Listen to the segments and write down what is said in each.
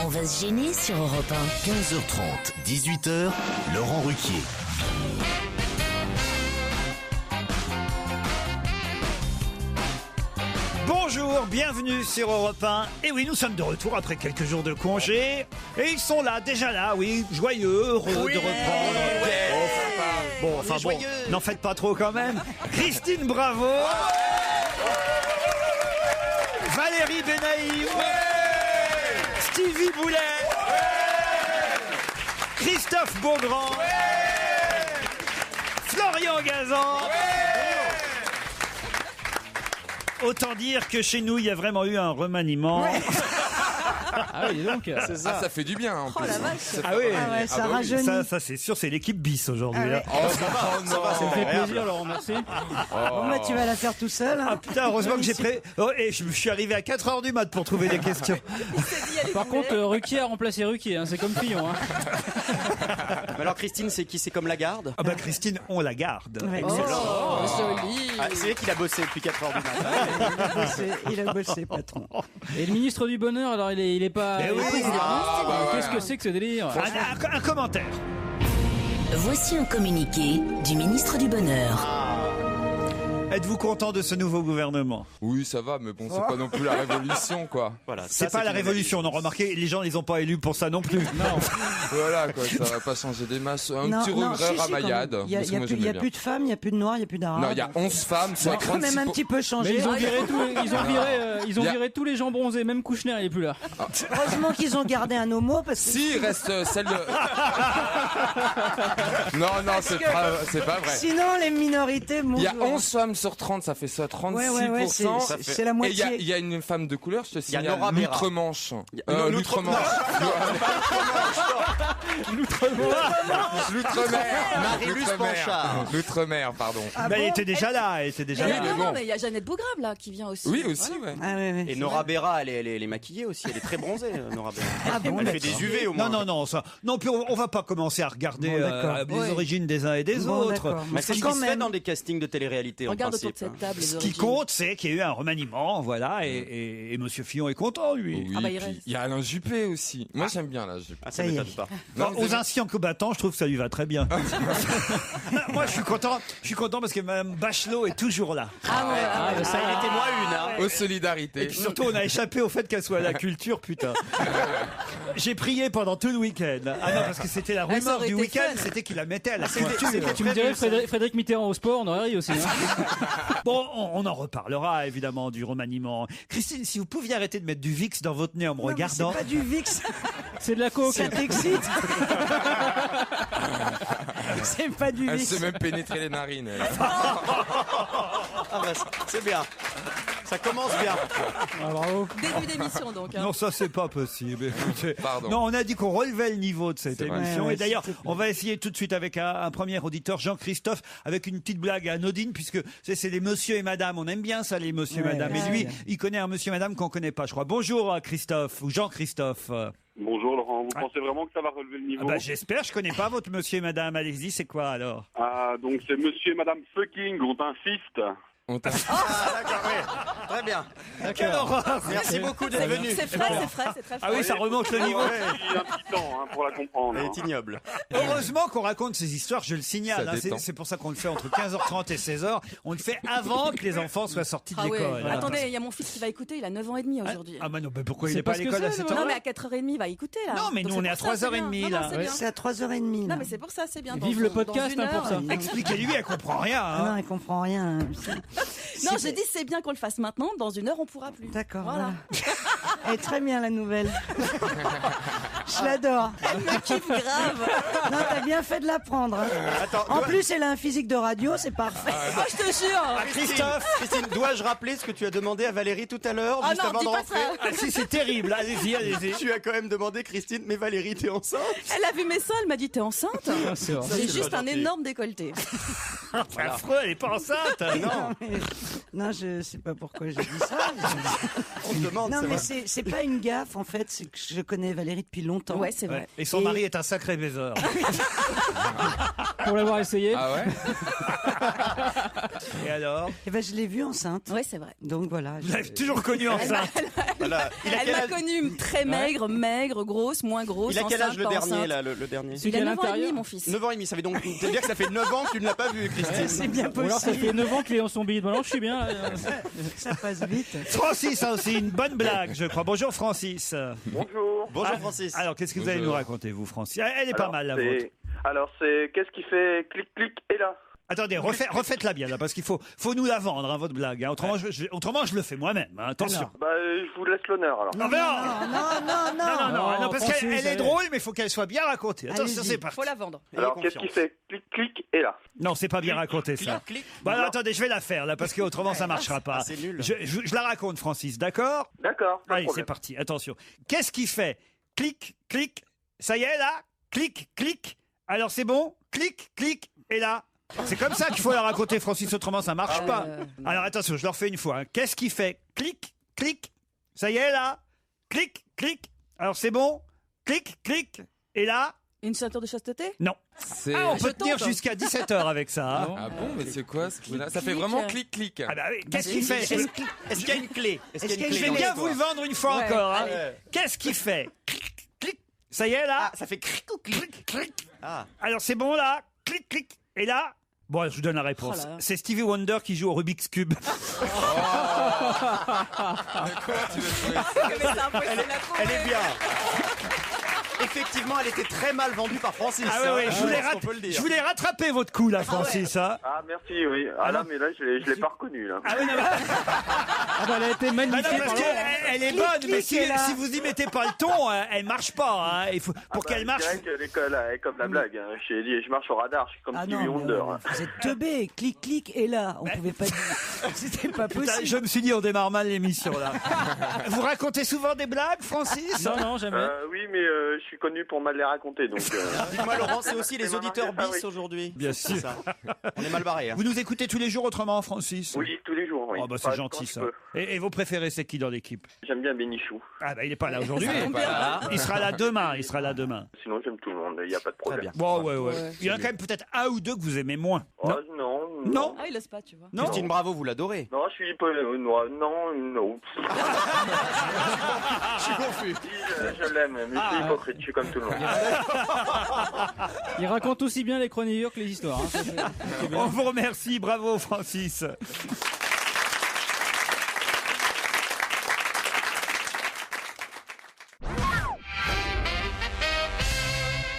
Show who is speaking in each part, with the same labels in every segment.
Speaker 1: On va se gêner sur Europe 1.
Speaker 2: 15h30, 18h, Laurent Ruquier.
Speaker 3: Bonjour, bienvenue sur Europe 1. Et oui, nous sommes de retour après quelques jours de congé. Et ils sont là, déjà là, oui, joyeux, heureux de reprendre. Bon, n'en faites pas trop quand même. Christine Bravo. Valérie Benaïm. Stevie Boulet. Christophe Beaugrand. Florian Gazan. Autant dire que chez nous, il y a vraiment eu un remaniement.
Speaker 4: Ah oui, donc
Speaker 5: c'est ça. Ah, ça fait du bien en plus.
Speaker 6: La vache.
Speaker 3: Ah oui,
Speaker 6: Ça rajeunit.
Speaker 3: ça c'est sûr, c'est l'équipe bis aujourd'hui. Là.
Speaker 5: Oh, ça va,
Speaker 4: ça me fait plaisir, Laurent, merci.
Speaker 6: Bon, bah, tu vas la faire tout seul. Hein.
Speaker 3: Ah putain, heureusement que j'ai et je suis arrivé à 4h du mat pour trouver des questions.
Speaker 4: Par contre, Ruquier a remplacé Ruquier, hein, c'est comme Fillon. Hein.
Speaker 7: Mais alors Christine, c'est qui? C'est comme Lagarde?
Speaker 3: Ah bah Christine, on la garde.
Speaker 6: Ouais. Joli.
Speaker 7: Ah, c'est vrai qu'il a bossé depuis 4 heures du matin.
Speaker 6: Il a bossé, patron.
Speaker 4: Et le ministre du Bonheur, alors il est pas...
Speaker 3: Mais oui.
Speaker 4: Qu'est-ce que c'est que ce délire?
Speaker 3: Un commentaire.
Speaker 1: Voici un communiqué du ministre du Bonheur.
Speaker 3: Êtes-vous content de ce nouveau gouvernement?
Speaker 5: Oui, ça va, mais bon, c'est pas non plus la révolution, quoi.
Speaker 7: Voilà,
Speaker 3: C'est pas la révolution, non, remarquez, les gens les ont pas élus pour ça non plus. Non.
Speaker 5: Voilà, quoi, ça va pas changer des masses. Un petit regret ramayade.
Speaker 6: Il y a plus de femmes, il y a plus de noirs, il y a plus d'arabes.
Speaker 5: Non, il y a 11 femmes,
Speaker 6: Ça a quand même un petit peu
Speaker 4: Mais
Speaker 6: changé.
Speaker 4: ils ont viré tous les gens bronzés, même Kouchner il est plus là.
Speaker 6: Heureusement qu'ils ont gardé un homo parce que
Speaker 5: Si, reste celle de... Non, c'est pas vrai.
Speaker 6: sinon les minorités mourent.
Speaker 5: Il y a 11 femmes sur 30, ça fait ça, 36%.
Speaker 6: Ouais, c'est la
Speaker 5: Et
Speaker 6: moitié.
Speaker 5: il y a une femme de couleur, je te
Speaker 7: Il y a
Speaker 5: signale,
Speaker 7: Nora Bera.
Speaker 5: l'outre-manche.
Speaker 7: L'outre-manche.
Speaker 5: L'outre-mer.
Speaker 7: Marie-Luce Panchard.
Speaker 5: L'outre-mer, pardon.
Speaker 3: Mais elle était déjà là,
Speaker 5: mais bon.
Speaker 8: Mais il y a Jeannette Beaugrave là qui vient aussi.
Speaker 5: Oui, aussi, ouais.
Speaker 6: Ah, ouais.
Speaker 7: Et Nora Bera, elle est maquillée aussi. Elle est très bronzée, Nora Bera.
Speaker 6: Ah bon,
Speaker 7: Elle fait des UV au moins.
Speaker 3: Non, ça. Non, puis on va pas commencer à regarder
Speaker 6: Bon, d'accord.
Speaker 3: les origines des uns et des
Speaker 6: Bon,
Speaker 3: autres.
Speaker 6: d'accord.
Speaker 7: Mais c'est ce
Speaker 6: Quand
Speaker 7: qui se fait
Speaker 6: même.
Speaker 7: dans des castings de télé-réalité en
Speaker 8: Regarde autour
Speaker 7: principe.
Speaker 8: de cette table. les
Speaker 3: Ce qui
Speaker 8: origines.
Speaker 3: compte, c'est qu'il y a eu un remaniement, voilà, et Monsieur Fillon est content, lui.
Speaker 5: Oui,
Speaker 8: Ah bah, il
Speaker 5: puis
Speaker 8: reste.
Speaker 5: il y a Alain Juppé aussi. Moi, j'aime bien Alain Juppé.
Speaker 7: Ah, ça
Speaker 6: Ça y est.
Speaker 7: m'étonne pas.
Speaker 5: Non,
Speaker 3: Aux anciens combattants, je trouve que ça lui va très bien. Moi, je suis content parce que Mme Bachelot est toujours là.
Speaker 8: Ah ouais.
Speaker 7: Ça, il était moi une. Hein.
Speaker 5: Aux solidarités.
Speaker 3: Et puis surtout, on a échappé au fait qu'elle soit à la culture, putain. J'ai prié pendant tout le week-end. Ah non, parce que c'était la
Speaker 8: Ça
Speaker 3: rumeur
Speaker 8: aurait
Speaker 3: du
Speaker 8: été
Speaker 3: week-end,
Speaker 8: fun.
Speaker 3: c'était qu'il la mettait à la culture.
Speaker 4: Tu me dirais Frédéric Mitterrand au sport, on aurait ri aussi. Hein.
Speaker 3: Bon, on en reparlera évidemment du remaniement. Christine, si vous pouviez arrêter de mettre du VIX dans votre nez en me
Speaker 6: Non, mais
Speaker 3: regardant.
Speaker 6: c'est pas du VIX,
Speaker 4: C'est de la coke.
Speaker 6: ça t'excite. C'est pas du
Speaker 5: Elle
Speaker 6: VIX.
Speaker 5: s'est même pénétré les narines. Elle.
Speaker 7: Ah bah, c'est bien. Ça commence bien.
Speaker 4: Ah, bravo.
Speaker 8: Début d'émission donc. Hein.
Speaker 3: Non, ça c'est pas possible. Écoutez.
Speaker 5: Pardon.
Speaker 3: Non, on a dit qu'on relevait le niveau de cette
Speaker 5: C'est vrai.
Speaker 3: émission.
Speaker 6: Ouais,
Speaker 3: Et d'ailleurs,
Speaker 6: s'il te plaît.
Speaker 3: on va essayer tout de suite avec un premier auditeur, Jean-Christophe, avec une petite blague anodine, puisque c'est les monsieur et madame. On aime bien ça, les monsieur et
Speaker 6: Ouais,
Speaker 3: madame.
Speaker 6: ouais,
Speaker 3: Et lui,
Speaker 6: ouais.
Speaker 3: il connaît un monsieur et madame qu'on connaît pas, je crois. Bonjour Christophe, ou Jean-Christophe.
Speaker 9: Bonjour Laurent, vous pensez vraiment que ça va relever le
Speaker 3: Ah
Speaker 9: niveau?
Speaker 3: bah, j'espère, je connais pas votre monsieur et madame. Allez-y, c'est quoi alors?
Speaker 9: Ah, donc c'est monsieur et madame fucking ont un fist.
Speaker 5: On t'a...
Speaker 7: Ah, d'accord, oui. Très bien.
Speaker 3: Quelle horreur!
Speaker 7: Merci beaucoup d'être venu.
Speaker 8: C'est frais, c'est frais, c'est très frais.
Speaker 3: Ah oui, ça remonte le niveau.
Speaker 9: Il y a un petit temps pour la comprendre.
Speaker 7: Elle est ignoble.
Speaker 3: Heureusement qu'on raconte ces histoires, je le signale.
Speaker 5: Ça
Speaker 3: Hein,
Speaker 5: détend.
Speaker 3: c'est pour ça qu'on le fait entre 15h30 et 16h. On le fait avant que les enfants soient sortis de
Speaker 8: Ah ouais.
Speaker 3: l'école. hein.
Speaker 8: Attendez, il y a mon fils qui va écouter, il a 9 ans et demi aujourd'hui.
Speaker 3: Ah bah non, mais pourquoi il
Speaker 4: C'est
Speaker 3: n'est pas à
Speaker 4: pas ce que
Speaker 3: l'école à
Speaker 4: c'est,
Speaker 3: cette
Speaker 4: non,
Speaker 8: Non
Speaker 3: heure?
Speaker 8: mais à 4h30 il va écouter là.
Speaker 3: Non, mais
Speaker 8: Donc
Speaker 3: nous, on
Speaker 8: c'est
Speaker 3: est à
Speaker 8: pour ça, c'est
Speaker 3: 3h30,
Speaker 8: bien.
Speaker 3: là.
Speaker 8: Non, c'est bien.
Speaker 6: C'est à 3h30.
Speaker 8: Non
Speaker 6: là.
Speaker 8: mais c'est pour ça, c'est bien.
Speaker 4: Vive
Speaker 8: Dans-
Speaker 4: le
Speaker 8: dans
Speaker 4: podcast
Speaker 8: une
Speaker 4: hein, pour
Speaker 8: heure.
Speaker 4: ça.
Speaker 3: Expliquez-lui, elle comprend rien.
Speaker 6: Ah non,
Speaker 3: Hein.
Speaker 6: elle comprend rien.
Speaker 8: Non, j'ai dit c'est bien qu'on le fasse maintenant, dans une heure on pourra plus.
Speaker 6: D'accord.
Speaker 8: Voilà.
Speaker 6: Elle est très bien la nouvelle. Je l'adore.
Speaker 8: Me kiffe grave.
Speaker 6: Non, t'as bien fait de l'apprendre. Hein.
Speaker 7: Attends,
Speaker 6: En plus, elle a un physique de radio, c'est parfait.
Speaker 8: Oh, je te jure.
Speaker 7: Christine, dois-je rappeler ce que tu as demandé à Valérie tout à l'heure,
Speaker 8: Ah
Speaker 7: juste
Speaker 8: non,
Speaker 7: avant
Speaker 8: dis
Speaker 7: de
Speaker 8: pas
Speaker 7: rentrer?
Speaker 8: ça.
Speaker 3: Ah si, c'est terrible. Allez-y, allez-y.
Speaker 7: Tu as quand même demandé, Christine, mais Valérie, t'es enceinte?
Speaker 8: Elle a vu mes seins, elle m'a dit t'es enceinte.
Speaker 4: Ah, c'est vrai.
Speaker 8: J'ai
Speaker 7: c'est
Speaker 8: juste
Speaker 7: pas
Speaker 8: un
Speaker 7: gentil.
Speaker 8: énorme décolleté.
Speaker 3: C'est affreux, elle est pas enceinte.
Speaker 7: Non.
Speaker 6: Non, je sais pas pourquoi j'ai dit ça.
Speaker 7: On se demande.
Speaker 6: Non,
Speaker 7: c'est
Speaker 6: mais
Speaker 7: vrai.
Speaker 6: c'est pas une gaffe, en fait. C'est que je connais Valérie depuis longtemps.
Speaker 8: Ouais, c'est vrai.
Speaker 3: Et son mari est un sacré baiser.
Speaker 4: Pour l'avoir essayé.
Speaker 5: Ah ouais?
Speaker 3: Et alors?
Speaker 6: Et ben, je l'ai vue enceinte.
Speaker 8: Ouais, c'est vrai.
Speaker 6: Donc voilà.
Speaker 3: Vous l'avez toujours connu enceinte.
Speaker 7: Voilà. Il a
Speaker 8: Elle
Speaker 7: quel
Speaker 8: m'a
Speaker 7: âge,
Speaker 8: connue très maigre, grosse, moins grosse.
Speaker 7: il a quel âge
Speaker 8: enceinte,
Speaker 7: le
Speaker 8: pas
Speaker 7: dernier,
Speaker 8: enceinte.
Speaker 7: là, le dernier
Speaker 4: C'est
Speaker 8: Il a
Speaker 4: qu'à
Speaker 8: 9 ans et
Speaker 4: l'intérieur.
Speaker 8: demi, mon fils.
Speaker 7: 9 ans et demi, ça fait donc. Ça veut dire que ça fait 9 ans que tu ne l'as pas vu, Christine.
Speaker 6: C'est bien
Speaker 4: Ou alors ça
Speaker 6: possible.
Speaker 4: fait 9 ans que les sont bide. Maintenant je suis bien.
Speaker 6: Ça passe vite.
Speaker 3: Francis a aussi une bonne blague, je crois. Bonjour Francis.
Speaker 9: Bonjour.
Speaker 7: Bonjour, Francis.
Speaker 3: Alors, qu'est-ce que vous allez nous raconter, vous, Francis? Elle est pas mal, la
Speaker 9: c'est-
Speaker 3: vôtre.
Speaker 9: Alors, c'est qu'est-ce qui fait clic-clic et là?
Speaker 3: Attendez, refaites-la bien, là, parce qu'il faut nous la vendre, hein, votre blague. Hein. Autrement, je le fais moi-même. Hein. Attention.
Speaker 9: Bah, je vous laisse l'honneur alors.
Speaker 3: Non,
Speaker 4: Non,
Speaker 3: parce
Speaker 4: Francis,
Speaker 3: qu'elle est
Speaker 4: allez.
Speaker 3: drôle, mais il faut qu'elle soit bien racontée. Attention,
Speaker 6: Allez-y.
Speaker 3: c'est parti.
Speaker 8: Faut la vendre.
Speaker 9: Alors, qu'est-ce qui fait clic-clic et là?
Speaker 3: Non, c'est pas bien raconté, ça.
Speaker 7: Clic.
Speaker 3: Bon, alors, attendez, je vais la faire, là, parce qu'autrement, ça marchera pas.
Speaker 7: c'est nul.
Speaker 3: Je la raconte, Francis, d'accord?
Speaker 9: D'accord. pas de
Speaker 3: Allez, c'est
Speaker 9: problème.
Speaker 3: parti. Attention. Qu'est-ce qui fait clic, clic? Ça y est, là? Clic, clic. Alors, c'est bon? Clic, clic. Et là? C'est comme ça qu'il faut la raconter, Francis, autrement ça marche pas. Alors attention, je le refais une fois. Hein. Qu'est-ce qui fait clic, clic? Ça y est là? Clic, clic. Alors c'est bon? Clic, clic. Et là?
Speaker 8: Une ceinture de chasteté?
Speaker 3: Non.
Speaker 5: C'est...
Speaker 3: Ah, on peut
Speaker 8: je
Speaker 3: tenir
Speaker 8: tente.
Speaker 3: jusqu'à 17h avec ça. hein.
Speaker 5: Ah bon, mais c'est quoi ce truc-là? Ça fait
Speaker 8: Clic.
Speaker 5: vraiment clic-clic.
Speaker 3: Ah bah oui, qu'est-ce qui fait?
Speaker 7: Est-ce qu'il y a une clé? Est-ce qu'il y a une
Speaker 3: Je
Speaker 7: clé
Speaker 3: vais
Speaker 7: dans
Speaker 3: bien vous
Speaker 7: l'histoire
Speaker 3: le vendre une fois
Speaker 8: Ouais,
Speaker 3: encore. Hein.
Speaker 7: allez.
Speaker 3: Qu'est-ce qui fait clic, clic? Ça y est là?
Speaker 7: Ah, ça fait cric ou clic?
Speaker 3: Clic, clic.
Speaker 7: Ah.
Speaker 3: Alors c'est bon là? Clic, clic. Et là? Bon, je vous donne la réponse.
Speaker 8: Oh là là.
Speaker 3: C'est Stevie Wonder qui joue au Rubik's Cube.
Speaker 7: Elle est bien. Effectivement, elle était très mal vendue par Francis.
Speaker 3: Ah ouais,
Speaker 7: hein.
Speaker 3: je voulais,
Speaker 7: on peut le dire.
Speaker 3: je voulais rattraper votre coup là, Francis. Hein.
Speaker 9: Ah, merci, oui. Ah là, mais là, je l'ai pas reconnu là.
Speaker 3: Ah oui, non,
Speaker 4: Ah bah elle a été
Speaker 3: bah non,
Speaker 4: magnifiée
Speaker 3: parce
Speaker 4: par
Speaker 3: qu'elle
Speaker 4: Laurent.
Speaker 3: elle est bonne, mais si,
Speaker 6: clic, et là.
Speaker 3: si vous y mettez pas le ton, elle marche pas. Hein. Il faut, pour qu'elle marche.
Speaker 9: C'est vrai qu'elle est comme la blague. Hein. Je marche au radar, je suis comme
Speaker 6: Ah
Speaker 9: Stevie
Speaker 6: non,
Speaker 9: Wonder.
Speaker 6: mais, vous êtes teubé. Clic, clic, et là. On pouvait pas dire. C'était pas
Speaker 3: Putain,
Speaker 6: possible.
Speaker 3: je me suis dit, on démarre mal l'émission là. Vous racontez souvent des blagues, Francis?
Speaker 4: Non, jamais.
Speaker 9: Oui, mais je suis connu pour mal les raconter, donc.
Speaker 7: Dites-moi, Laurent, c'est aussi les
Speaker 9: C'est
Speaker 7: auditeurs
Speaker 9: vraiment
Speaker 7: bis
Speaker 9: ça, oui.
Speaker 7: aujourd'hui.
Speaker 3: Bien
Speaker 7: C'est
Speaker 3: sûr.
Speaker 7: ça. On est mal barré. Hein.
Speaker 3: Vous nous écoutez tous les jours autrement, Francis?
Speaker 9: Oui, tous les jours, oui.
Speaker 3: Oh bah
Speaker 9: Enfin,
Speaker 3: c'est gentil
Speaker 9: quand je
Speaker 3: ça.
Speaker 9: peux.
Speaker 3: Et vos préférés, c'est qui dans l'équipe?
Speaker 9: J'aime bien Bénichou.
Speaker 3: Ah bah il est pas là aujourd'hui.
Speaker 8: Ça tombe bien.
Speaker 7: Voilà.
Speaker 3: Il sera là demain. Il sera là demain.
Speaker 9: Sinon, j'aime tout le monde, il n'y a pas de
Speaker 7: Très
Speaker 9: problème.
Speaker 7: bien.
Speaker 3: Bon, ouais.
Speaker 8: Ouais.
Speaker 3: Il y en a quand même peut-être un ou deux que vous aimez moins.
Speaker 9: Oh,
Speaker 3: Non.
Speaker 9: non.
Speaker 3: Non.
Speaker 8: Ah, il laisse pas, tu vois.
Speaker 3: Non.
Speaker 7: Christine Bravo, vous l'adorez.
Speaker 9: Non, je suis pas. Non.
Speaker 7: Je suis confus.
Speaker 9: Je l'aime, mais je suis hypocrite, je suis comme tout le monde.
Speaker 4: Il raconte aussi bien les chroniques que les histoires. Hein. Ça, c'est bien.
Speaker 3: On vous remercie. Bravo, Francis.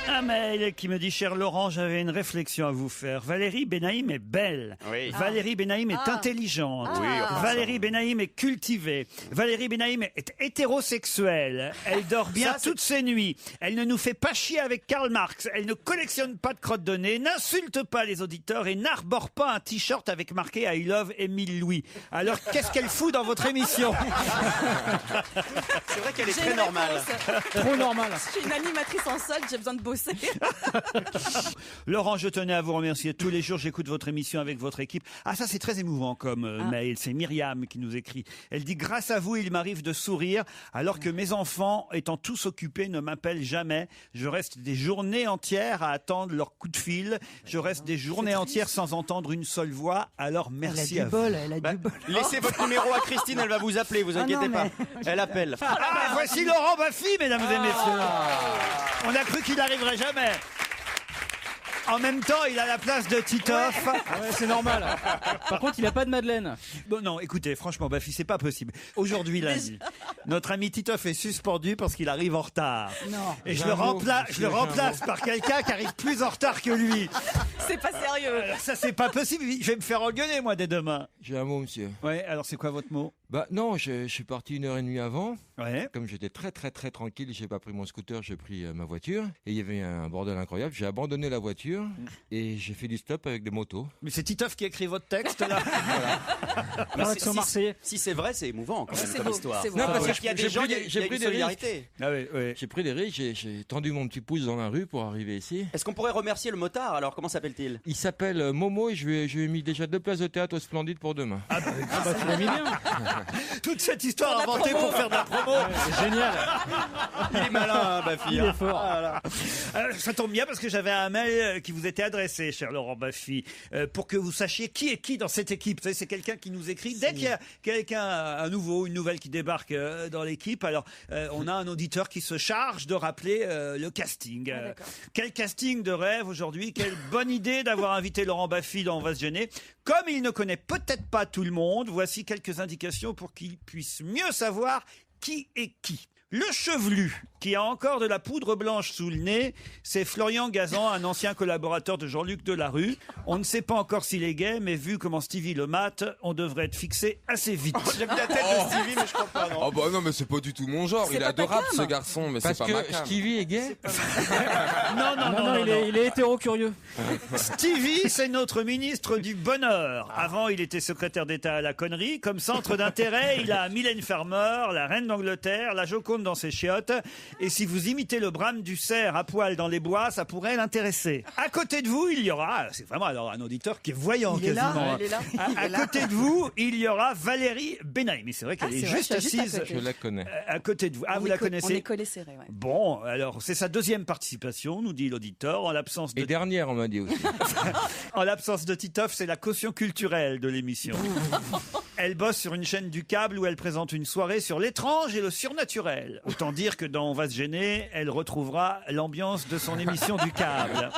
Speaker 3: Un mail qui me dit, cher Laurent, j'avais une réflexion à vous faire. Valérie Benaïm est belle.
Speaker 7: Oui.
Speaker 3: Valérie Benaïm est intelligente. Valérie Benaïm est cultivée. Valérie Benaïm est hétérosexuelle. Elle dort bien
Speaker 7: Ça, c'est-
Speaker 3: toutes ses nuits. Elle ne nous fait pas chier avec Karl Marx. Elle ne collectionne pas de crottes de nez, n'insulte pas les auditeurs et n'arbore pas un t-shirt avec marqué I love Émile Louis. Alors qu'est-ce qu'elle fout dans votre émission?
Speaker 7: C'est vrai qu'elle est
Speaker 8: J'ai
Speaker 7: très
Speaker 8: une
Speaker 7: normale.
Speaker 8: réponse.
Speaker 4: Trop normal.
Speaker 8: Je suis une animatrice en solde, j'ai besoin de bosser.
Speaker 3: Laurent, je tenais à vous remercier. Tous les jours, j'écoute votre émission avec votre équipe. Ah, ça, c'est très émouvant comme mail. C'est Myriam qui nous écrit. Elle dit, grâce à vous, il m'arrive de sourire, alors que mes enfants, étant tous occupés, ne m'appellent jamais. Je reste des journées entières à attendre leur coup de fil. Je reste des journées entières sans entendre une seule voix. Alors,
Speaker 6: Elle a
Speaker 3: merci
Speaker 6: du
Speaker 3: à vous.
Speaker 6: bol. Elle a
Speaker 7: Bah,
Speaker 6: du bol.
Speaker 7: laissez votre numéro à Christine, elle va vous appeler, vous
Speaker 6: Ah
Speaker 7: inquiétez
Speaker 6: non,
Speaker 7: pas. Elle appelle.
Speaker 3: Ah, voici Laurent Baffy, mesdames et messieurs. On a cru qu'il n'arriverait jamais. En même temps, il a la place de Titoff.
Speaker 4: Ah ouais, c'est normal. Par contre, il a pas de Madeleine.
Speaker 3: Bon, non, écoutez, franchement, Baffy, c'est pas possible. Aujourd'hui, lundi, notre ami Titoff est suspendu parce qu'il arrive en retard.
Speaker 6: Non.
Speaker 3: Et je le remplace par quelqu'un qui arrive plus en retard que lui.
Speaker 8: C'est pas sérieux.
Speaker 3: Alors, ça, c'est pas possible. Je vais me faire engueuler, moi, dès demain.
Speaker 5: J'ai un mot, monsieur.
Speaker 3: Ouais, alors c'est quoi votre mot?
Speaker 5: Bah non, je suis parti 1h30 avant.
Speaker 3: Ouais.
Speaker 5: Comme j'étais très très très tranquille, j'ai pas pris mon scooter, j'ai pris ma voiture. Et il y avait un bordel incroyable. J'ai abandonné la voiture et j'ai fait du stop avec des motos.
Speaker 3: Mais c'est Titoff qui a écrit votre texte là.
Speaker 4: L'accent marseillais.
Speaker 7: Si c'est vrai, c'est émouvant quand même
Speaker 8: C'est
Speaker 7: comme
Speaker 8: beau,
Speaker 7: histoire.
Speaker 8: c'est beau.
Speaker 5: Non, parce que
Speaker 7: qu'il y a des gens, il y a
Speaker 5: j'ai
Speaker 7: une
Speaker 5: pris des
Speaker 7: solidarité.
Speaker 3: Ah oui, oui.
Speaker 5: J'ai pris des risques, j'ai tendu mon petit pouce dans la rue pour arriver ici.
Speaker 7: Est-ce qu'on pourrait remercier le motard alors? Comment s'appelle-t-il?
Speaker 5: Il s'appelle Momo et je lui ai mis déjà 2 places de théâtre au Splendide pour demain.
Speaker 4: Ah bah tu l'as mis bien.
Speaker 3: Toute cette histoire inventée pour faire de la promo.
Speaker 4: C'est génial.
Speaker 7: Il est malin, Baffy.
Speaker 4: Il est fort.
Speaker 3: Ça tombe bien parce que j'avais un mail qui vous était adressé, cher Laurent Baffy, pour que vous sachiez qui est qui dans cette équipe. Vous savez, c'est quelqu'un qui nous écrit. Dès qu'il y a quelqu'un, un nouveau, une nouvelle qui débarque dans l'équipe, alors on a un auditeur qui se charge de rappeler le casting. Quel casting de rêve aujourd'hui. Quelle bonne idée d'avoir invité Laurent Baffy dans On va se gêner. Comme il ne connaît peut-être pas tout le monde, voici quelques indications pour qu'il puisse mieux savoir qui est qui. Le chevelu, qui a encore de la poudre blanche sous le nez, c'est Florian Gazan, un ancien collaborateur de Jean-Luc Delarue. On ne sait pas encore s'il est gay, mais vu comment Stevie le mate, on devrait être fixé assez vite.
Speaker 7: J'aime la tête de Stevie, mais je crois pas, non.
Speaker 5: Oh bah non, mais c'est pas du tout mon genre.
Speaker 8: C'est
Speaker 5: Il est
Speaker 8: pas ta
Speaker 5: adorable
Speaker 8: cam.
Speaker 5: ce garçon, mais c'est pas ma cam. Stevie est gay?
Speaker 3: Non,
Speaker 4: il est hétéro-curieux.
Speaker 3: Stevie, c'est notre ministre du bonheur. Avant, il était secrétaire d'État à la connerie. Comme centre d'intérêt, il a Mylène Farmer, la reine d'Angleterre, la Joconde dans ses chiottes. Et si vous imitez le brame du cerf à poil dans les bois, ça pourrait l'intéresser. À côté de vous, il y aura, c'est vraiment alors un auditeur qui est voyant
Speaker 6: Il est là,
Speaker 3: quasiment.
Speaker 6: il est là.
Speaker 3: À côté de vous, il y aura Valérie Benaïm. Mais c'est vrai qu'elle est
Speaker 8: c'est vrai,
Speaker 3: juste
Speaker 8: je suis juste
Speaker 3: assise
Speaker 8: à côté.
Speaker 5: Je la connais.
Speaker 3: à côté de vous. Ah,
Speaker 8: On
Speaker 3: vous
Speaker 8: est
Speaker 3: la
Speaker 8: On
Speaker 3: connaissez?
Speaker 8: est collés serrés, ouais.
Speaker 3: Bon, alors c'est sa deuxième participation, nous dit l'auditeur, en l'absence de
Speaker 5: Et dernière, on m'a dit aussi.
Speaker 3: En l'absence de Titoff, c'est la caution culturelle de l'émission. Elle bosse sur une chaîne du câble où elle présente une soirée sur l'étrange et le surnaturel. Autant dire que dans On va se gêner, elle retrouvera l'ambiance de son émission du câble.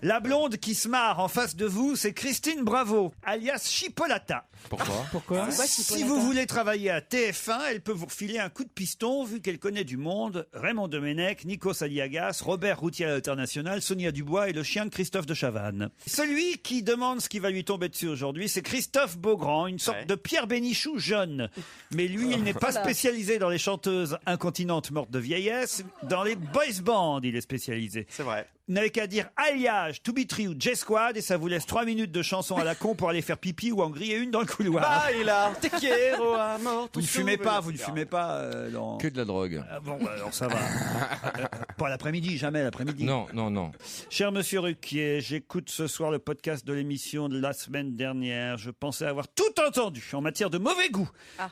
Speaker 3: La blonde qui se marre en face de vous, c'est Christine Bravo, alias Chipolata.
Speaker 5: Pourquoi?
Speaker 4: Pourquoi?
Speaker 3: Si vous voulez travailler à TF1, elle peut vous refiler un coup de piston vu qu'elle connaît du monde. Raymond Domenech, Nikos Aliagas, Robert Routier à l'International, Sonia Dubois et le chien de Christophe de Chavannes. Celui qui demande ce qui va lui tomber dessus aujourd'hui, c'est Christophe Beaugrand, une sorte de Pierre Bénichou jeune. Mais lui, il n'est pas spécialisé dans les chanteuses incontinentes mortes de vieillesse. Dans les boys bands, il est spécialisé.
Speaker 7: C'est vrai.
Speaker 3: Vous n'avez qu'à dire alliage, To Be Tree ou J-Squad et ça vous laisse 3 minutes de chanson à la con pour aller faire pipi ou en griller une dans le couloir.
Speaker 7: Baila, te quiero, amor.
Speaker 3: Vous ne fumez pas, dans...
Speaker 5: Que de la drogue.
Speaker 3: Ah bon, alors ça va. Pas l'après-midi, jamais l'après-midi.
Speaker 5: Non.
Speaker 3: Cher monsieur Ruquier, j'écoute ce soir le podcast de l'émission de la semaine dernière. Je pensais avoir tout entendu en matière de mauvais goût.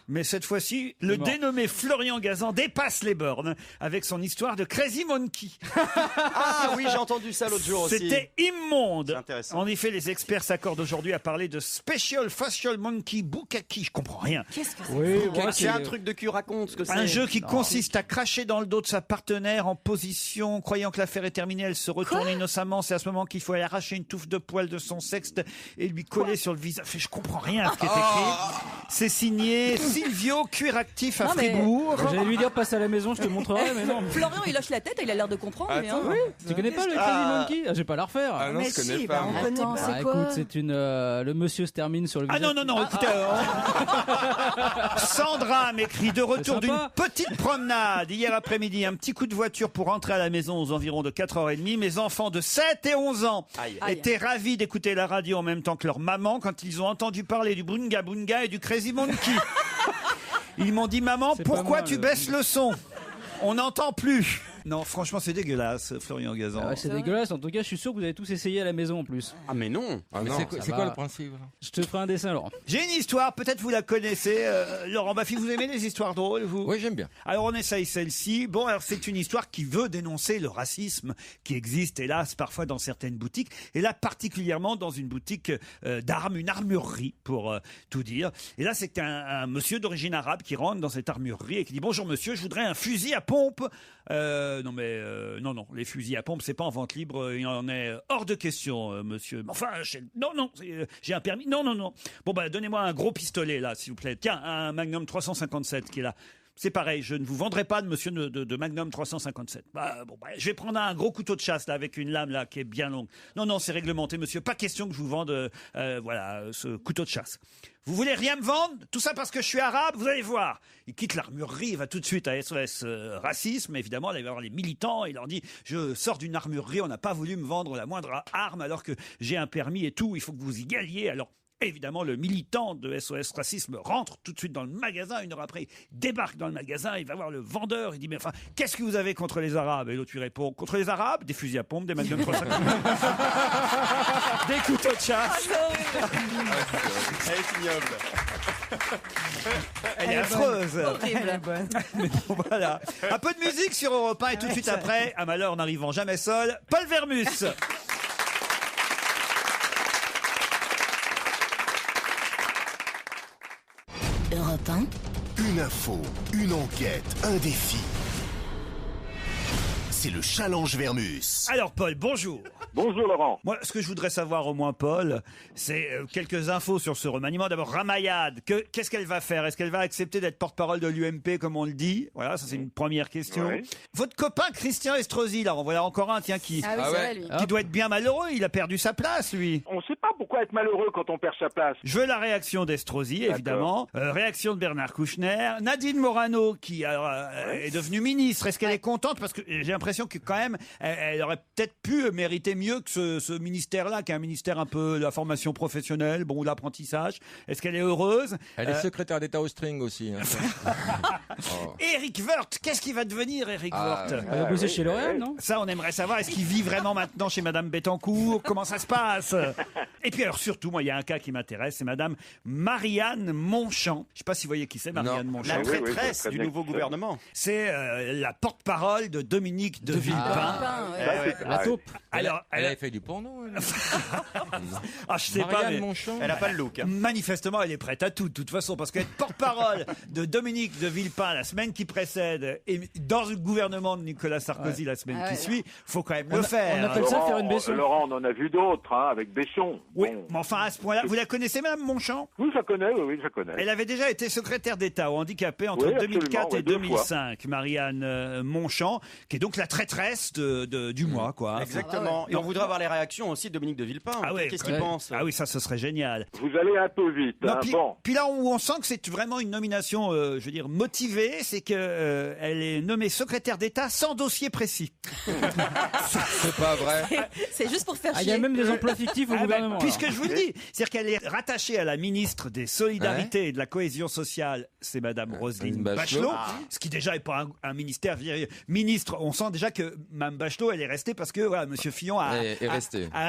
Speaker 3: Mais cette fois-ci, le dénommé Florian Gazan dépasse les bornes avec son histoire de Crazy Monkey.
Speaker 7: Ah oui, j'ai entendu ça l'autre jour aussi.
Speaker 3: C'était immonde.
Speaker 7: C'est intéressant.
Speaker 3: En effet, les experts s'accordent aujourd'hui à parler de Special Facial Monkey Bukkake. Je comprends rien.
Speaker 8: Qu'est-ce que c'est?
Speaker 4: Oui,
Speaker 7: C'est un truc de cul, raconte ce que c'est.
Speaker 3: Un jeu qui consiste à cracher dans le dos de sa partenaire en position, croyant que l'affaire est terminée, elle se retourne innocemment. C'est à ce moment qu'il faut aller arracher une touffe de poils de son sexe et lui coller sur le visage. Je comprends rien à ce qui est écrit. C'est signé Silvio, cuir actif à
Speaker 8: Non, mais-
Speaker 3: Fribourg.
Speaker 4: J'allais lui dire passe à la maison, je te montrerai, mais non.
Speaker 8: Florian, il hoche la tête et il a l'air de comprendre. mais, hein.
Speaker 4: Tu connais pas le Crazy Monkey? Je vais pas la refaire.
Speaker 5: Ah non,
Speaker 6: Mais
Speaker 5: je connais
Speaker 6: si,
Speaker 5: pas.
Speaker 6: bah, on
Speaker 5: moi.
Speaker 6: connaît
Speaker 8: Attends,
Speaker 6: pas.
Speaker 8: c'est quoi?
Speaker 4: Écoute, c'est une le monsieur se termine sur le
Speaker 3: Ah
Speaker 4: visage.
Speaker 3: non, écoutez. Sandra m'écrit de retour
Speaker 4: C'est
Speaker 3: d'une
Speaker 4: sympa.
Speaker 3: petite promenade hier après-midi, un petit coup de voiture pour rentrer à la maison aux environs de 4h30. Mes enfants de 7 et 11 ans
Speaker 7: Aïe.
Speaker 3: étaient ravis d'écouter la radio en même temps que leur maman quand ils ont entendu parler du Bunga Bunga et du Crazy Monkey. Ils m'ont dit, maman,
Speaker 4: C'est pas
Speaker 3: pourquoi
Speaker 4: moi,
Speaker 3: tu
Speaker 4: le-
Speaker 3: baisses le son? On n'entend plus. Non, franchement, c'est dégueulasse, Florian Gazan.
Speaker 4: Ah ouais, c'est dégueulasse. En tout cas, je suis sûr que vous avez tous essayé à la maison en plus.
Speaker 7: Ah mais non.
Speaker 5: Ah Mais non, c'est
Speaker 4: ça
Speaker 5: quoi
Speaker 4: va.
Speaker 5: le principe là?
Speaker 4: Je te ferai un dessin, Laurent.
Speaker 3: J'ai une histoire, peut-être vous la connaissez. Laurent Baffy, vous aimez les histoires drôles, vous?
Speaker 5: Oui, j'aime bien.
Speaker 3: Alors on essaye celle-ci. Bon, alors c'est une histoire qui veut dénoncer le racisme qui existe, hélas, parfois dans certaines boutiques. Et là, particulièrement dans une boutique d'armes, une armurerie, pour tout dire. Et là, c'est un monsieur d'origine arabe qui rentre dans cette armurerie et qui dit « Bonjour monsieur, je voudrais un fusil à pompe. » Non, les fusils à pompe, c'est pas en vente libre. Il en est hors de question, monsieur. Enfin, j'ai un permis. Non. Bon, bah, donnez-moi un gros pistolet, là, s'il vous plaît. Tiens, un Magnum 357 qui est là. c'est pareil, je ne vous vendrai pas de monsieur de Magnum 357. Je vais prendre un gros couteau de chasse là avec une lame là qui est bien longue. Non, c'est réglementé, monsieur. Pas question que je vous vende ce couteau de chasse. Vous voulez rien me vendre? Tout ça parce que je suis arabe? Vous allez voir. Il quitte l'armurerie, il va tout de suite à SOS Racisme. Évidemment, il va voir les militants. Il leur dit, je sors d'une armurerie, on n'a pas voulu me vendre la moindre arme alors que j'ai un permis et tout. Il faut que vous y galiez. Alors, évidemment, le militant de SOS Racisme rentre tout de suite dans le magasin. Une heure après, il débarque dans le magasin. Il va voir le vendeur. Il dit, mais enfin, qu'est-ce que vous avez contre les Arabes? Et l'autre lui répond, contre les Arabes? Des fusils à pompe, des Magnum 357. Des couteaux de chasse.
Speaker 7: Elle est ignoble.
Speaker 3: Elle est affreuse.
Speaker 6: Elle est bonne.
Speaker 3: Mais bon, voilà. Un peu de musique sur Europe 1 et tout de suite après, à malheur n'arrivant jamais seul, Paul Vermus.
Speaker 1: Europe 1.
Speaker 2: Une info, une enquête, un défi. C'est le challenge Vermus.
Speaker 3: Alors Paul, bonjour.
Speaker 9: Bonjour Laurent.
Speaker 3: Moi, ce que je voudrais savoir au moins, Paul, c'est quelques infos sur ce remaniement. D'abord, Ramayad, qu'est-ce qu'elle va faire? Est-ce qu'elle va accepter d'être porte-parole de l'UMP, comme on le dit? Voilà, ça c'est une première question.
Speaker 9: Ouais.
Speaker 3: Votre copain Christian Estrosi, là, en voilà encore un, tiens, qui
Speaker 8: C'est vrai, lui.
Speaker 3: doit être bien malheureux. Il a perdu sa place, lui.
Speaker 9: On ne sait pas pourquoi être malheureux quand on perd sa place.
Speaker 3: Je veux la réaction d'Estrosi, évidemment. Réaction de Bernard Kouchner. Nadine Morano, qui est devenue ministre. Est-ce qu'elle est contente? Parce que j'ai l'impression que quand même, elle aurait peut-être pu mériter mieux que ce ministère-là, qui est un ministère un peu de la formation professionnelle, bon, l'apprentissage. Est-ce qu'elle est heureuse?
Speaker 5: Elle est secrétaire d'État au string aussi. Hein.
Speaker 3: Eric Woerth, qu'est-ce qu'il va devenir, Eric Woerth?
Speaker 4: Elle a bossé chez L'Oréal, non?
Speaker 3: Ça, on aimerait savoir. Est-ce qu'il vit vraiment maintenant chez Madame Bettencourt? Comment ça se passe? Et puis alors surtout, moi, il y a un cas qui m'intéresse, c'est Madame Marianne Monchamp. Je ne sais pas si vous voyez qui c'est, Marianne Monchamp.
Speaker 7: La
Speaker 9: Oui, oui,
Speaker 7: traîtresse
Speaker 9: c'est très
Speaker 7: du
Speaker 9: bien
Speaker 7: nouveau
Speaker 9: qui c'est.
Speaker 7: gouvernement.
Speaker 3: C'est la porte-parole de Dominique de Villepin.
Speaker 4: La taupe.
Speaker 3: Alors,
Speaker 5: Elle avait fait du porno. Elle.
Speaker 3: je sais pas,
Speaker 5: Marianne
Speaker 3: mais
Speaker 5: Monchamp.
Speaker 7: Elle a pas le look. Hein.
Speaker 3: manifestement, elle est prête à tout, de toute façon, parce qu'être porte-parole de Dominique de Villepin la semaine qui précède et dans le gouvernement de Nicolas Sarkozy la semaine qui suit, faut quand même le faire.
Speaker 4: On appelle ça faire une Besson.
Speaker 9: Laurent, on en a vu d'autres, avec Besson.
Speaker 3: Oui,
Speaker 9: Bon.
Speaker 3: mais enfin, à ce point-là, vous la connaissez, Madame Monchamp?
Speaker 9: Oui, je connais, oui, je connais.
Speaker 3: Elle avait déjà été secrétaire d'État aux handicapés entre
Speaker 9: Oui,
Speaker 3: 2004
Speaker 9: absolument,
Speaker 3: et
Speaker 9: oui, 2
Speaker 3: 2005. Marianne Monchamp, qui est donc la traîtresse du mois, quoi.
Speaker 7: Exactement. Et on voudrait avoir les réactions aussi de Dominique de Villepin.
Speaker 3: Ah ouais,
Speaker 7: Qu'est-ce qu'il pense?
Speaker 3: Ah oui, ça, ce serait génial.
Speaker 9: Vous allez un peu vite.
Speaker 3: Non,
Speaker 9: hein,
Speaker 3: puis,
Speaker 9: bon.
Speaker 3: puis là où on sent que c'est vraiment une nomination, je veux dire, motivée, c'est que elle est nommée secrétaire d'État sans dossier précis.
Speaker 5: C'est pas vrai.
Speaker 8: C'est juste pour faire
Speaker 4: Il y a
Speaker 8: chier.
Speaker 4: même des emplois fictifs au gouvernement.
Speaker 3: Puisque je vous le dis, c'est-à-dire qu'elle est rattachée à la ministre des Solidarités et de la Cohésion sociale, c'est Madame Roselyne Bachelot, ce qui déjà est pas un ministère. Je veux dire, ministre, on sent déjà que Mme Bachelot, elle est restée parce que voilà, Monsieur Fillon a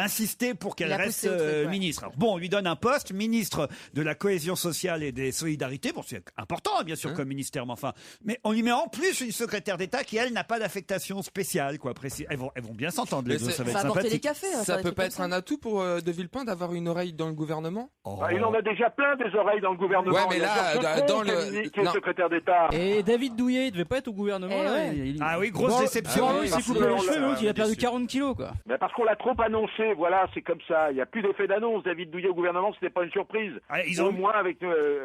Speaker 3: insisté pour qu'elle
Speaker 8: Il a
Speaker 3: reste
Speaker 8: poussé au truc, ouais.
Speaker 3: ministre. Alors, bon, on lui donne un poste, ministre de la Cohésion sociale et des Solidarités. Bon, c'est important, bien sûr, comme ministère, mais enfin, mais on lui met en plus une secrétaire d'État qui, elle, n'a pas d'affectation spéciale, quoi. Précis. Elles vont bien s'entendre les deux, ça va être
Speaker 8: apporter des
Speaker 3: sympathique.
Speaker 8: cafés.
Speaker 5: Ça peut pas être un atout pour De Villepin d'avoir une oreille dans le gouvernement?
Speaker 9: Il en a déjà plein des oreilles dans le gouvernement.
Speaker 5: Ouais, mais
Speaker 9: Il y a
Speaker 5: là,
Speaker 9: Georges Faucon
Speaker 5: dans
Speaker 9: qui
Speaker 5: le-
Speaker 9: est- qui est
Speaker 5: non.
Speaker 9: secrétaire d'État.
Speaker 4: Et David Douillet, il devait pas être au gouvernement.
Speaker 8: Eh
Speaker 4: là.
Speaker 8: ouais.
Speaker 3: Ah oui, grosse déception.
Speaker 4: Ah oui, il s'est
Speaker 9: parce
Speaker 4: coupé
Speaker 9: que
Speaker 4: les
Speaker 9: on
Speaker 4: cheveux,
Speaker 9: l'a-
Speaker 4: l'autre, il a perdu
Speaker 7: déçu.
Speaker 4: 40 kilos, quoi.
Speaker 9: Mais parce qu'on l'a trop annoncé, voilà, c'est comme ça. Il n'y a plus d'effet d'annonce. David Douillet au gouvernement, c'était pas une surprise.
Speaker 3: Ah, ils
Speaker 9: Au
Speaker 3: ont-
Speaker 9: moins, avec,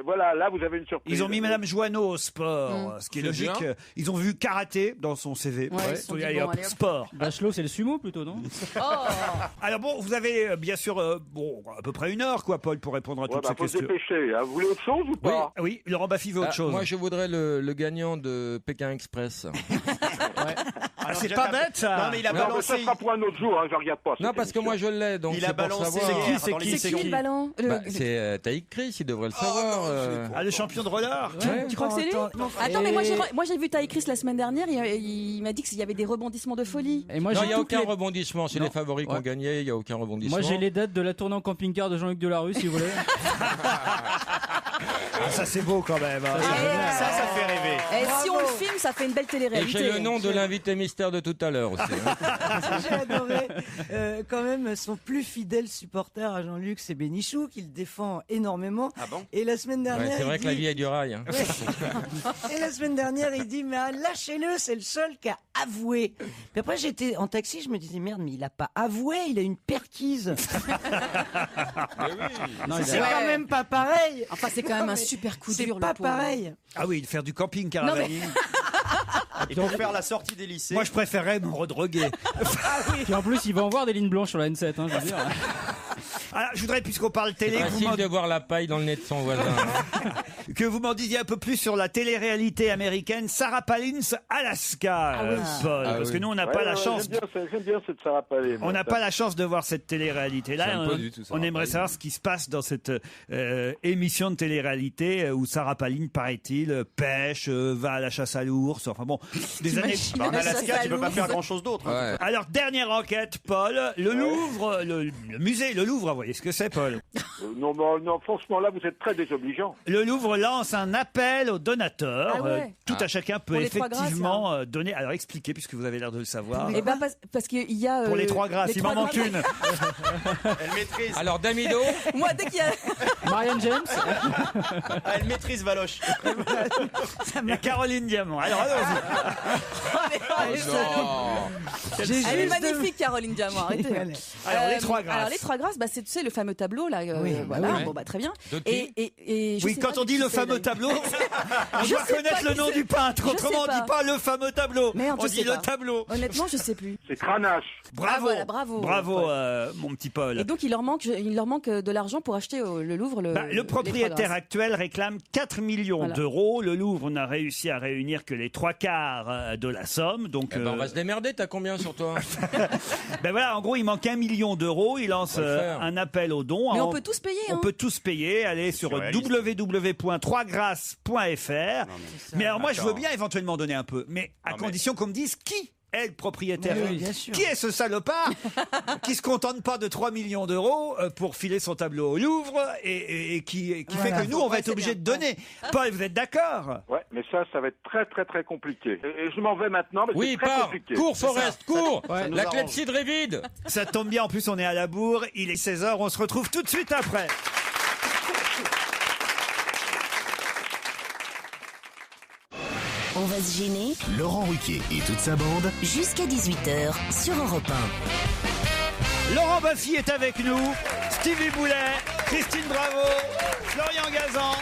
Speaker 9: voilà, là, vous avez une surprise.
Speaker 3: Ils ont mis Madame Joanneau au sport, ce qui est
Speaker 5: C'est
Speaker 3: logique.
Speaker 5: bien.
Speaker 3: Ils ont vu karaté dans son CV.
Speaker 8: Ouais, ils se sont dit,
Speaker 3: Allez,
Speaker 8: bon,
Speaker 3: hop,
Speaker 8: allez, hop.
Speaker 3: sport.
Speaker 4: Bachelot, c'est le sumo plutôt, non?
Speaker 3: Alors bon, vous avez bien sûr à peu près une heure, quoi, Paul, pour répondre à
Speaker 9: Ouais,
Speaker 3: toutes
Speaker 9: bah,
Speaker 3: ces
Speaker 9: faut se
Speaker 3: questions.
Speaker 9: dépêcher. Hein. Vous voulez autre chose ou pas?
Speaker 3: Oui, Laurent Baffy veut autre chose.
Speaker 5: Moi, je voudrais le gagnant de Pékin Express.
Speaker 3: C'est pas bête, ça.
Speaker 7: Non, mais il a
Speaker 9: Non, mais
Speaker 7: balancé.
Speaker 9: ça sera pour un autre jour, hein, je regarde pas.
Speaker 5: Non, parce que moi, je l'ai, donc
Speaker 7: Il
Speaker 5: c'est
Speaker 7: a
Speaker 5: pour
Speaker 7: balancé.
Speaker 5: savoir.
Speaker 7: hier
Speaker 4: c'est
Speaker 7: dans
Speaker 4: qui,
Speaker 7: les
Speaker 8: C'est
Speaker 4: c'est
Speaker 8: qui le ballon?
Speaker 5: C'est Taïk Chris, il devrait le savoir.
Speaker 3: Ah, le champion de roller.
Speaker 8: Tu crois que c'est lui? Attends, mais moi j'ai vu Taï Chris la semaine dernière. Il m'a dit qu'il y avait des rebondissements de folie.
Speaker 4: Et moi,
Speaker 5: Non,
Speaker 4: j'ai
Speaker 5: il n'y a
Speaker 4: toutes
Speaker 5: aucun
Speaker 4: les-
Speaker 5: rebondissement. C'est
Speaker 4: Non.
Speaker 5: les favoris qui ont
Speaker 4: Ouais.
Speaker 5: gagné, il n'y a aucun rebondissement.
Speaker 4: Moi, j'ai les dates de la tournée en camping-car de Jean-Luc Delarue, si vous voulez.
Speaker 3: Ah, ça c'est beau quand même. hein.
Speaker 7: Ça fait rêver.
Speaker 8: Et si on le filme, ça fait une belle
Speaker 5: Et
Speaker 8: télé-réalité.
Speaker 5: j'ai le nom de l'invité mystère de tout à l'heure aussi. hein.
Speaker 6: J'ai adoré quand même son plus fidèle supporter à Jean-Luc, c'est Bénichou, qui le défend énormément.
Speaker 7: Ah bon?
Speaker 6: Et la semaine
Speaker 5: Ouais,
Speaker 6: dernière,
Speaker 5: c'est vrai
Speaker 6: il
Speaker 5: que la
Speaker 6: dit-
Speaker 5: vie est du rail. hein.
Speaker 6: Et la semaine dernière, il dit mais lâchez-le, c'est le seul qui a avoué. Puis après, j'étais en taxi, je me disais merde, mais il a pas avoué, il a une perquise.
Speaker 4: Non, il
Speaker 6: C'est
Speaker 4: a-
Speaker 6: quand même pas pareil.
Speaker 8: Enfin, c'est quand même un super coup
Speaker 6: c'est
Speaker 8: dur, le
Speaker 6: pas
Speaker 8: pauvre.
Speaker 6: pareil.
Speaker 3: Ah oui, faire du camping caravaning.
Speaker 7: Et pour faire la sortie des lycées.
Speaker 3: Moi, je préférerais me redroguer.
Speaker 4: Puis en plus, ils vont avoir des lignes blanches sur la N7, hein, je veux dire.
Speaker 3: Alors, je voudrais, puisqu'on parle télé,
Speaker 5: C'est
Speaker 3: que vous,
Speaker 5: facile de voir la paille dans le nez de son voisin.
Speaker 3: que vous m'en disiez un peu plus sur la télé-réalité américaine Sarah Palin's Alaska, Paul. Parce que nous, on n'a pas la chance.
Speaker 9: J'aime bien cette Sarah Palin.
Speaker 3: On n'a pas la chance de voir cette télé-réalité-là.
Speaker 5: J'aime pas du tout Sarah
Speaker 3: On aimerait
Speaker 5: Palin.
Speaker 3: savoir ce qui se passe dans cette émission de télé-réalité où Sarah Palin, paraît-il, pêche, va à la chasse à l'ours. Enfin bon, des années.
Speaker 7: En Alaska, tu peux pas faire grand-chose d'autre. hein.
Speaker 5: Ouais.
Speaker 3: Alors, dernière enquête, Paul. Le Louvre, le musée, le Louvre, vous voyez ce que c'est, Paul?
Speaker 9: Non, franchement, là, vous êtes très désobligeant.
Speaker 3: Le Louvre lance un appel aux donateurs.
Speaker 8: Ah ouais.
Speaker 3: Tout à chacun peut
Speaker 8: Pour les trois
Speaker 3: effectivement donner. Alors, expliquez, puisque vous avez l'air de le savoir.
Speaker 8: Eh ben, parce qu'il y a.
Speaker 3: Pour les 3 grâces, il m'en manque une.
Speaker 7: Elle maîtrise.
Speaker 5: Alors, Damido,
Speaker 8: Moi, dès qu'il y a.
Speaker 4: Marianne James.
Speaker 7: Elle maîtrise Valoche.
Speaker 3: Et Caroline Diamant. Alors, allons-y.
Speaker 8: Elle est magnifique, Caroline Diamant. Arrêtez.
Speaker 3: Alors, les 3 grâces.
Speaker 8: Alors, les 3 grâces, tu sais, le fameux tableau, là. Voilà,
Speaker 5: oui.
Speaker 8: bon, très bien.
Speaker 5: De qui
Speaker 8: Et je
Speaker 3: Oui,
Speaker 8: sais
Speaker 3: quand
Speaker 8: pas
Speaker 3: on dit
Speaker 8: qui
Speaker 3: le
Speaker 8: c'est,
Speaker 3: fameux
Speaker 8: d'ailleurs.
Speaker 3: tableau, on
Speaker 8: Je
Speaker 3: doit
Speaker 8: sais
Speaker 3: connaître
Speaker 8: pas
Speaker 3: le
Speaker 8: qui
Speaker 3: nom
Speaker 8: c'est.
Speaker 3: du peintre.
Speaker 8: Je
Speaker 3: Autrement, on
Speaker 8: sais
Speaker 3: dit pas le fameux tableau.
Speaker 8: Merde,
Speaker 3: On
Speaker 8: je
Speaker 3: dit
Speaker 8: sais
Speaker 3: le
Speaker 8: pas.
Speaker 3: tableau.
Speaker 8: Honnêtement, je sais plus.
Speaker 9: C'est Cranach.
Speaker 3: Bravo.
Speaker 8: voilà, bravo.
Speaker 3: Bravo,
Speaker 8: Paul.
Speaker 3: mon petit Paul.
Speaker 8: Et donc, il leur manque de l'argent pour acheter le Louvre
Speaker 3: Le
Speaker 8: les
Speaker 3: propriétaire
Speaker 8: 3 grâces.
Speaker 3: actuel réclame 4 millions
Speaker 8: Voilà.
Speaker 3: d'euros. Le Louvre n'a réussi à réunir que les 3/4 de la somme. Donc,
Speaker 5: eh ben, on va se démerder. T'as combien sur toi?
Speaker 3: ben voilà, en gros, il manque 1 million d'euros. Il lance
Speaker 5: On va le faire.
Speaker 3: un appel aux dons.
Speaker 8: Mais on peut tous payer.
Speaker 3: On
Speaker 8: hein.
Speaker 3: peut tous payer. Allez sur
Speaker 7: Surréaliste.
Speaker 3: www.3grâces.fr. Mais alors moi, je veux
Speaker 7: D'accord.
Speaker 3: bien éventuellement donner un peu, mais à
Speaker 7: Non, mais-
Speaker 3: condition qu'on me dise qui est le propriétaire.
Speaker 6: Oui, bien sûr.
Speaker 3: Qui est ce salopard qui se contente pas de 3 millions d'euros pour filer son tableau au Louvre et qui fait
Speaker 6: Voilà.
Speaker 3: que nous, on va
Speaker 8: Ouais,
Speaker 3: être
Speaker 8: c'est
Speaker 3: obligé de
Speaker 8: bien.
Speaker 3: donner. Paul, vous êtes d'accord?
Speaker 9: Ouais, mais ça va être très, très, très compliqué. Et je m'en vais maintenant, mais
Speaker 5: Oui,
Speaker 9: c'est très
Speaker 5: pars.
Speaker 9: compliqué.
Speaker 5: Cours, Forest, cours.
Speaker 7: ça nous
Speaker 5: La
Speaker 7: arrange.
Speaker 5: clepsydre est vide.
Speaker 3: Ça tombe bien, en plus on est à la bourre, il est 16h, on se retrouve tout de suite après.
Speaker 1: On va se gêner
Speaker 2: Laurent Ruquier et toute sa bande.
Speaker 1: jusqu'à 18h sur Europe
Speaker 3: Laurent Baffy est avec nous, Stevie Boulet, Christine Bravo, Florian Gazan,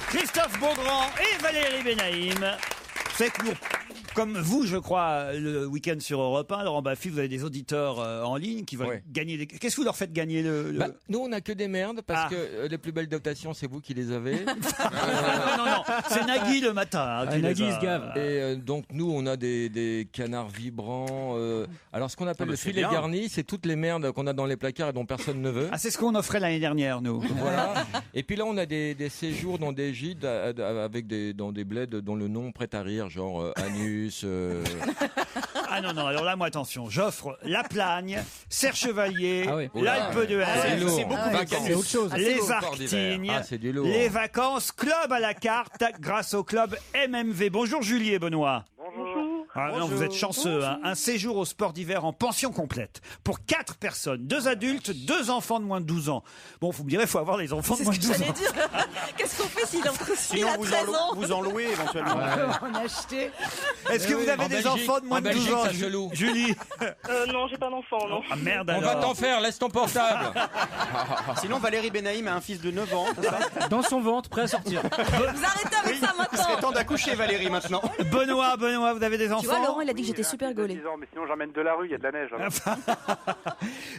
Speaker 3: Christophe Beaugrand et Valérie Benaïm. C'est que nous, comme vous, je crois, le week-end sur Europe 1, Laurent Baffy, vous avez des auditeurs en ligne qui veulent
Speaker 5: Ouais.
Speaker 3: gagner des... Qu'est-ce que vous leur faites gagner
Speaker 5: Bah, nous, on n'a que des merdes parce
Speaker 3: Ah.
Speaker 5: que les plus belles dotations, c'est vous qui les avez.
Speaker 3: Non, c'est Nagui le matin. Qui
Speaker 4: Nagui
Speaker 3: les a.
Speaker 4: se gave.
Speaker 5: Et donc, nous, on a des canards vibrants. Alors, ce qu'on appelle
Speaker 7: Ah,
Speaker 5: le
Speaker 7: mais c'est
Speaker 5: filet
Speaker 7: bien.
Speaker 5: garni, c'est toutes les merdes qu'on a dans les placards et dont personne ne veut.
Speaker 3: Ah, c'est ce qu'on offrait l'année dernière, nous.
Speaker 5: Voilà. Et puis là, on a des séjours dans des gîtes avec dans des bleds dont le nom prête à rire, genre Anus.
Speaker 3: Ah non, alors là, moi, attention, j'offre La Plagne, Serre Chevalier,
Speaker 4: Ah oui.
Speaker 3: l'Alpe de
Speaker 5: c'est
Speaker 3: Haine,
Speaker 5: lourd.
Speaker 7: c'est beaucoup
Speaker 5: Vacances.
Speaker 7: vacances.
Speaker 4: C'est autre chose.
Speaker 3: les
Speaker 5: lourd.
Speaker 3: Arctignes,
Speaker 5: Ah, c'est du lourd.
Speaker 3: les vacances, club à la carte, grâce au club MMV. Bonjour Julie et Benoît.
Speaker 9: Bonjour.
Speaker 3: Ah, non, vous êtes chanceux, hein. Un séjour au sport d'hiver en pension complète pour 4 personnes, 2 adultes, 2 enfants de moins de 12 ans. Bon, vous me direz, il faut avoir les enfants de
Speaker 8: C'est ce
Speaker 3: moins
Speaker 8: que
Speaker 3: de 12
Speaker 8: j'allais
Speaker 3: ans.
Speaker 8: dire. Qu'est-ce qu'on fait s'il
Speaker 7: Sinon,
Speaker 8: a 13 ans
Speaker 7: vous en louez éventuellement.
Speaker 6: On a acheté.
Speaker 3: Est-ce que vous avez
Speaker 5: En
Speaker 3: des
Speaker 5: Belgique-
Speaker 3: enfants de moins
Speaker 5: en
Speaker 3: de 12
Speaker 5: Belgique,
Speaker 3: ans,
Speaker 5: ça se loue.
Speaker 3: Julie?
Speaker 10: Non, j'ai pas d'enfant, non.
Speaker 3: Ah merde
Speaker 5: On
Speaker 3: alors.
Speaker 5: va t'en faire, laisse ton portable.
Speaker 7: Sinon, Valérie Benaïm a un fils de 9 ans. c'est ça
Speaker 4: Dans son ventre, prêt à sortir.
Speaker 8: Vous arrêtez avec ça
Speaker 7: Il serait
Speaker 8: maintenant.
Speaker 7: temps d'accoucher, Valérie, maintenant.
Speaker 3: Benoît, vous avez des enfants?
Speaker 8: Tu vois, Laurent, il a dit que j'étais
Speaker 9: Oui,
Speaker 8: super
Speaker 9: un fils de
Speaker 8: gaulée.
Speaker 9: 10 ans, mais sinon j'emmène de la rue, il y a de la neige.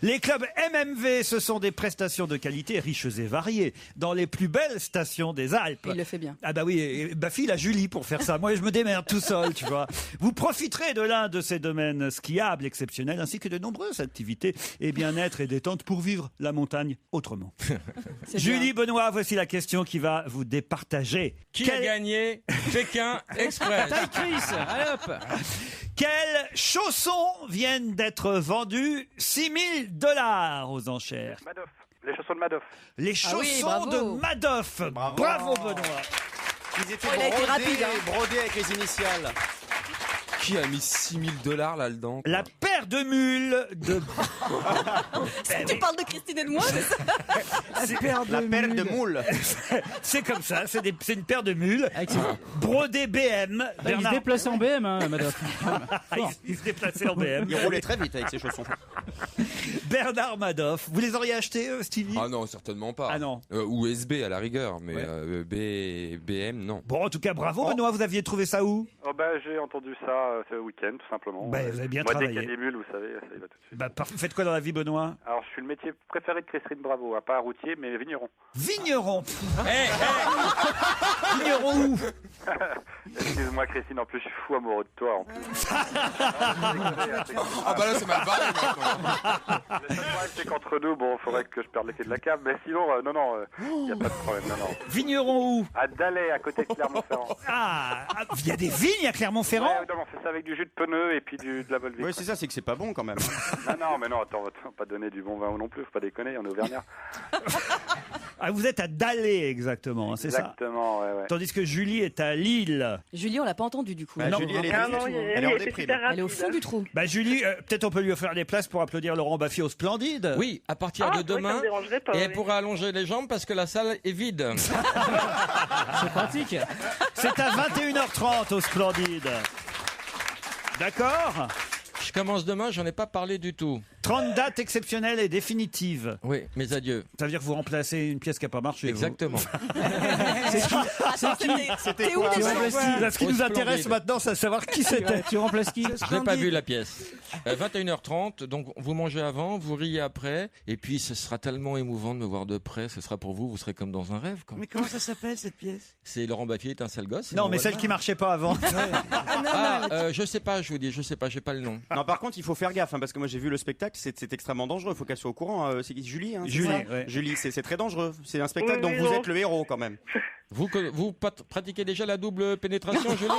Speaker 3: Les clubs MMV, ce sont des prestations de qualité riches et variées dans les plus belles stations des Alpes.
Speaker 8: Il le fait bien.
Speaker 3: Ah bah oui, et Baffy a Julie pour faire ça. Moi, je me démerde tout seul, tu vois. Vous profiterez de l'un de ces domaines skiables exceptionnels ainsi que de nombreuses activités et bien-être et détente pour vivre la montagne autrement.
Speaker 8: C'est
Speaker 3: Julie,
Speaker 8: bien.
Speaker 3: Benoît, voici la question qui va vous départager.
Speaker 5: Qui a gagné Pékin Express?
Speaker 4: Taille Chris, allez hop.
Speaker 3: Quels chaussons viennent d'être vendus $6,000 aux enchères?
Speaker 9: Madoff. Les chaussons de Madoff.
Speaker 3: Les
Speaker 8: Ah oui,
Speaker 3: chaussons
Speaker 8: bravo.
Speaker 3: de Madoff. Bravo Benoît.
Speaker 7: Ils étaient
Speaker 8: Oh, il a été rapide, hein.
Speaker 7: brodés avec les initiales.
Speaker 11: Qui a mis $6,000 là-dedans?
Speaker 3: La paire paire de mules de...
Speaker 8: Tu parles de Christine et de moi, c'est ça?
Speaker 7: La paire de moules.
Speaker 3: C'est comme ça, c'est une paire de mules brodées BM.
Speaker 4: Il se déplaçait en BM, hein, madame.
Speaker 3: Il se déplaçait en BM.
Speaker 7: Il roulait très vite avec ses chaussons.
Speaker 3: Bernard Madoff, vous les auriez achetés, Stevie?
Speaker 11: Ah non, certainement pas.
Speaker 3: Ah non.
Speaker 11: Ou SB à la rigueur, mais BM, non.
Speaker 3: Bon, en tout cas, bravo, Benoît, vous aviez trouvé ça où?
Speaker 9: Oh ben, j'ai entendu ça ce week-end, tout simplement.
Speaker 3: Ben, vous avez bien
Speaker 9: Moi,
Speaker 3: travaillé.
Speaker 9: dès qu'il y a des mules, vous savez, ça y va tout de suite.
Speaker 3: Bah, faites quoi dans la vie, Benoît?
Speaker 9: Alors, je suis le métier préféré de Christine Bravo, à pas routier, mais vigneron.
Speaker 3: Vigneron. Vigneron où?
Speaker 9: Excuse-moi, Christine, en plus, je suis fou amoureux de toi. En plus.
Speaker 11: Ah bah là, c'est mal barré maintenant.
Speaker 9: Le seul problème, c'est qu'entre nous, bon, faudrait que je perde les clés de la cave, mais sinon, non, il n'y a pas de problème, non.
Speaker 3: Vigneron où?
Speaker 9: À Dalais, à côté de Clermont-Ferrand.
Speaker 3: Ah, il y a des vignes à Clermont-Ferrand?
Speaker 9: Ouais, non, on fait ça avec du jus de pneu et puis de la Volvic.
Speaker 7: Oui, c'est ça, c'est que c'est pas bon quand même.
Speaker 9: Non, mais non, attends, on va pas donner du bon vin non plus, faut pas déconner, on est auvergnat.
Speaker 3: Ah, vous êtes à Dalais, exactement, c'est ça?
Speaker 9: Exactement, ouais.
Speaker 3: Tandis que Julie est à Lille.
Speaker 8: Julie, on l'a pas entendu du coup.
Speaker 7: Julie, elle est
Speaker 10: elle est
Speaker 7: en
Speaker 10: en
Speaker 7: déprime.
Speaker 8: Elle est au fond du trou.
Speaker 3: Bah, Julie, peut-être on peut lui offrir des places pour applaudir Laurent Baffy au Splendide.
Speaker 5: Oui, à partir de demain. Et elle pourra allonger les jambes parce que la salle est vide.
Speaker 4: C'est pratique.
Speaker 3: C'est à 21h30 au Splendide. D'accord?
Speaker 5: Je commence demain, j'en ai pas parlé du tout.
Speaker 3: 30 dates exceptionnelles et définitives.
Speaker 5: Oui, mes adieux.
Speaker 3: Ça veut dire que vous remplacez une pièce qui n'a pas marché.
Speaker 5: Exactement.
Speaker 8: C'était où déjà?
Speaker 3: Ce qui nous intéresse maintenant, c'est de savoir qui c'était.
Speaker 4: Tu remplaces qui?
Speaker 5: Je n'ai pas vu la pièce. 21h30, donc vous mangez avant, vous riez après, et puis ce sera tellement émouvant de me voir de près, ce sera pour vous, vous serez comme dans un rêve. Quoi.
Speaker 6: Mais comment ça s'appelle cette pièce?
Speaker 5: C'est Laurent Baffy est un sale gosse.
Speaker 3: Non, mais celle qui marchait pas avant.
Speaker 5: Je sais pas, je vous dis, je sais pas, j'ai pas le nom.
Speaker 7: Non, par contre, il faut faire gaffe, hein, parce que moi j'ai vu le spectacle, c'est extrêmement dangereux, il faut qu'elle soit au courant. C'est Julie, hein,
Speaker 3: Julie,
Speaker 7: c'est ça
Speaker 3: ouais.
Speaker 7: Julie, c'est très dangereux. C'est un spectacle dont vous êtes le héros quand même.
Speaker 5: Vous pratiquez déjà la double pénétration, Julie?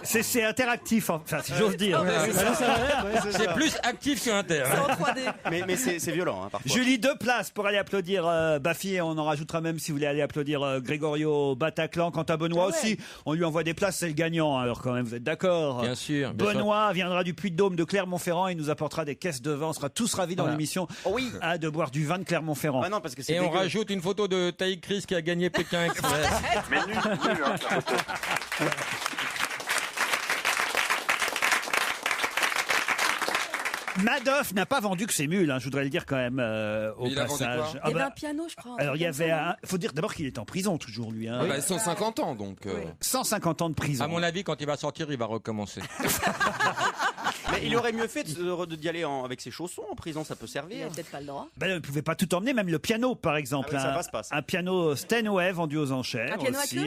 Speaker 3: C'est interactif, enfin, si j'ose dire.
Speaker 5: C'est plus actif que inter.
Speaker 8: En 3D.
Speaker 7: Mais c'est violent, hein, parfois.
Speaker 3: Julie, 2 places pour aller applaudir Baffy, et on en rajoutera même si vous voulez aller applaudir Grégorio Bataclan. Quant à Benoît aussi, on lui envoie des places, c'est le gagnant. Alors quand même, vous êtes d'accord?
Speaker 5: Bien sûr.
Speaker 3: Benoît viendra du Puy-de-Dôme de Clermont-Ferrand et nous apportera des caisses de vin. On sera tous ravis dans l'émission de boire du vin de Clermont-Ferrand.
Speaker 7: Ah non, parce que c'est
Speaker 5: Et on
Speaker 7: dégueu.
Speaker 5: rajoute une photo de Taïk Chris qui a gagné Pékin Express.
Speaker 9: Mais nul, hein, la photo.
Speaker 3: Madoff n'a pas vendu que ses mules, je voudrais le dire quand même au
Speaker 11: il a vendu
Speaker 3: passage.
Speaker 11: quoi
Speaker 8: Il y avait un piano, je crois.
Speaker 3: Alors il y avait faut dire d'abord qu'il est en prison toujours lui.
Speaker 11: 150 ans donc.
Speaker 3: 150 ans de prison.
Speaker 5: À mon avis, quand il va sortir, il va recommencer.
Speaker 7: Mais il aurait mieux fait d'y aller avec ses chaussons en prison, ça peut
Speaker 8: Il
Speaker 7: servir.
Speaker 8: a peut-être pas le droit.
Speaker 3: Ben, il ne pouvait pas tout emmener, même le piano par exemple.
Speaker 7: Ah oui, ça passe pas.
Speaker 3: Un piano Steinway vendu aux enchères
Speaker 8: Un piano à
Speaker 3: aussi.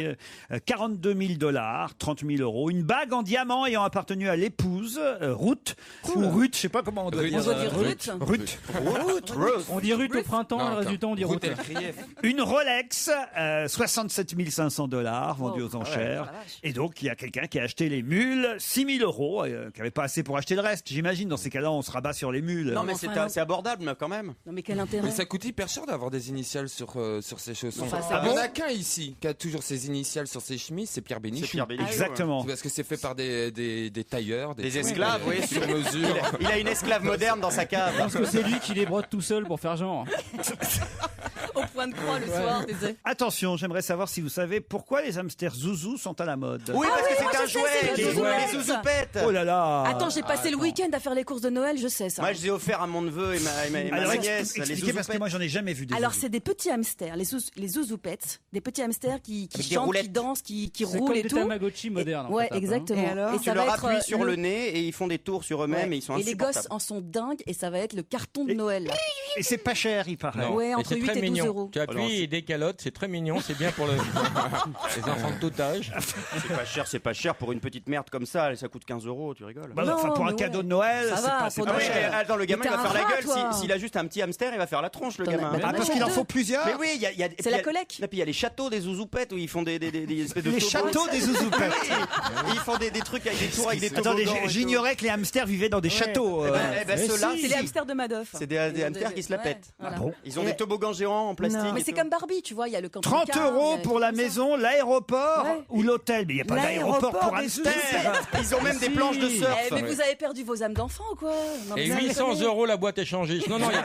Speaker 3: $42 000, 30 000 €. Une bague en diamant ayant appartenu à l'épouse, Ruth, ou Ruth, je sais pas comment on doit dire.
Speaker 8: On doit dire Ruth.
Speaker 3: Ruth.
Speaker 4: On dit Ruth au printemps,
Speaker 11: Non,
Speaker 4: le résultat on dit Ruth.
Speaker 3: Une Rolex, $67 500 vendue aux enchères.
Speaker 8: la vache.
Speaker 3: Et donc, il y a quelqu'un qui a acheté les mules, 6 000 €, qui n'avait pas assez pour acheter le reste. J'imagine, dans ces cas-là, on se rabat sur les mules.
Speaker 7: Non, mais
Speaker 8: enfin,
Speaker 7: c'est abordable, mais quand même.
Speaker 8: Non, mais quel intérêt?
Speaker 11: Mais ça coûte hyper cher d'avoir des initiales sur ses chaussons.
Speaker 8: Enfin,
Speaker 11: Il y en a qu'un ici qui a toujours ses initiales sur ses chemises, c'est Pierre Bénichou.
Speaker 7: C'est Pierre Bénichou.
Speaker 3: Exactement.
Speaker 11: Parce que c'est fait par des tailleurs,
Speaker 7: Des esclaves, oui,
Speaker 11: sur mesure.
Speaker 7: Il a une esclave moderne dans sa cave.
Speaker 4: Je pense que c'est lui qui les brode tout seul pour faire genre.
Speaker 8: Au point de croix le soir, disais.
Speaker 3: Attention, j'aimerais savoir si vous savez pourquoi les hamsters zouzous sont à la mode.
Speaker 7: Oui, parce que
Speaker 8: moi,
Speaker 7: c'est un
Speaker 8: je sais,
Speaker 7: jouet,
Speaker 8: c'est les
Speaker 7: les
Speaker 8: zouzoupettes.
Speaker 7: zouzoupettes.
Speaker 3: Oh là là.
Speaker 8: Attends, j'ai passé le week-end à faire les courses de Noël, je sais ça.
Speaker 7: Moi, je les ai offert à mon neveu et ma
Speaker 3: Alors,
Speaker 7: nièce. Les
Speaker 3: expliquez parce que
Speaker 7: zouzoupettes.
Speaker 3: moi, j'en ai jamais vu des
Speaker 8: Alors
Speaker 3: zouzous.
Speaker 8: c'est des petits hamsters, les zouzoupettes, des petits hamsters qui
Speaker 7: Avec des
Speaker 8: chantent,
Speaker 7: roulettes.
Speaker 8: qui dansent, qui
Speaker 4: C'est
Speaker 8: roulent
Speaker 4: comme
Speaker 8: et
Speaker 4: des
Speaker 8: tout.
Speaker 4: Tamagotchi modernes. en
Speaker 8: Ouais,
Speaker 4: fait,
Speaker 8: exactement.
Speaker 6: Et alors
Speaker 7: Tu
Speaker 8: ça
Speaker 7: leur
Speaker 8: va être
Speaker 7: appuies sur le nez et ils font des tours sur eux-mêmes et ils sont
Speaker 8: et les gosses
Speaker 7: insupportables.
Speaker 8: en sont dingues et ça va être le carton de Noël. Là.
Speaker 3: Et c'est pas cher, il paraît.
Speaker 5: Non.
Speaker 8: Ouais,
Speaker 5: Et
Speaker 8: entre
Speaker 5: c'est
Speaker 8: 8
Speaker 5: très
Speaker 8: et 12
Speaker 5: mignon.
Speaker 8: euros.
Speaker 5: Tu appuies et des calottes, c'est très mignon, c'est bien pour les enfants de tout âge.
Speaker 7: C'est pas cher pour une petite merde comme ça, ça coûte 15 €, tu rigoles.
Speaker 3: Bah,
Speaker 8: Non,
Speaker 3: enfin, pour un
Speaker 8: mais
Speaker 3: cadeau
Speaker 8: ouais.
Speaker 3: de Noël,
Speaker 8: Ça
Speaker 3: c'est
Speaker 8: va,
Speaker 3: pas, c'est
Speaker 8: pour
Speaker 3: pas
Speaker 7: Ah oui,
Speaker 8: Noël.
Speaker 3: cher.
Speaker 7: attends, le gamin
Speaker 8: Mais
Speaker 7: il va
Speaker 8: t'es
Speaker 7: faire
Speaker 8: un
Speaker 7: la
Speaker 8: rat,
Speaker 7: gueule
Speaker 8: toi.
Speaker 7: s'il a juste un petit hamster, il va faire la tronche le
Speaker 8: T'en as-
Speaker 7: gamin.
Speaker 8: bah,
Speaker 3: Ah, parce qu'il en faut plusieurs.
Speaker 7: Mais oui, il y a
Speaker 8: C'est la collecte.
Speaker 7: Et puis il y a les châteaux des zouzoupettes où ils font des espèces de
Speaker 3: Les
Speaker 7: toboggans.
Speaker 3: châteaux des zouzoupettes.
Speaker 7: Et ils font des trucs avec des tours avec des
Speaker 3: Attendez,
Speaker 7: toboggans et tout.
Speaker 3: j'ignorais que les hamsters vivaient dans des châteaux.
Speaker 7: Eh ben,
Speaker 4: Mais
Speaker 7: ceux-là,
Speaker 4: si.
Speaker 8: C'est les hamsters de Madoff.
Speaker 7: c'est des hamsters qui qui se la pètent.
Speaker 8: voilà.
Speaker 3: Ah bon
Speaker 7: Ils ont des toboggans géants en plastique.
Speaker 8: Mais
Speaker 7: et
Speaker 8: c'est
Speaker 7: tout.
Speaker 8: comme Barbie, tu vois, il y a le camping-car.
Speaker 3: 30 euros
Speaker 8: il y a
Speaker 3: pour la
Speaker 8: tout ça.
Speaker 3: maison, l'aéroport
Speaker 8: Ouais.
Speaker 3: ou l'hôtel. Mais il n'y a pas d'aéroport pour
Speaker 6: des
Speaker 3: hamster.
Speaker 7: Ils ont même des planches de surf.
Speaker 8: Eh, mais vous avez perdu vos âmes d'enfant ou quoi? Non, mais
Speaker 5: Et
Speaker 8: ça,
Speaker 5: 800
Speaker 8: déconner.
Speaker 5: euros la boîte échangiste. Non, il y a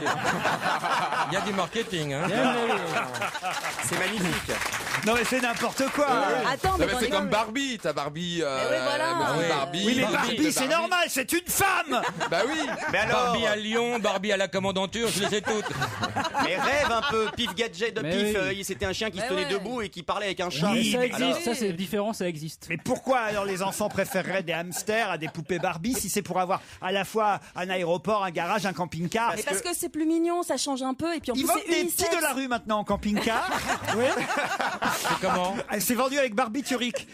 Speaker 5: il y a du marketing. Hein.
Speaker 7: C'est magnifique.
Speaker 3: Non mais c'est n'importe quoi.
Speaker 8: Attends,
Speaker 11: Non,
Speaker 8: mais
Speaker 11: mais
Speaker 8: dans
Speaker 11: c'est
Speaker 8: les-
Speaker 11: comme Barbie, t'as Barbie.
Speaker 8: oui, voilà.
Speaker 11: Barbie.
Speaker 3: Oui mais Barbie c'est normal, c'est une femme.
Speaker 11: Bah oui.
Speaker 7: Mais alors,
Speaker 5: Barbie à Lyon, Barbie à la commandanture, je les ai toutes.
Speaker 7: mais rêve un peu. Pif Gadget de
Speaker 4: Mais
Speaker 7: Pif.
Speaker 4: oui.
Speaker 7: C'était un chien qui se
Speaker 8: Mais
Speaker 7: tenait
Speaker 8: ouais.
Speaker 7: debout et qui parlait avec un chat.
Speaker 3: Oui,
Speaker 4: Ça
Speaker 3: mais
Speaker 4: existe,
Speaker 3: alors-
Speaker 4: ça c'est différent, ça existe.
Speaker 3: Mais pourquoi alors les enfants préféreraient des hamsters à des poupées Barbie si c'est pour avoir à la fois un aéroport, un garage, un camping-car?
Speaker 8: Mais parce que c'est plus mignon, ça change un peu, et puis en
Speaker 3: Ils
Speaker 8: plus
Speaker 3: vendent
Speaker 8: c'est
Speaker 3: des
Speaker 8: unisexe.
Speaker 3: petits de la rue maintenant en camping-car. Oui.
Speaker 5: C'est comment?
Speaker 3: C'est vendu avec barbiturique.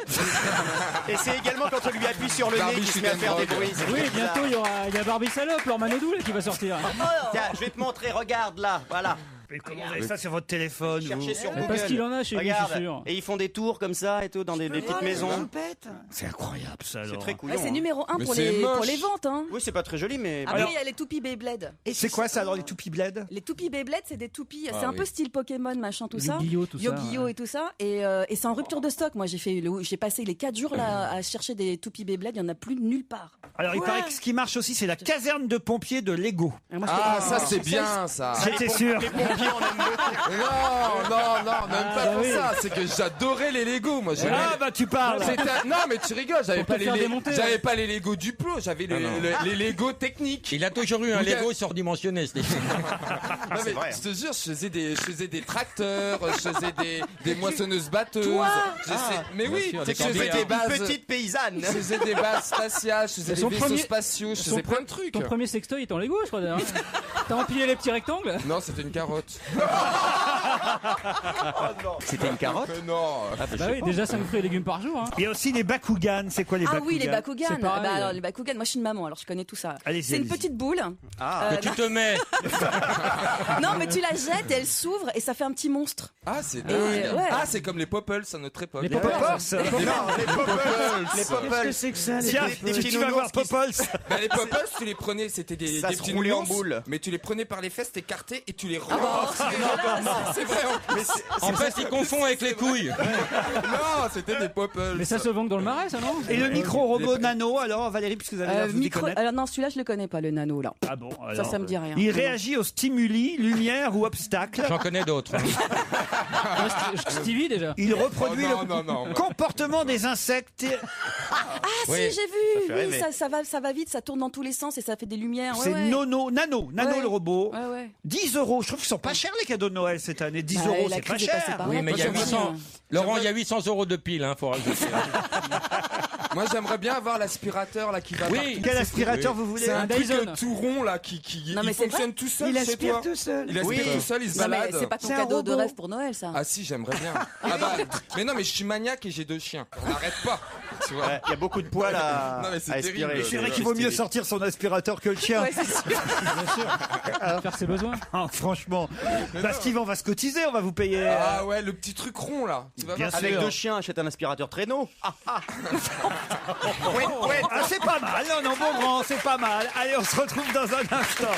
Speaker 7: Et c'est également quand on lui appuie sur le
Speaker 11: Barbie
Speaker 7: nez qu'il se met à
Speaker 11: Chicken
Speaker 7: faire des
Speaker 11: Dog.
Speaker 7: bruits. C'est
Speaker 4: Oui,
Speaker 7: très bizarre.
Speaker 4: bientôt il y a Barbie Salope, leur Manodou là, qui va sortir.
Speaker 7: Tiens, je vais te montrer, regarde là, voilà.
Speaker 3: Mais comment vous avez ça sur votre téléphone vous
Speaker 7: Cherchez sur
Speaker 4: Mais
Speaker 7: Google.
Speaker 4: parce qu'il en a chez lui, je
Speaker 7: Regarde.
Speaker 4: suis sûr.
Speaker 7: Et ils font des tours comme ça et tout dans des petites maisons.
Speaker 3: C'est incroyable ça
Speaker 7: C'est
Speaker 3: alors.
Speaker 7: très couillon.
Speaker 8: Ouais, c'est
Speaker 7: hein.
Speaker 8: numéro 1
Speaker 11: Mais
Speaker 8: pour
Speaker 11: c'est
Speaker 8: les,
Speaker 11: moche.
Speaker 8: pour les ventes. Hein.
Speaker 7: Oui, c'est pas très joli, mais.
Speaker 8: Après,
Speaker 3: Alors-
Speaker 8: il y a les toupies Beyblade.
Speaker 3: Et c'est quoi ça alors les toupies bled?
Speaker 8: Les toupies Beyblade, c'est des toupies.
Speaker 11: Ah
Speaker 8: c'est un
Speaker 11: oui.
Speaker 8: peu style Pokémon, machin, tout ça.
Speaker 4: Yu-Gi-Oh, tout ça,
Speaker 8: Yu-Gi-Oh
Speaker 4: ouais.
Speaker 8: et tout ça. Et c'est en rupture de stock. Moi, j'ai passé les 4 jours là à chercher des toupies Beyblade. Il y en a plus nulle part.
Speaker 3: Alors il paraît que ce qui marche aussi c'est la caserne de pompiers de Lego.
Speaker 8: Et moi,
Speaker 11: Ah, ça c'est bien ça.
Speaker 3: J'étais sûr.
Speaker 7: Les pompiers, on aime beaucoup.
Speaker 11: Non, même pas pour ça. C'est que j'adorais les Lego. Moi, j'aimais.
Speaker 3: Ah bah tu parles.
Speaker 11: Non, mais tu rigoles. J'avais
Speaker 4: Pour te faire démonter,
Speaker 11: j'avais
Speaker 4: ouais.
Speaker 11: pas les Lego Duplo. J'avais les Lego techniques.
Speaker 5: Il a toujours eu un
Speaker 11: Oui,
Speaker 5: Lego surdimensionné.
Speaker 11: Non, mais
Speaker 7: vrai.
Speaker 11: je te jure, je faisais des tracteurs, je faisais des moissonneuses batteuses. Mais oui,
Speaker 5: sûr,
Speaker 11: tu
Speaker 5: des
Speaker 11: sais que je faisais
Speaker 5: cambières.
Speaker 11: des bases.
Speaker 7: Petite paysanne.
Speaker 11: Je faisais des bases spatiales, je faisais
Speaker 4: Son
Speaker 11: des vaisseaux
Speaker 4: premier-
Speaker 11: spatiaux, je faisais plein de trucs.
Speaker 4: Ton premier sextoy est en Lego, je crois d'ailleurs. T'as empilé les petits rectangles?
Speaker 11: Non, c'était une carotte.
Speaker 7: C'était une carotte.
Speaker 11: Mais non.
Speaker 4: Bah oui, déjà 5 fruits et légumes par jour. Hein.
Speaker 3: Il y a aussi les Bakugan. C'est quoi les
Speaker 8: Ah
Speaker 3: Bakugan?
Speaker 8: oui, les Bakugan.
Speaker 4: C'est pareil.
Speaker 8: Bah, alors, les Bakugan, moi je suis une maman, alors je connais tout ça.
Speaker 3: Allez-y,
Speaker 8: C'est une
Speaker 3: allez-y.
Speaker 8: petite boule.
Speaker 7: Ah.
Speaker 5: Que tu te mets.
Speaker 8: Non, mais tu la jettes et elle s'ouvre et ça fait un petit monstre.
Speaker 11: Ah, c'est dingue.
Speaker 8: ouais.
Speaker 11: Ah, c'est comme les Popples à notre époque.
Speaker 4: Les
Speaker 3: Poppers.
Speaker 7: Les Popples.
Speaker 6: Qu'est-ce que c'est que ça les
Speaker 3: Tiens,
Speaker 6: petits
Speaker 3: tu vas voir Popols.
Speaker 11: Bah, les Popples, tu les prenais, c'était des
Speaker 7: Ça se
Speaker 11: petits
Speaker 7: roulait en
Speaker 11: nounours,
Speaker 7: boule.
Speaker 11: mais tu les prenais par les fesses, t'écartais et tu les
Speaker 8: Ah bah,
Speaker 11: rentres. C'est vrai.
Speaker 5: En fait, il confond avec les couilles.
Speaker 11: Non, c'était des Popples.
Speaker 4: Mais ça se vend que dans le marais, ça non?
Speaker 3: Et le micro-robot nano, alors Valérie, puisque vous avez l'air de vous y connaître.
Speaker 8: Alors non, celui-là je le connais pas, le nano là.
Speaker 3: Ah bon,
Speaker 8: Ça,
Speaker 3: alors,
Speaker 8: ça me dit rien.
Speaker 3: Il réagit aux stimuli, lumière ou obstacles.
Speaker 5: J'en connais d'autres.
Speaker 4: Stevie déjà.
Speaker 3: Il reproduit
Speaker 11: Oh,
Speaker 3: le
Speaker 11: non.
Speaker 3: comportement des insectes.
Speaker 8: Ah
Speaker 5: Oui.
Speaker 8: si, j'ai vu.
Speaker 7: fait
Speaker 8: Oui,
Speaker 7: rêver.
Speaker 8: ça va vite, ça tourne dans tous les sens et ça fait des lumières. Ouais,
Speaker 3: C'est
Speaker 8: ouais.
Speaker 3: nano
Speaker 8: Ouais.
Speaker 3: le robot.
Speaker 8: Ouais, ouais.
Speaker 3: 10 euros. Je trouve qu'ils sont pas chers les cadeaux de Noël cette année. 10
Speaker 8: Bah,
Speaker 3: euros,
Speaker 8: la
Speaker 3: c'est pas
Speaker 8: crise est passée
Speaker 3: cher.
Speaker 8: par
Speaker 5: Oui,
Speaker 8: là,
Speaker 5: mais il y a
Speaker 8: pas cher.
Speaker 5: 800. Laurent, il y a 800 euros de piles, faut rajouter.
Speaker 11: Moi, j'aimerais bien avoir l'aspirateur là qui va.
Speaker 5: Oui.
Speaker 11: partout.
Speaker 3: Quel aspirateur vous voulez?
Speaker 11: C'est un
Speaker 4: Un
Speaker 11: truc
Speaker 4: Dyson.
Speaker 11: tout rond là qui
Speaker 8: Non, mais
Speaker 11: il
Speaker 8: c'est
Speaker 11: fonctionne tout seul
Speaker 6: Il
Speaker 11: chez
Speaker 6: aspire
Speaker 11: toi.
Speaker 6: tout seul.
Speaker 11: Il aspire tout seul, il se
Speaker 8: Non, mais
Speaker 11: balade.
Speaker 8: c'est pas ton
Speaker 6: C'est un
Speaker 8: cadeau de
Speaker 6: robot.
Speaker 8: rêve pour Noël, ça.
Speaker 11: Ah si, j'aimerais bien. Ah bah, mais non, mais je suis maniaque et j'ai 2 chiens. On n'arrête pas. Tu vois.
Speaker 7: Ouais, il y a beaucoup de poils à,
Speaker 11: Non, mais c'est
Speaker 7: à aspirer.
Speaker 11: terrible.
Speaker 3: C'est vrai qu'il vaut mieux sortir son aspirateur que le chien.
Speaker 8: Ouais, c'est sûr.
Speaker 4: Faire ses besoins.
Speaker 3: Ah, franchement. Bah, Steve, on va se cotiser, on va vous payer.
Speaker 11: Ah ouais, le petit truc rond là. Tu vas
Speaker 3: Bien
Speaker 11: voir.
Speaker 3: sûr.
Speaker 7: Avec 2 chiens, achète un aspirateur traîneau.
Speaker 3: Ah, c'est pas mal. Non, non, bon grand, c'est pas mal. Allez, on se retrouve dans un instant.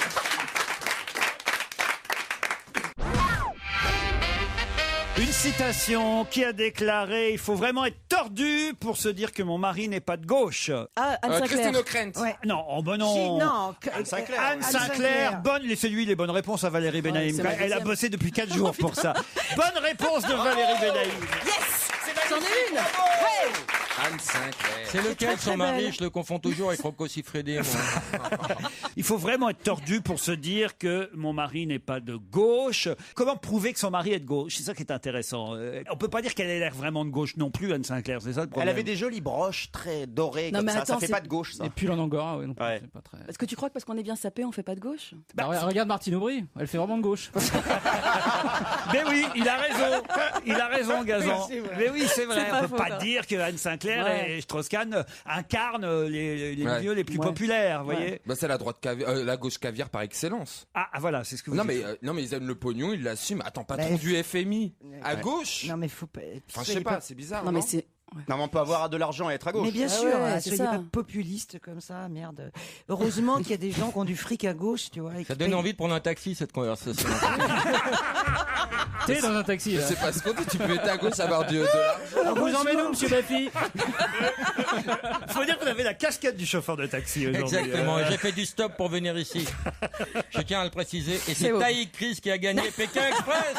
Speaker 3: Une citation qui a déclaré « Il faut vraiment être tordu pour se dire que mon mari n'est pas de gauche.
Speaker 8: Ah, Anne Sinclair.
Speaker 11: Christine O'Krent.
Speaker 6: Ouais. »
Speaker 3: Non, oh ben
Speaker 6: Si,
Speaker 3: non.
Speaker 6: non.
Speaker 3: Anne
Speaker 6: Anne
Speaker 3: Sinclair,
Speaker 6: Sinclair.
Speaker 3: bonne, laissez-lui les bonnes réponses à Valérie Benaïm.
Speaker 8: c'est ma
Speaker 3: Elle a
Speaker 8: deuxième.
Speaker 3: bossé depuis 4 jours pour ça. Bonne réponse de Valérie Benaïm.
Speaker 8: Yes, j'en ai une. Ouais.
Speaker 11: Anne Sinclair.
Speaker 5: C'est lequel
Speaker 8: très
Speaker 5: son mari?
Speaker 8: belle.
Speaker 5: Je le confonds toujours avec Rocco Siffredi. moi.
Speaker 3: Il faut vraiment être tordu pour se dire que mon mari n'est pas de gauche. Comment prouver que son mari est de gauche? C'est ça qui est intéressant. On peut pas dire qu'elle ait l'air vraiment de gauche non plus, Anne Sinclair. C'est ça le problème.
Speaker 7: Elle avait des jolies broches très dorées
Speaker 8: Non,
Speaker 7: comme
Speaker 8: mais
Speaker 7: ça.
Speaker 8: attends,
Speaker 7: Ça fait
Speaker 8: c'est-
Speaker 7: pas de gauche, ça.
Speaker 4: Et puis en Angora, ouais, non,
Speaker 7: Ouais.
Speaker 4: c'est pas très.
Speaker 8: Est-ce que tu crois que parce qu'on est bien sapé, on fait pas de gauche?
Speaker 4: Bah, regarde Martine Aubry, elle fait vraiment de gauche.
Speaker 3: Mais oui, il a raison. Il a raison, Gazan.
Speaker 6: C'est vrai.
Speaker 3: Mais oui, c'est vrai.
Speaker 8: C'est pas
Speaker 3: On peut
Speaker 8: faux,
Speaker 3: pas
Speaker 8: ça.
Speaker 3: dire que Anne Sinclair
Speaker 8: Ouais.
Speaker 3: et Strauss-Kahn incarnent les
Speaker 11: Ouais.
Speaker 3: milieux les plus
Speaker 8: Ouais.
Speaker 3: populaires, vous voyez.
Speaker 11: Bah c'est la droite la gauche caviar par excellence.
Speaker 3: Ah, voilà, c'est ce que vous
Speaker 11: Non
Speaker 3: dites.
Speaker 11: mais non mais ils aiment le pognon, ils l'assument. Attends, patron
Speaker 6: Bah,
Speaker 11: du FMI à gauche.
Speaker 6: Non mais faut pas.
Speaker 11: Enfin je sais pas, c'est bizarre.
Speaker 8: Non, mais c'est
Speaker 7: Non, mais on peut avoir de l'argent et être à gauche.
Speaker 6: Mais bien
Speaker 8: Ah
Speaker 6: sûr,
Speaker 8: ouais, c'est
Speaker 6: soyez
Speaker 8: ça.
Speaker 6: pas populiste comme ça, merde. Heureusement qu'il y a des gens qui ont du fric à gauche, tu vois. et
Speaker 5: Ça
Speaker 6: qui
Speaker 5: donne
Speaker 6: payent-
Speaker 5: envie de prendre un taxi, cette conversation.
Speaker 4: T'es dans un taxi. Là.
Speaker 11: C'est pas ce qu'on dit, tu peux être à gauche, avoir de l'argent.
Speaker 4: On vous emmène où, monsieur Baffy?
Speaker 3: Faut dire que vous avez la casquette du chauffeur de taxi aujourd'hui.
Speaker 5: Exactement, j'ai fait du stop pour venir ici. Je tiens à le préciser. Et c'est
Speaker 8: beau.
Speaker 5: Taïk Chris qui a gagné Pékin Express.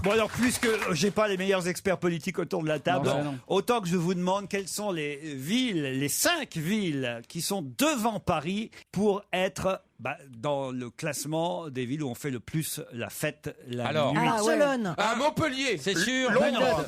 Speaker 3: Bon alors, puisque j'ai pas les meilleurs experts politiques autour de la table,
Speaker 4: Non, non.
Speaker 3: autant que je vous demande quelles sont les villes, les 5 villes qui sont devant Paris pour être dans le classement des villes où on fait le plus la fête la
Speaker 5: Alors.
Speaker 3: nuit.
Speaker 6: Barcelone.
Speaker 11: À Montpellier.
Speaker 5: C'est sûr.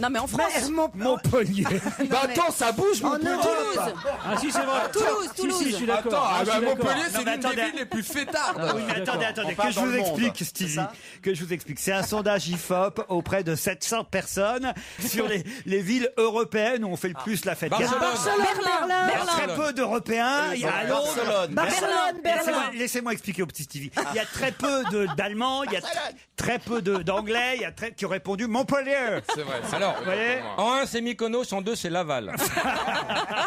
Speaker 8: Non, mais en France.
Speaker 3: Montpellier.
Speaker 11: Bah attends, ça bouge
Speaker 6: En
Speaker 11: Montpellier.
Speaker 6: Europe.
Speaker 4: Ah si, c'est vrai.
Speaker 8: Toulouse.
Speaker 4: Si, je suis d'accord.
Speaker 11: Attends,
Speaker 4: Ah, je suis d'accord.
Speaker 11: Montpellier,
Speaker 3: Non,
Speaker 11: c'est
Speaker 3: mais
Speaker 11: l'une des
Speaker 3: attendez.
Speaker 11: villes les plus fêtardes.
Speaker 3: Oui, mais attendez,
Speaker 7: On
Speaker 3: que
Speaker 7: part
Speaker 3: je
Speaker 7: dans
Speaker 3: vous
Speaker 7: le monde,
Speaker 3: explique,
Speaker 7: c'est
Speaker 3: Stevie.
Speaker 7: ça
Speaker 3: Que je vous explique. C'est un sondage IFOP auprès de 700 personnes sur les villes européennes où on fait le plus la fête. Il y a
Speaker 5: Barcelone.
Speaker 8: Berlin.
Speaker 3: très peu d'Européens. Il y a à Londres.
Speaker 6: Barcelone, Berlin.
Speaker 3: Laissez-moi expliquer au petit Stevie. Il y a très peu d'Allemands, il y a très peu d'Anglais, il y a qui ont répondu Montpellier.
Speaker 11: C'est vrai.
Speaker 5: Alors,
Speaker 3: Vous voyez
Speaker 5: en 1, c'est Mykonos, en 2, c'est Laval.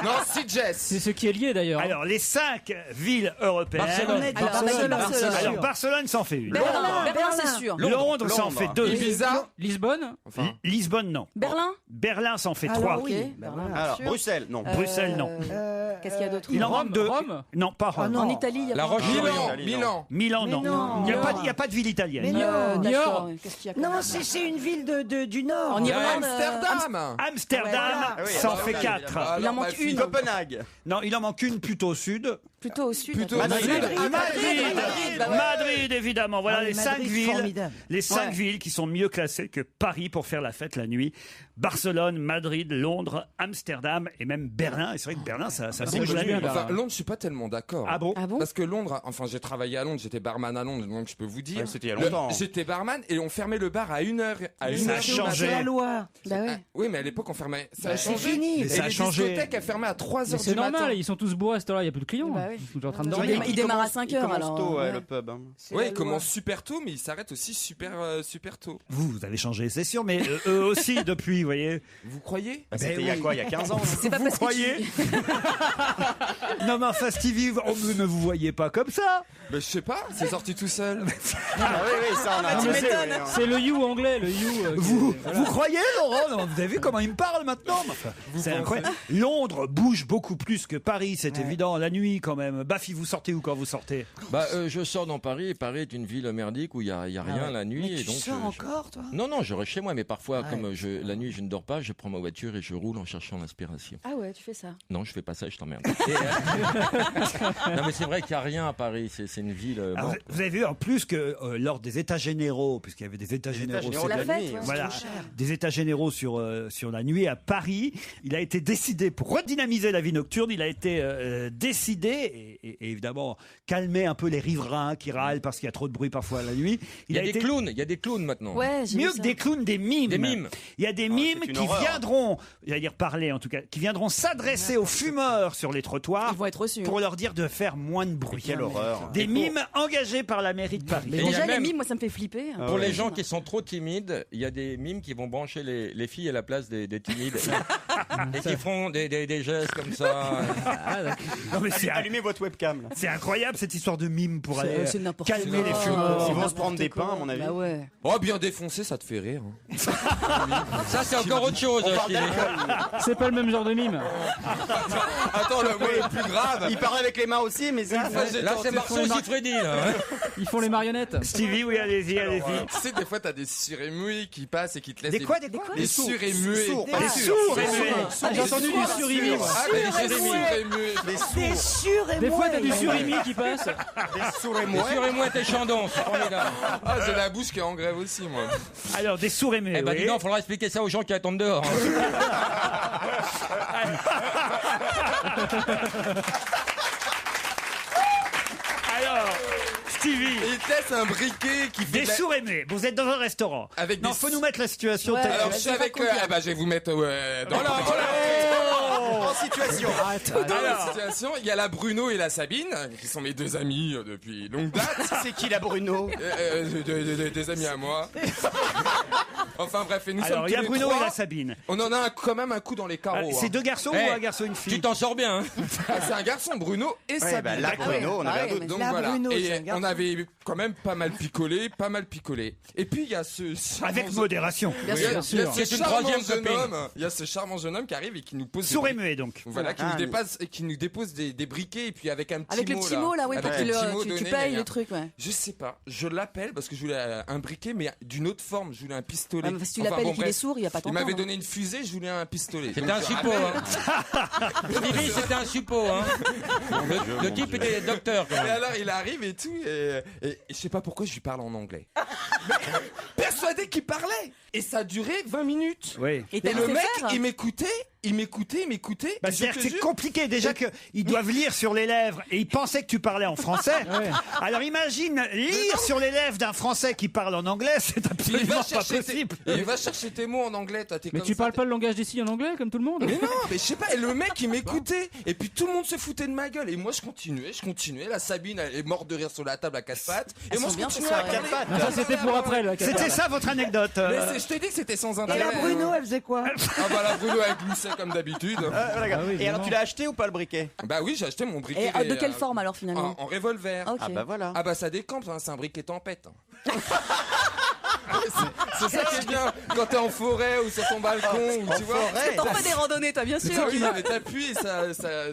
Speaker 11: Non, Sitges.
Speaker 4: C'est ce qui est lié d'ailleurs.
Speaker 3: Alors, les 5 villes européennes.
Speaker 5: Barcelone.
Speaker 6: On a dit
Speaker 8: Alors,
Speaker 6: Barcelone.
Speaker 8: Barcelone.
Speaker 3: Alors, Barcelone s'en fait une.
Speaker 8: Berlin, c'est sûr.
Speaker 3: Londres s'en fait 2.
Speaker 11: Ibiza.
Speaker 4: Lisbonne.
Speaker 3: Lisbonne, non.
Speaker 8: Berlin.
Speaker 3: Berlin s'en fait
Speaker 6: Alors,
Speaker 3: 3.
Speaker 6: oui.
Speaker 8: Ok. Berlin,
Speaker 7: Alors,
Speaker 8: sûr.
Speaker 7: Bruxelles, non.
Speaker 3: Bruxelles, non.
Speaker 8: Qu'est-ce qu'il y a d'autre?
Speaker 3: Il en manque 2.
Speaker 4: Rome.
Speaker 3: Non, pas Rome.
Speaker 6: non.
Speaker 8: En Italie, il y a
Speaker 5: La
Speaker 8: pas-
Speaker 5: Roche-sur-Yon.
Speaker 11: Milan.
Speaker 3: Milan,
Speaker 6: Mais
Speaker 3: non.
Speaker 6: non.
Speaker 3: Il n'y a pas de ville italienne.
Speaker 6: Mais non.
Speaker 8: D'accord.
Speaker 4: Niort.
Speaker 8: Qu'est-ce qu'il y a comme-
Speaker 6: Non, c'est une ville du Nord.
Speaker 8: En Irlande.
Speaker 11: Amsterdam.
Speaker 3: Amsterdam
Speaker 6: Voilà.
Speaker 7: Ah oui,
Speaker 3: s'en
Speaker 7: alors,
Speaker 3: fait
Speaker 7: là,
Speaker 3: 4.
Speaker 11: Alors,
Speaker 8: Il en
Speaker 11: ma
Speaker 8: manque
Speaker 11: fille.
Speaker 8: une.
Speaker 7: Copenhague.
Speaker 3: Non, il en manque une plutôt au sud.
Speaker 8: Plutôt au sud.
Speaker 11: Plutôt
Speaker 8: attends.
Speaker 11: au sud.
Speaker 8: Madrid, bah ouais.
Speaker 3: Madrid, évidemment. Voilà
Speaker 6: Ah oui,
Speaker 3: les 5
Speaker 6: Madrid,
Speaker 3: villes.
Speaker 6: formidable.
Speaker 3: Les 5
Speaker 8: Ouais.
Speaker 3: villes qui sont mieux classées que Paris pour faire la fête la nuit. Barcelone, Madrid, Londres, Amsterdam et même Berlin. Et c'est vrai que Berlin, ça bouge la nuit.
Speaker 4: bien,
Speaker 11: Enfin, Londres, je suis pas tellement d'accord.
Speaker 3: Ah bon?
Speaker 8: Ah bon?
Speaker 11: Parce que Londres, enfin, j'ai travaillé à Londres, j'étais barman à Londres, donc je peux vous dire.
Speaker 7: Ouais, c'était il y a longtemps.
Speaker 11: J'étais barman et on fermait le bar à 1h. À
Speaker 3: Ça a
Speaker 11: 1h.
Speaker 3: changé.
Speaker 6: C'est la loi.
Speaker 8: Bah ouais.
Speaker 11: Oui, mais à l'époque, on fermait. Ça a
Speaker 6: C'est
Speaker 11: changé.
Speaker 6: fini.
Speaker 3: Mais
Speaker 11: Et
Speaker 3: ça a
Speaker 11: les
Speaker 3: changé.
Speaker 11: discothèques, elles fermaient à 3h
Speaker 4: Mais
Speaker 11: du
Speaker 4: c'est
Speaker 11: matin.
Speaker 4: normal, ils sont tous bourrés à cette heure-là, il n'y a plus de clients.
Speaker 8: Bah oui.
Speaker 4: Ils sont tous en train de
Speaker 8: Il
Speaker 4: dormir.
Speaker 8: démarre à 5 heures,
Speaker 7: Il commence
Speaker 8: alors,
Speaker 7: tôt,
Speaker 8: ouais.
Speaker 7: le pub. hein.
Speaker 11: Oui, il commence super tôt, mais il s'arrête aussi super tôt.
Speaker 3: Vous avez changé, c'est sûr, mais eux aussi depuis, vous voyez.
Speaker 11: Vous croyez?
Speaker 7: Bah, c'était il y a quoi? Il y a 15 ans.
Speaker 8: C'est pas
Speaker 3: Vous
Speaker 8: parce que
Speaker 3: croyez? Non mais enfin Stevie, vous ne vous voyez pas comme ça.
Speaker 11: Ben, je sais pas, c'est sorti tout seul.
Speaker 7: Ah oui, ça, on a
Speaker 8: tu
Speaker 7: annoncé,
Speaker 8: m'étonnes.
Speaker 7: oui, hein.
Speaker 4: C'est le you anglais, le you.
Speaker 3: Vous croyez, Laurent? Non, vous avez vu comment il me parle maintenant? Enfin, c'est incroyable. Londres bouge beaucoup plus que Paris, c'est évident. La nuit, quand même. Baffy, vous sortez où quand vous sortez?
Speaker 5: Je sors dans Paris et Paris est une ville merdique où il y a rien la nuit.
Speaker 6: Mais
Speaker 5: et
Speaker 6: tu
Speaker 5: donc,
Speaker 6: sors encore, toi?
Speaker 5: Non, je reste chez moi, mais parfois, comme la nuit je ne dors pas, je prends ma voiture et je roule en cherchant l'inspiration.
Speaker 8: Ah ouais, tu fais ça.
Speaker 5: Non, je fais pas ça, je t'emmerde. Non, mais c'est vrai qu'il n'y a rien à Paris, c'est une ville.
Speaker 3: Alors, vous avez vu en plus que lors des états généraux, puisqu'il y avait des états généraux,
Speaker 7: généraux
Speaker 3: sur
Speaker 8: de la fête,
Speaker 7: nuit,
Speaker 8: ouais.
Speaker 3: voilà,
Speaker 6: trop cher.
Speaker 3: des états généraux sur la nuit à Paris, il a été décidé pour redynamiser la vie nocturne, il a été décidé et évidemment calmer un peu les riverains qui râlent parce qu'il y a trop de bruit parfois la nuit.
Speaker 5: Il y a des
Speaker 3: été
Speaker 5: clowns, il y a des clowns maintenant.
Speaker 8: Ouais, j'ai
Speaker 3: mieux
Speaker 8: vu
Speaker 3: que
Speaker 8: ça.
Speaker 3: des clowns, des mimes.
Speaker 5: Des mimes.
Speaker 3: Il y a des mimes
Speaker 7: c'est une
Speaker 3: qui
Speaker 7: horreur.
Speaker 3: viendront, j'allais dire parler en tout cas, qui viendront s'adresser aux fumeurs sur les trottoirs
Speaker 8: Ils vont être reçus.
Speaker 3: pour leur dire de faire moins de bruit.
Speaker 7: Quelle horreur.
Speaker 3: Des mimes engagés par la mairie de Paris.
Speaker 5: Et il y a
Speaker 8: Déjà, les
Speaker 5: même-
Speaker 8: mimes, moi, ça me fait flipper.
Speaker 5: Pour les gens qui sont trop timides, il y a des mimes qui vont brancher les filles à la place des timides. Et qui font des gestes comme ça.
Speaker 3: Non, mais c'est
Speaker 7: Allumez votre webcam. Là.
Speaker 3: c'est incroyable cette histoire de mime pour aller
Speaker 8: C'est n'importe
Speaker 3: calmer
Speaker 8: quoi.
Speaker 3: les
Speaker 7: Ils
Speaker 3: fumeurs.
Speaker 7: vont se prendre des pains, à mon avis.
Speaker 8: Bah ouais.
Speaker 11: Oh, bien défoncé, ça te fait rire. hein.
Speaker 5: Ça, c'est encore autre chose. Stevie.
Speaker 4: C'est pas le même genre de mime.
Speaker 11: Attends, le mot est plus grave.
Speaker 7: Il parle avec les mains aussi, mais ça.
Speaker 5: Là, c'est Marceau Siffredi, là.
Speaker 4: Ils font les marionnettes.
Speaker 3: Stevie, oui, allez-y, allez-y.
Speaker 11: Tu sais, des fois, t'as des surémués qui passent et qui te laissent
Speaker 3: Des quoi, des
Speaker 8: quoi
Speaker 11: Des surémués.
Speaker 7: Sourds,
Speaker 3: Des
Speaker 7: pas
Speaker 3: sourds,
Speaker 7: Des
Speaker 3: et muets.
Speaker 4: Ah, j'ai entendu du surimime.
Speaker 11: Ah, mais des surémués.
Speaker 6: T'es sûr et
Speaker 4: Des fois,
Speaker 6: moi,
Speaker 4: t'as du surimi qui passe.
Speaker 7: Des sourds et
Speaker 5: Et
Speaker 7: moi.
Speaker 5: sur et moi, tes chandons, c'est formidable.
Speaker 11: Ah, j'ai la bouche qui est en grève aussi, moi.
Speaker 3: Alors, des sourds et muets,
Speaker 5: Eh ben,
Speaker 3: oui.
Speaker 5: dis donc, faudra expliquer ça aux gens qui attendent dehors.
Speaker 3: Alors, Stevie,
Speaker 11: Il teste un briquet qui fait
Speaker 3: des
Speaker 11: de la-
Speaker 3: sourds et muets. Vous êtes dans un restaurant.
Speaker 11: Avec
Speaker 3: Non,
Speaker 11: des
Speaker 3: faut nous mettre la situation
Speaker 8: Ouais.
Speaker 3: telle
Speaker 11: Alors,
Speaker 3: que-
Speaker 11: je suis avec... je vais vous mettre... dans le-
Speaker 3: Oh,
Speaker 7: situation.
Speaker 11: Dans la situation, il y a la Bruno et la Sabine, qui sont mes deux amis depuis longue date.
Speaker 7: C'est qui la Bruno?
Speaker 11: Des amis à moi. Enfin bref, et nous sommes
Speaker 3: Alors, il y a
Speaker 11: tous les
Speaker 3: Bruno
Speaker 11: trois.
Speaker 3: et la Sabine.
Speaker 11: On en a quand même un coup dans les carreaux.
Speaker 3: C'est deux garçons ou un garçon et une
Speaker 5: Tu
Speaker 3: fille?
Speaker 5: t'en sors bien. Hein.
Speaker 11: C'est un garçon, Bruno et Sabine.
Speaker 7: Bah, la Bruno, on avait
Speaker 11: Donc
Speaker 6: La
Speaker 11: voilà.
Speaker 6: Bruno, c'est
Speaker 11: Et
Speaker 6: un garçon.
Speaker 11: on avait quand même pas mal picolé. Et puis il y a ce
Speaker 3: Avec modération.
Speaker 11: Il y a
Speaker 5: C'est
Speaker 11: ce
Speaker 5: une
Speaker 11: charmant
Speaker 5: troisième
Speaker 11: jeune
Speaker 5: copine.
Speaker 11: homme. Il y a ce charmant jeune homme qui arrive et qui nous pose
Speaker 3: Sourd et muet donc.
Speaker 11: Voilà, qui
Speaker 7: Ah,
Speaker 11: nous dépose des briquets et puis avec un petit
Speaker 8: Avec le
Speaker 11: mot
Speaker 8: petit mot là, oui, pour
Speaker 11: Avec
Speaker 8: que
Speaker 11: un petit mot
Speaker 8: tu
Speaker 11: donné,
Speaker 8: payes
Speaker 11: gna,
Speaker 8: le
Speaker 11: gna.
Speaker 8: truc, ouais.
Speaker 11: Je sais pas, je l'appelle parce que je voulais un briquet mais d'une autre forme, je voulais un pistolet.
Speaker 8: Ah, mais si tu l'appelles et qu'il est sourd, il y a pas
Speaker 11: Il
Speaker 8: t'entendre.
Speaker 11: m'avait donné une fusée, je voulais un pistolet.
Speaker 5: C'était
Speaker 11: Donc,
Speaker 5: un
Speaker 11: je
Speaker 5: suppôt.
Speaker 11: rappelle.
Speaker 5: Hein. Stevie, c'était un suppôt. Hein. Le type était docteur. Quand
Speaker 11: Et
Speaker 5: même.
Speaker 11: alors il arrive et tout et je sais pas pourquoi je lui parle en anglais. Mais persuadé qu'il parlait et ça a duré 20 minutes.
Speaker 3: Oui.
Speaker 8: Et t'as
Speaker 11: Et le
Speaker 8: fait
Speaker 11: mec,
Speaker 8: faire
Speaker 11: il m'écoutait.
Speaker 3: Bah, c'est-à-dire que c'est compliqué déjà qu'ils doivent lire sur les lèvres et ils pensaient que tu parlais en français. Alors imagine lire sur les lèvres d'un français qui parle en anglais, c'est absolument pas possible.
Speaker 11: Il va chercher tes mots en anglais, toi t'es
Speaker 4: Mais
Speaker 11: comme
Speaker 4: tu
Speaker 11: ça,
Speaker 4: parles
Speaker 11: t'es-
Speaker 4: pas le langage des signes en anglais comme tout le monde?
Speaker 11: Mais non, mais je sais pas, et le mec il m'écoutait, et puis tout le monde se foutait de ma gueule, et moi je continuais, la Sabine elle est morte de rire sur la table à quatre pattes, et
Speaker 8: Elles
Speaker 11: moi
Speaker 8: sont
Speaker 11: je
Speaker 8: bien,
Speaker 11: continuais
Speaker 8: ces
Speaker 11: à
Speaker 8: soirées.
Speaker 11: quatre pattes.
Speaker 4: Non, ça c'était pour après là.
Speaker 3: C'était ça votre anecdote.
Speaker 11: Mais je t'ai dit que c'était sans
Speaker 6: Et
Speaker 11: intérêt.
Speaker 6: la Bruno, elle faisait quoi?
Speaker 11: Ah bah la Bruno elle glissait comme d'habitude.
Speaker 7: Voilà.
Speaker 4: oui,
Speaker 7: Et alors,
Speaker 4: évidemment.
Speaker 7: tu l'as acheté ou pas le briquet?
Speaker 11: Bah oui, j'ai acheté mon briquet.
Speaker 8: Et de quelle forme alors finalement?
Speaker 11: En revolver.
Speaker 8: Ok.
Speaker 7: Ah bah voilà.
Speaker 11: Ah bah ça décampe, hein, c'est un briquet tempête. C'est ça qui est bien quand t'es en forêt ou sur ton balcon, ou tu vois.
Speaker 8: T'en fais des randonnées, toi, bien sûr.
Speaker 11: Ah oui, mais t'appuies,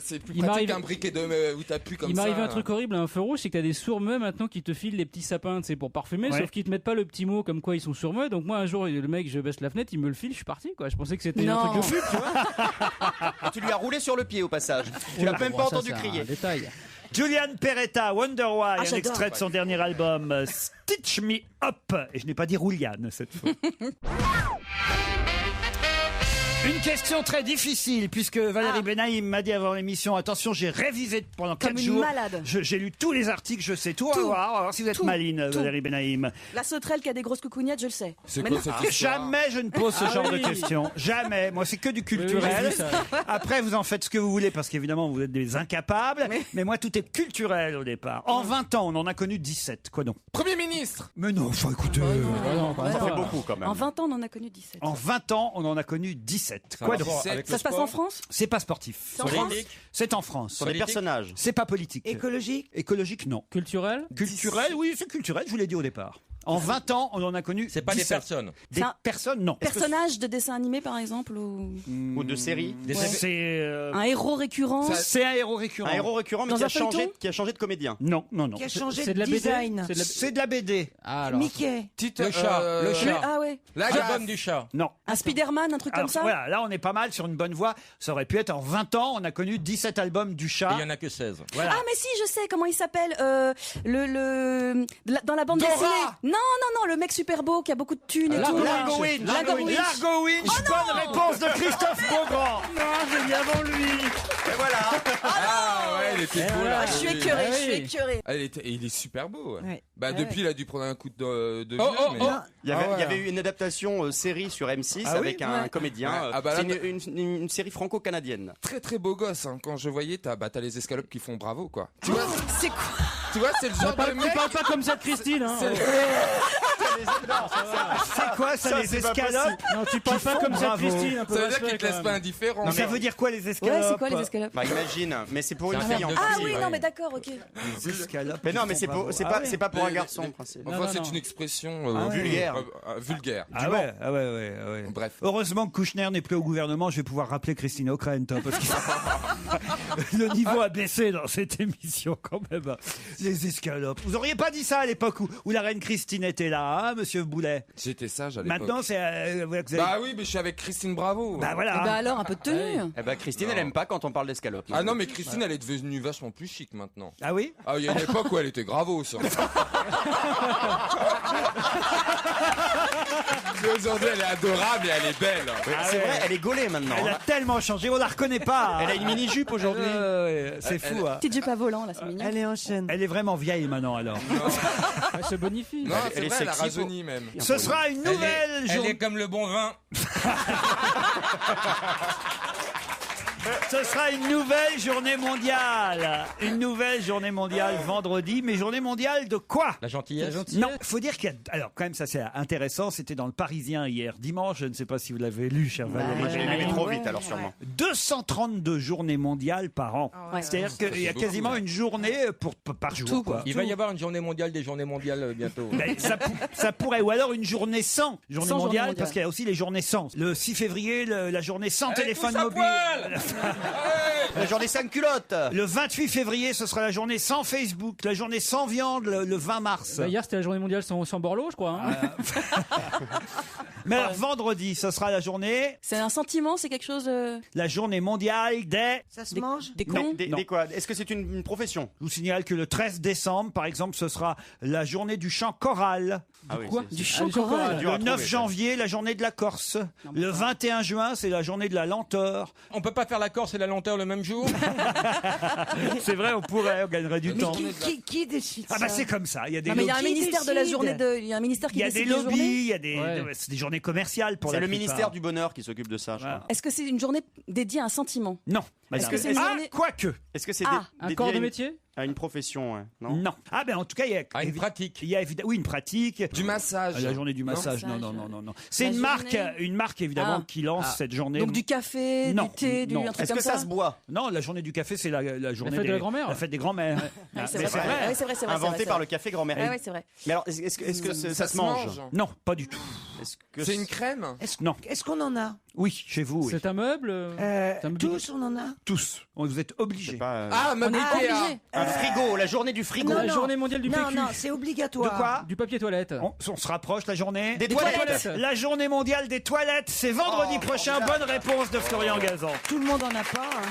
Speaker 11: c'est plus
Speaker 4: Il
Speaker 11: pratique
Speaker 4: m'arrive-
Speaker 11: qu'un briquet où t'appuies comme
Speaker 4: Il
Speaker 11: ça.
Speaker 4: m'arrive un truc horrible à un feu rouge, c'est que t'as des sourds-meux maintenant qui te filent les petits sapins, tu sais, pour parfumer,
Speaker 3: Ouais.
Speaker 4: sauf qu'ils te mettent pas le petit mot comme quoi ils sont sourds-meux. Donc moi un jour le mec, je baisse la fenêtre, il me le file, je suis parti quoi. Je pensais que c'était un
Speaker 8: Non.
Speaker 4: truc de pub, tu vois.
Speaker 7: Et tu lui as roulé sur le pied au passage. Tu l'as même
Speaker 4: Bon,
Speaker 7: pas
Speaker 4: ça,
Speaker 7: entendu
Speaker 4: c'est
Speaker 7: crier.
Speaker 4: un détail.
Speaker 3: Julian Peretta, Wonder Why, un
Speaker 8: j'adore.
Speaker 3: extrait de son dernier album Stitch Me Up. Et je n'ai pas dit Rouliane cette fois. Une question très difficile, puisque Valérie Benaïm m'a dit avant l'émission, attention, j'ai révisé pendant
Speaker 8: Comme
Speaker 3: 4
Speaker 8: une
Speaker 3: jours.
Speaker 8: malade.
Speaker 3: J'ai lu tous les articles, je sais tout. On va voir si vous êtes
Speaker 8: Tout.
Speaker 3: maline,
Speaker 8: Tout.
Speaker 3: Valérie Benaïm.
Speaker 8: La sauterelle qui a des grosses coucougnettes, je le sais.
Speaker 11: C'est
Speaker 8: Mais
Speaker 11: quoi
Speaker 8: non.
Speaker 11: cette histoire?
Speaker 3: Jamais je ne pose ce
Speaker 4: Ah
Speaker 3: genre
Speaker 4: oui.
Speaker 3: de questions. Jamais. Moi, c'est que du
Speaker 4: Oui,
Speaker 3: culturel.
Speaker 4: j'ai vu ça.
Speaker 3: Après, vous en faites ce que vous voulez, parce qu'évidemment, vous êtes des incapables. Mais moi, tout est culturel au départ. En 20 ans, on en a connu 17. Quoi donc?
Speaker 11: Premier ministre.
Speaker 3: Mais non, faut écouter.
Speaker 7: Ça fait beaucoup quand même.
Speaker 8: En 20 ans, on en a connu 17.
Speaker 3: En 20 ans, on en a connu 17. Quoi donc?
Speaker 8: Ça se passe en France?
Speaker 3: C'est pas sportif.
Speaker 8: C'est en France?
Speaker 3: C'est en France.
Speaker 7: Sur des personnages.
Speaker 3: C'est pas politique.
Speaker 6: Écologique?
Speaker 3: Écologique, non.
Speaker 4: Culturel?
Speaker 3: Culturel, oui, c'est culturel, je vous l'ai dit au départ. En 20 ans, on en a connu.
Speaker 5: C'est pas des
Speaker 3: 17.
Speaker 5: personnes.
Speaker 3: Des
Speaker 8: C'est un-
Speaker 3: personnes, non.
Speaker 8: Personnage de dessin animé, par exemple, ou
Speaker 7: Ou de séries.
Speaker 5: Des
Speaker 8: Ouais.
Speaker 3: C'est
Speaker 8: un héros récurrent?
Speaker 3: c'est un héros récurrent.
Speaker 7: Un héros récurrent mais
Speaker 8: Dans
Speaker 7: qui
Speaker 8: un
Speaker 7: a changé,
Speaker 8: feuilleton
Speaker 7: qui a changé de comédien.
Speaker 3: Non, non, non.
Speaker 6: Qui a changé
Speaker 4: C'est
Speaker 6: de
Speaker 4: de la BD?
Speaker 6: design?
Speaker 3: C'est de la BD.
Speaker 4: Ah alors.
Speaker 6: Mickey?
Speaker 5: Le chat. Le chat.
Speaker 8: Ah ouais.
Speaker 11: La
Speaker 5: L'album
Speaker 11: gaffe.
Speaker 5: du chat.
Speaker 3: Non.
Speaker 8: Un Spider-Man, un truc
Speaker 3: Alors
Speaker 8: comme ça?
Speaker 3: voilà, là on est pas mal sur une bonne voie. Ça aurait pu être en 20 ans, on a connu 17 albums du
Speaker 5: Et
Speaker 3: chat.
Speaker 5: il y en a que 16.
Speaker 3: Voilà.
Speaker 8: Ah mais si, je sais comment il s'appelle. Dans la bande
Speaker 11: Dora.
Speaker 8: dessinée. Non, le mec super beau qui a beaucoup de thunes et tout.
Speaker 3: Largo Winch.
Speaker 8: Largo Winch.
Speaker 3: Largo Winch. Bonne réponse de Christophe Beaugrand. Non, j'ai dit avant lui.
Speaker 7: Et voilà.
Speaker 11: Ah ouais, il était beau là.
Speaker 8: Ah, je suis écœurée, je suis écœurée.
Speaker 11: Ah, il est super beau. Ouais.
Speaker 6: Ouais.
Speaker 11: Bah depuis il a dû prendre un coup de vieux,
Speaker 5: oh,
Speaker 11: mais-
Speaker 5: oh.
Speaker 7: Il y avait eu une adaptation série sur M6
Speaker 3: Ah oui
Speaker 7: avec un
Speaker 8: Ouais.
Speaker 7: comédien.
Speaker 11: Ouais. Ah bah là,
Speaker 7: C'est une série franco-canadienne.
Speaker 11: Très très beau gosse hein. Quand je voyais t'as les escalopes qui font bravo quoi. Tu vois,
Speaker 8: C'est quoi?
Speaker 11: tu vois c'est le genre de
Speaker 4: Tu
Speaker 11: mec.
Speaker 4: parles pas comme ça de Christine, hein.
Speaker 11: C'est-
Speaker 3: C'est quoi ça, les
Speaker 7: c'est pas
Speaker 3: escalopes?
Speaker 4: Non, tu parles pas
Speaker 3: font
Speaker 4: comme ça de
Speaker 3: bravo.
Speaker 4: Christine, un peu
Speaker 11: Ça veut dire
Speaker 4: respect,
Speaker 11: qu'il te
Speaker 4: quand
Speaker 11: laisse
Speaker 4: même.
Speaker 11: pas indifférent.
Speaker 3: Mais ça veut dire quoi les escalopes?
Speaker 8: Ouais, c'est quoi les escalopes?
Speaker 7: Bah imagine, mais c'est pour une
Speaker 5: C'est un
Speaker 7: fille en
Speaker 5: verre de
Speaker 8: Ah
Speaker 7: plus.
Speaker 8: oui,
Speaker 7: ouais.
Speaker 8: non mais d'accord, ok.
Speaker 3: Les escalopes.
Speaker 7: Mais non,
Speaker 3: qui
Speaker 7: mais
Speaker 3: font
Speaker 7: c'est
Speaker 3: bravo.
Speaker 7: pas,
Speaker 3: Ah ouais.
Speaker 7: c'est pas pour un
Speaker 11: Les-
Speaker 7: garçon.
Speaker 11: les-
Speaker 7: en principe.
Speaker 11: Enfin
Speaker 4: Non,
Speaker 11: c'est
Speaker 4: non.
Speaker 11: une expression
Speaker 3: Ah ouais.
Speaker 7: Vulgaire.
Speaker 11: vulgaire.
Speaker 3: Ah ouais, ah ouais, ouais, ah ouais.
Speaker 11: Bref.
Speaker 3: Heureusement que Kouchner n'est plus au gouvernement, je vais pouvoir rappeler Christine O'Krent, hein, parce que le niveau a baissé dans cette émission quand même. Les escalopes. Vous auriez pas dit ça à l'époque où la reine Christine était là, hein, monsieur Boulet?
Speaker 11: J'étais sage à l'époque.
Speaker 3: Maintenant, c'est voilà que vous avez-
Speaker 11: Bah oui, mais je suis avec Christine Bravo.
Speaker 3: Bah voilà.
Speaker 8: Bah alors, un peu de tenue.
Speaker 7: Eh ben Christine, elle aime pas quand on parle d'escalope.
Speaker 11: Ah non, mais Christine, elle est devenue vachement plus chic maintenant.
Speaker 3: Ah oui?
Speaker 11: Ah, il y a une époque où elle était gravos. Hein. Mais aujourd'hui, elle est adorable et elle est belle.
Speaker 7: C'est vrai, elle est gaulée maintenant.
Speaker 3: Elle a tellement changé, on la reconnaît pas.
Speaker 7: Elle a une mini-jupe aujourd'hui.
Speaker 3: Ouais, c'est fou. Hein.
Speaker 8: Petite jupe à volant, là, c'est mignon.
Speaker 6: Elle est en chaîne.
Speaker 3: Elle est vraiment vieille maintenant alors.
Speaker 4: Elle se bonifie.
Speaker 11: Non,
Speaker 7: Elle
Speaker 11: c'est
Speaker 7: est
Speaker 11: vrai, elle a
Speaker 7: sexy
Speaker 11: rajeuni même.
Speaker 3: Ce sera une nouvelle
Speaker 5: Elle
Speaker 3: journée.
Speaker 5: est comme le bon vin.
Speaker 3: Ce sera une nouvelle journée mondiale. Une nouvelle journée mondiale vendredi. Mais journée mondiale de quoi?
Speaker 5: La gentillesse.
Speaker 3: Non, faut dire qu'il y a... Alors, quand même, ça c'est intéressant. C'était dans le Parisien hier dimanche. Je ne sais pas si vous l'avez lu, cher Valérie.
Speaker 7: Moi, j'ai lu trop vite, alors sûrement.
Speaker 3: 232 journées mondiales par an.
Speaker 8: Ouais.
Speaker 3: C'est-à-dire qu'il y a quasiment une journée par jour. Quoi.
Speaker 5: Il va y avoir une journée mondiale des journées mondiales bientôt.
Speaker 3: Ben, ça pourrait, ou alors une journée sans journée
Speaker 8: Sans
Speaker 3: mondiale,
Speaker 8: journée
Speaker 3: parce qu'il y a aussi les journées sans. Le 6 février, la journée sans téléphone mobile.
Speaker 7: La journée sans culotte.
Speaker 3: Le 28 février, ce sera la journée sans Facebook. La journée sans viande, le 20 mars.
Speaker 4: Bah, hier, c'était la journée mondiale sans Borloo, je crois. Hein.
Speaker 3: Mais alors, vendredi, ce sera la journée...
Speaker 8: C'est un sentiment, c'est quelque chose.
Speaker 3: La journée mondiale des...
Speaker 6: Ça se mange?
Speaker 8: Des
Speaker 3: Non.
Speaker 8: cons.
Speaker 7: Des quoi? Est-ce que c'est une profession?
Speaker 3: Je vous signale que le 13 décembre, par exemple, ce sera la journée du chant choral.
Speaker 7: Ah oui,
Speaker 4: Quoi?
Speaker 7: c'est-
Speaker 8: Du
Speaker 7: c'est-
Speaker 8: chant choral.
Speaker 7: dur à
Speaker 3: Le 9
Speaker 7: trouver,
Speaker 3: janvier, la journée de la Corse. Le 21 juin, c'est la journée de la lenteur.
Speaker 5: On peut pas faire la Corse et la lenteur le même jour?
Speaker 3: C'est vrai, on pourrait, on gagnerait du
Speaker 6: Mais
Speaker 3: temps.
Speaker 6: qui décide
Speaker 3: Ah
Speaker 6: ça?
Speaker 3: bah c'est comme ça, il y a des
Speaker 8: Non, mais il y a un
Speaker 3: lobbies.
Speaker 8: ministère de la
Speaker 6: décide
Speaker 8: journée de. Il y a un ministère
Speaker 3: Il
Speaker 8: qui
Speaker 3: y a des
Speaker 8: décide des journées.
Speaker 3: lobbies, il y a des,
Speaker 4: Ouais.
Speaker 3: c'est des journées commerciales pour
Speaker 7: C'est
Speaker 3: la
Speaker 7: le
Speaker 3: plupart.
Speaker 7: ministère du Bonheur qui s'occupe de ça, je
Speaker 3: Voilà.
Speaker 7: crois.
Speaker 8: Est-ce que c'est une journée dédiée à un sentiment?
Speaker 3: Non.
Speaker 8: Est-ce
Speaker 3: madame.
Speaker 8: que c'est une
Speaker 3: Ah,
Speaker 8: journée-
Speaker 3: quoique.
Speaker 7: Est-ce que c'est
Speaker 8: Ah,
Speaker 4: Un
Speaker 7: dédié
Speaker 4: corps
Speaker 7: à
Speaker 4: de
Speaker 7: une-
Speaker 4: métier?
Speaker 7: à une profession, ouais, non?
Speaker 3: Non. Ah ben en tout cas, il y a
Speaker 5: Une pratique.
Speaker 3: il y a oui, une pratique.
Speaker 11: Du massage.
Speaker 3: La journée du massage.
Speaker 8: Massage.
Speaker 3: Non. C'est
Speaker 8: La
Speaker 3: une marque évidemment
Speaker 8: Ah.
Speaker 3: qui lance cette journée.
Speaker 8: Donc du café,
Speaker 3: Non,
Speaker 8: du thé,
Speaker 3: non.
Speaker 8: un truc
Speaker 7: Est-ce
Speaker 8: comme
Speaker 7: que ça se boit?
Speaker 3: Non, la journée du café, c'est la journée
Speaker 4: fête de la grand-mère.
Speaker 3: La fête des grands-mères.
Speaker 8: Ouais,
Speaker 3: Ah,
Speaker 8: c'est
Speaker 3: mais
Speaker 8: vrai.
Speaker 3: c'est vrai.
Speaker 8: Ouais, c'est vrai, c'est vrai.
Speaker 7: Inventé
Speaker 8: c'est
Speaker 7: par
Speaker 8: vrai.
Speaker 7: le café grand-mère.
Speaker 8: Ouais, c'est vrai.
Speaker 7: Mais alors, est-ce que ça se mange?
Speaker 3: Non, pas du tout.
Speaker 7: Est-ce que
Speaker 11: C'est une crème?
Speaker 3: Non.
Speaker 6: Est-ce qu'on en a?
Speaker 3: Oui, chez vous, oui.
Speaker 4: C'est un meuble c'est un meuble
Speaker 6: Tous, on en a?
Speaker 3: Tous. Vous êtes
Speaker 7: C'est
Speaker 3: obligés.
Speaker 7: pas,
Speaker 11: Ah,
Speaker 8: On
Speaker 11: meuble
Speaker 8: est
Speaker 11: Ikea.
Speaker 8: obligé.
Speaker 7: un frigo, la journée du frigo.
Speaker 4: La journée mondiale du
Speaker 6: Non,
Speaker 4: PQ.
Speaker 6: non, c'est obligatoire.
Speaker 3: De quoi?
Speaker 4: Du papier toilette.
Speaker 3: On se rapproche la journée.
Speaker 7: Des toilettes.
Speaker 3: La journée mondiale des toilettes, c'est vendredi prochain. Bonne réponse de Florian Gazan.
Speaker 6: Tout le monde en a pas. Hein.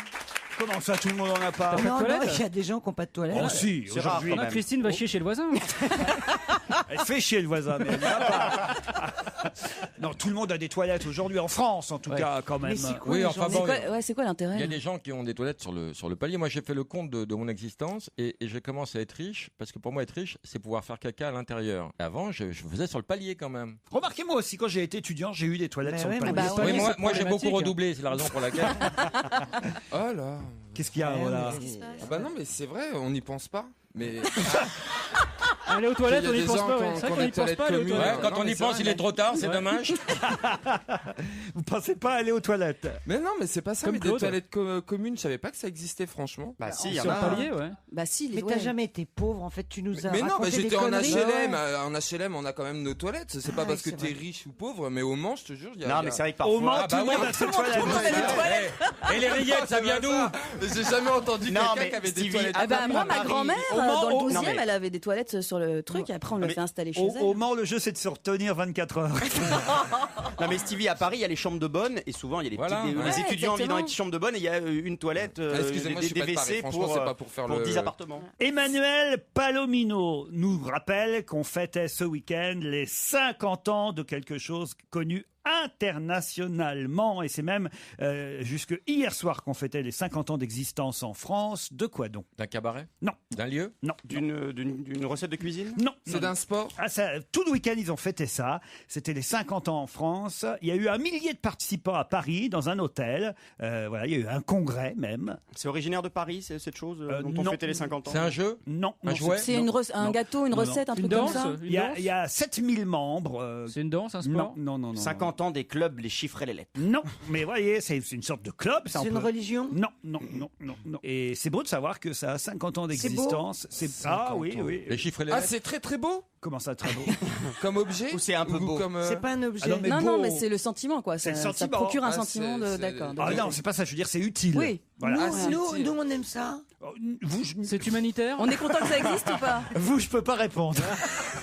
Speaker 3: Comment ça, tout le monde en a pas?
Speaker 4: Pas de
Speaker 6: Non,
Speaker 4: toilette
Speaker 6: il y a des gens qui n'ont pas de toilette.
Speaker 3: Oh si,
Speaker 7: C'est rare,
Speaker 3: aujourd'hui.
Speaker 7: quand
Speaker 4: Non,
Speaker 7: même.
Speaker 4: Christine va chier chez le voisin.
Speaker 3: Elle fait chier le voisin, mais elle n'en a pas. Non, tout le monde a des toilettes aujourd'hui, en France en tout
Speaker 4: Ouais.
Speaker 3: cas, quand même.
Speaker 6: Mais c'est quoi
Speaker 5: Oui,
Speaker 6: la
Speaker 5: enfin
Speaker 6: journée
Speaker 5: bon,
Speaker 8: C'est quoi
Speaker 5: il y a
Speaker 8: l'intérêt?
Speaker 5: des gens qui ont des toilettes sur le palier. Moi, j'ai fait le compte de mon existence et j'ai commencé à être riche parce que pour moi, être riche, c'est pouvoir faire caca à l'intérieur. Avant, je faisais sur le palier quand même.
Speaker 3: Remarquez, moi aussi, quand j'ai été étudiant, j'ai eu des toilettes
Speaker 6: Bah
Speaker 3: sur le
Speaker 6: ouais,
Speaker 3: palier.
Speaker 6: mais bah
Speaker 5: Oui,
Speaker 4: ouais,
Speaker 5: moi,
Speaker 4: c'est
Speaker 5: moi, j'ai beaucoup
Speaker 4: problématique.
Speaker 5: redoublé, c'est la raison pour laquelle.
Speaker 11: Oh là.
Speaker 3: Qu'est-ce qu'il y a, voilà?
Speaker 11: Ah bah non, mais c'est vrai, on n'y pense pas. Mais
Speaker 4: Aller aux toilettes,
Speaker 11: Il y a
Speaker 4: on n'y
Speaker 11: des
Speaker 4: pense
Speaker 11: gens
Speaker 4: pas.
Speaker 11: qui
Speaker 4: Ouais.
Speaker 11: ont-
Speaker 4: C'est vrai
Speaker 11: qui ont
Speaker 4: qu'on n'y
Speaker 11: des
Speaker 4: pense pas.
Speaker 11: toilettes
Speaker 4: aller aux
Speaker 11: communes.
Speaker 4: toilettes.
Speaker 5: Ouais, quand
Speaker 11: non,
Speaker 5: on
Speaker 11: mais
Speaker 5: y
Speaker 11: c'est
Speaker 5: pense,
Speaker 11: vrai,
Speaker 5: il est trop tard, c'est
Speaker 4: Ouais.
Speaker 5: dommage.
Speaker 3: Vous pensez pas aller aux toilettes?
Speaker 11: Mais non, mais c'est pas ça.
Speaker 4: Comme
Speaker 11: Mais des
Speaker 4: Claude.
Speaker 11: toilettes communes, je savais pas que ça existait, franchement.
Speaker 7: Bah si, il y en
Speaker 4: Sur le
Speaker 7: a.
Speaker 4: palier, ouais.
Speaker 8: Bah si,
Speaker 6: Mais
Speaker 8: ouais.
Speaker 6: t'as jamais été pauvre, en fait, tu nous as
Speaker 11: Mais non,
Speaker 6: raconté
Speaker 11: bah,
Speaker 6: des
Speaker 11: j'étais en
Speaker 6: conneries.
Speaker 11: HLM. En HLM, on a quand même nos toilettes. C'est pas
Speaker 6: Ah,
Speaker 11: parce que
Speaker 6: c'est
Speaker 11: t'es
Speaker 6: vrai.
Speaker 11: riche ou pauvre, mais au Mans, je te jure, il y a.
Speaker 7: Non,
Speaker 11: il y
Speaker 7: mais
Speaker 11: a-
Speaker 7: c'est vrai que
Speaker 3: Au
Speaker 7: parfois.
Speaker 3: Mans,
Speaker 5: Ah,
Speaker 3: tout
Speaker 5: bah
Speaker 3: le monde
Speaker 5: oui.
Speaker 3: a ses toilettes.
Speaker 5: Et les rillettes, ça vient d'où?
Speaker 11: J'ai jamais entendu
Speaker 7: Non,
Speaker 11: quelqu'un
Speaker 7: mais
Speaker 11: qui avait des
Speaker 7: Stevie,
Speaker 11: toilettes.
Speaker 8: Ah bah moi, ma
Speaker 11: Paris.
Speaker 8: grand-mère,
Speaker 3: Au Mans,
Speaker 8: dans le
Speaker 3: au-
Speaker 8: 12e,
Speaker 7: non, mais-
Speaker 8: elle avait des toilettes sur le truc, et après on l'a fait installer chez elle.
Speaker 3: Au Mans, le jeu, c'est de se retenir 24 heures.
Speaker 7: Non mais Stevie, à Paris, il y a les chambres de bonne et souvent il y a les,
Speaker 5: Voilà,
Speaker 7: petits,
Speaker 5: ouais.
Speaker 7: les étudiants vivent dans les
Speaker 8: exactement.
Speaker 7: petites chambres de bonne et il y a une toilette,
Speaker 11: Ah, excusez-moi, je suis
Speaker 7: des
Speaker 11: pas de Paris,
Speaker 7: WC
Speaker 11: franchement, c'est pas pour faire
Speaker 7: pour
Speaker 11: le-
Speaker 7: 10 appartements.
Speaker 3: Emmanuel Palomino nous rappelle qu'on fêtait ce week-end les 50 ans de quelque chose connu internationalement, et c'est même jusque hier soir qu'on fêtait les 50 ans d'existence en France. De quoi donc?
Speaker 5: D'un cabaret?
Speaker 3: Non.
Speaker 5: D'un lieu?
Speaker 3: Non.
Speaker 7: D'une recette de cuisine?
Speaker 3: Non.
Speaker 11: C'est
Speaker 3: non,
Speaker 11: d'un sport.
Speaker 3: Ah, ça, tout le week-end, ils ont fêté ça. C'était les 50 ans en France. Il y a eu 1 millier de participants à Paris, dans un hôtel. Voilà, il y a eu un congrès même.
Speaker 7: C'est originaire de Paris, cette chose dont on
Speaker 3: non.
Speaker 7: fêtait les 50 ans?
Speaker 5: C'est un jeu?
Speaker 3: Non.
Speaker 5: Un
Speaker 3: non,
Speaker 5: jouet?
Speaker 8: C'est un
Speaker 3: Non.
Speaker 8: gâteau, une
Speaker 3: Non, non.
Speaker 8: recette, un
Speaker 4: Une
Speaker 8: truc comme
Speaker 4: danse?
Speaker 8: ça.
Speaker 3: Il y a 7000 membres.
Speaker 4: C'est une danse, un sport?
Speaker 3: Non.
Speaker 7: 50 ans des clubs, les chiffres et les lettres.
Speaker 3: Non, mais voyez, c'est une sorte de club. Ça, on
Speaker 6: C'est une
Speaker 3: peut-
Speaker 6: religion?
Speaker 3: Non. Et c'est beau de savoir que ça a 50 ans d'existence. Ah oui, oui.
Speaker 5: Les chiffres et les
Speaker 11: Ah,
Speaker 5: lettres?
Speaker 11: c'est très très beau
Speaker 3: Comment ça, très beau?
Speaker 11: comme objet.
Speaker 7: Ou c'est un peu beau?
Speaker 11: Comme,
Speaker 6: C'est pas un objet.
Speaker 3: Ah non, mais
Speaker 8: Non,
Speaker 3: beau.
Speaker 8: non, mais c'est le sentiment, quoi.
Speaker 3: C'est
Speaker 8: Ça
Speaker 3: le sentiment.
Speaker 8: procure un
Speaker 11: Ah,
Speaker 8: sentiment de.
Speaker 11: c'est-
Speaker 8: D'accord.
Speaker 3: Ah
Speaker 8: d'accord.
Speaker 3: non, c'est pas ça, je veux dire, c'est utile.
Speaker 8: Oui.
Speaker 3: Voilà.
Speaker 11: Ah, c'est
Speaker 6: Nous,
Speaker 11: utile.
Speaker 6: nous, on aime ça.
Speaker 3: Vous,
Speaker 4: C'est humanitaire?
Speaker 8: On est content que ça existe ou pas?
Speaker 3: vous, je peux pas répondre.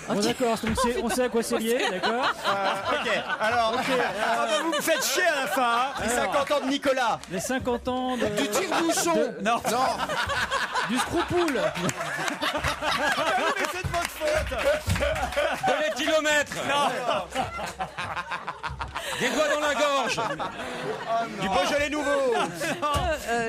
Speaker 4: Bon, d'accord, donc on sait à quoi c'est lié, d'accord?
Speaker 7: Ok, alors,
Speaker 3: Ah bah, vous me faites chier à la fin. Hein.
Speaker 7: les 50 ans de Nicolas.
Speaker 4: Les 50 ans de...
Speaker 11: Du tire-bouchon.
Speaker 3: Non.
Speaker 11: Non.
Speaker 4: du scroupoule.
Speaker 3: Mais c'est de votre faute.
Speaker 5: De l'éthylomètre! Des doigts dans la gorge.
Speaker 7: Du Beaujolais nouveau.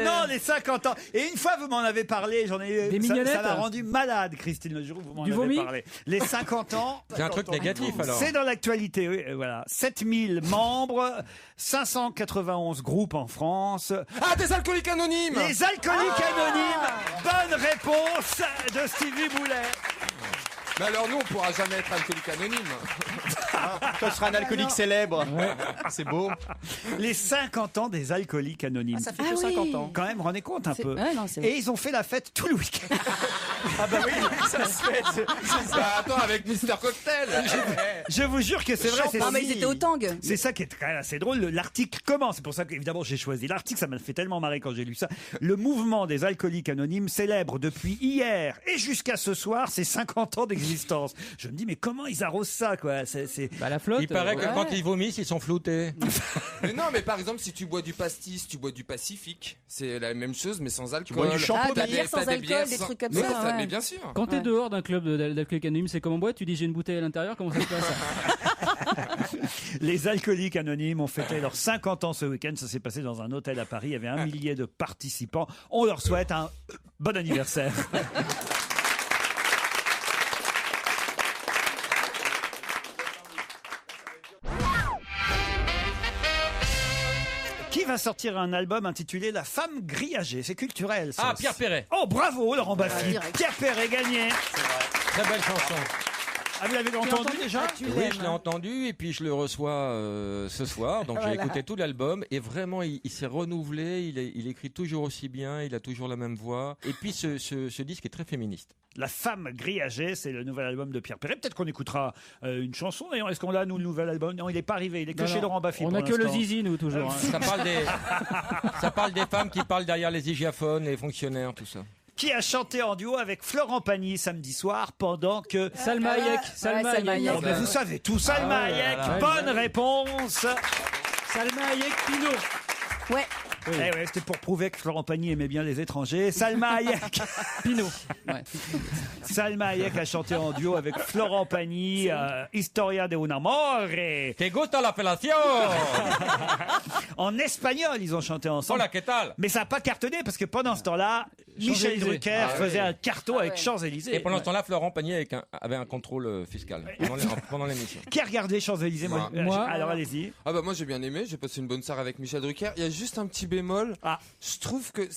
Speaker 3: Non, les 50 ans. Et une fois, vous m'en avez parlé, j'en ai
Speaker 4: Des
Speaker 3: ça
Speaker 4: mignonnettes.
Speaker 3: m'a rendu malade, Christine, le jour où vous m'en
Speaker 4: Du
Speaker 3: avez
Speaker 4: vomi
Speaker 3: parlé. Les 50 ans.
Speaker 5: C'est un truc négatif alors.
Speaker 3: C'est dans l'actualité, oui, voilà. 7000 membres, 591 groupes en France.
Speaker 11: Ah, des alcooliques anonymes.
Speaker 3: Les alcooliques anonymes. Bonne réponse de Stevie Boulet.
Speaker 11: Mais alors nous, on pourra jamais être alcoolique anonyme.
Speaker 7: Toi, tu seras un alcoolique célèbre. C'est beau.
Speaker 3: Les 50 ans des alcooliques anonymes.
Speaker 7: Ça fait que 50 ans.
Speaker 3: Quand même, rendez compte un peu.
Speaker 8: Ouais, non, c'est vrai.
Speaker 3: Et ils ont fait la fête tout le week-end.
Speaker 7: Ah bah oui, ça se fait.
Speaker 11: Bah, attends, avec Mister Cocktail.
Speaker 3: Je vous jure que c'est vrai.
Speaker 8: Non, mais ils étaient au tang.
Speaker 3: C'est ça qui est très assez drôle. L'article commence. C'est pour ça qu'évidemment j'ai choisi l'article. Ça m'a fait tellement marrer quand j'ai lu ça. Le mouvement des alcooliques anonymes célèbre depuis hier et jusqu'à ce soir ses 50 ans d'existence. Je me dis mais comment ils arrosent ça quoi.
Speaker 4: Bah, la flotte.
Speaker 5: Il paraît que
Speaker 8: Ouais.
Speaker 5: quand ils vomissent, ils sont floutés.
Speaker 11: Mais non, mais par exemple, si tu bois du pastis, tu bois du Pacifique. C'est la même chose, mais sans alcool.
Speaker 7: bois du shampoing.
Speaker 8: Ah, des bières sans alcool, des trucs comme ça, ouais.
Speaker 11: Mais bien sûr.
Speaker 4: Quand t'es dehors d'un club d'alcooliques anonymes, c'est comme en boîte, tu dis j'ai une bouteille à l'intérieur, comment ça se passe?
Speaker 3: Les alcooliques anonymes ont fêté leurs 50 ans ce week-end. Ça s'est passé dans un hôtel à Paris. Il y avait 1 millier de participants. On leur souhaite un bon anniversaire. Qui va sortir un album intitulé La femme grillagée? C'est culturel, ça.
Speaker 5: Ah, Pierre Perret.
Speaker 3: Oh, bravo, Laurent Baffy.
Speaker 8: direct.
Speaker 3: Pierre Perret gagné.
Speaker 5: Très belle chanson.
Speaker 3: Ah, vous l'avez entendu déjà?
Speaker 5: Oui, je l'ai entendu et puis je le reçois ce soir. Donc j'ai écouté tout l'album et vraiment il s'est renouvelé. Il écrit toujours aussi bien. Il a toujours la même voix. Et puis ce disque est très féministe.
Speaker 3: La femme grillagée, c'est le nouvel album de Pierre Perret. Peut-être qu'on écoutera une chanson. D'ailleurs, est-ce qu'on a, nous, le nouvel album? Non, il n'est pas arrivé. Il est que chez Laurent Baffy.
Speaker 4: On
Speaker 3: pour
Speaker 4: a que le
Speaker 3: l'instant.
Speaker 4: zizi, nous, toujours. hein.
Speaker 5: Ça parle des femmes qui parlent derrière les hygiaphones, les fonctionnaires, tout ça.
Speaker 3: Qui a chanté en duo avec Florent Pagny samedi soir pendant que...
Speaker 4: Salma Hayek. Salma
Speaker 8: Salma
Speaker 4: Hayek.
Speaker 3: Oh, mais vous savez tout, Salma Hayek.
Speaker 4: là là.
Speaker 3: Bonne réponse.
Speaker 4: Salma Hayek Pinot.
Speaker 8: Ouais.
Speaker 3: Eh ouais, c'était pour prouver que Florent Pagny aimait bien les étrangers. Salma Hayek.
Speaker 4: Pinot. Ouais.
Speaker 3: Salma Hayek a chanté en duo avec Florent Pagny, Historia de un amore.
Speaker 5: Te gusta la felación?
Speaker 3: En espagnol, ils ont chanté ensemble.
Speaker 5: Hola, ¿qué tal?
Speaker 3: Mais ça n'a pas cartonné parce que pendant ce temps-là, Michel
Speaker 4: Champs-Élysées.
Speaker 3: Drucker faisait un carton avec Champs-Élysées.
Speaker 5: Et pendant ce temps-là, Florent Pagny avait un contrôle fiscal pendant l'émission.
Speaker 3: Qui a regardé Champs-Élysées?
Speaker 4: Moi.
Speaker 3: Alors allez-y.
Speaker 11: Ah bah moi j'ai bien aimé, j'ai passé une bonne soirée avec Michel Drucker. Il y a juste un petit bémol.
Speaker 3: Ah.
Speaker 11: Je trouve que
Speaker 7: Il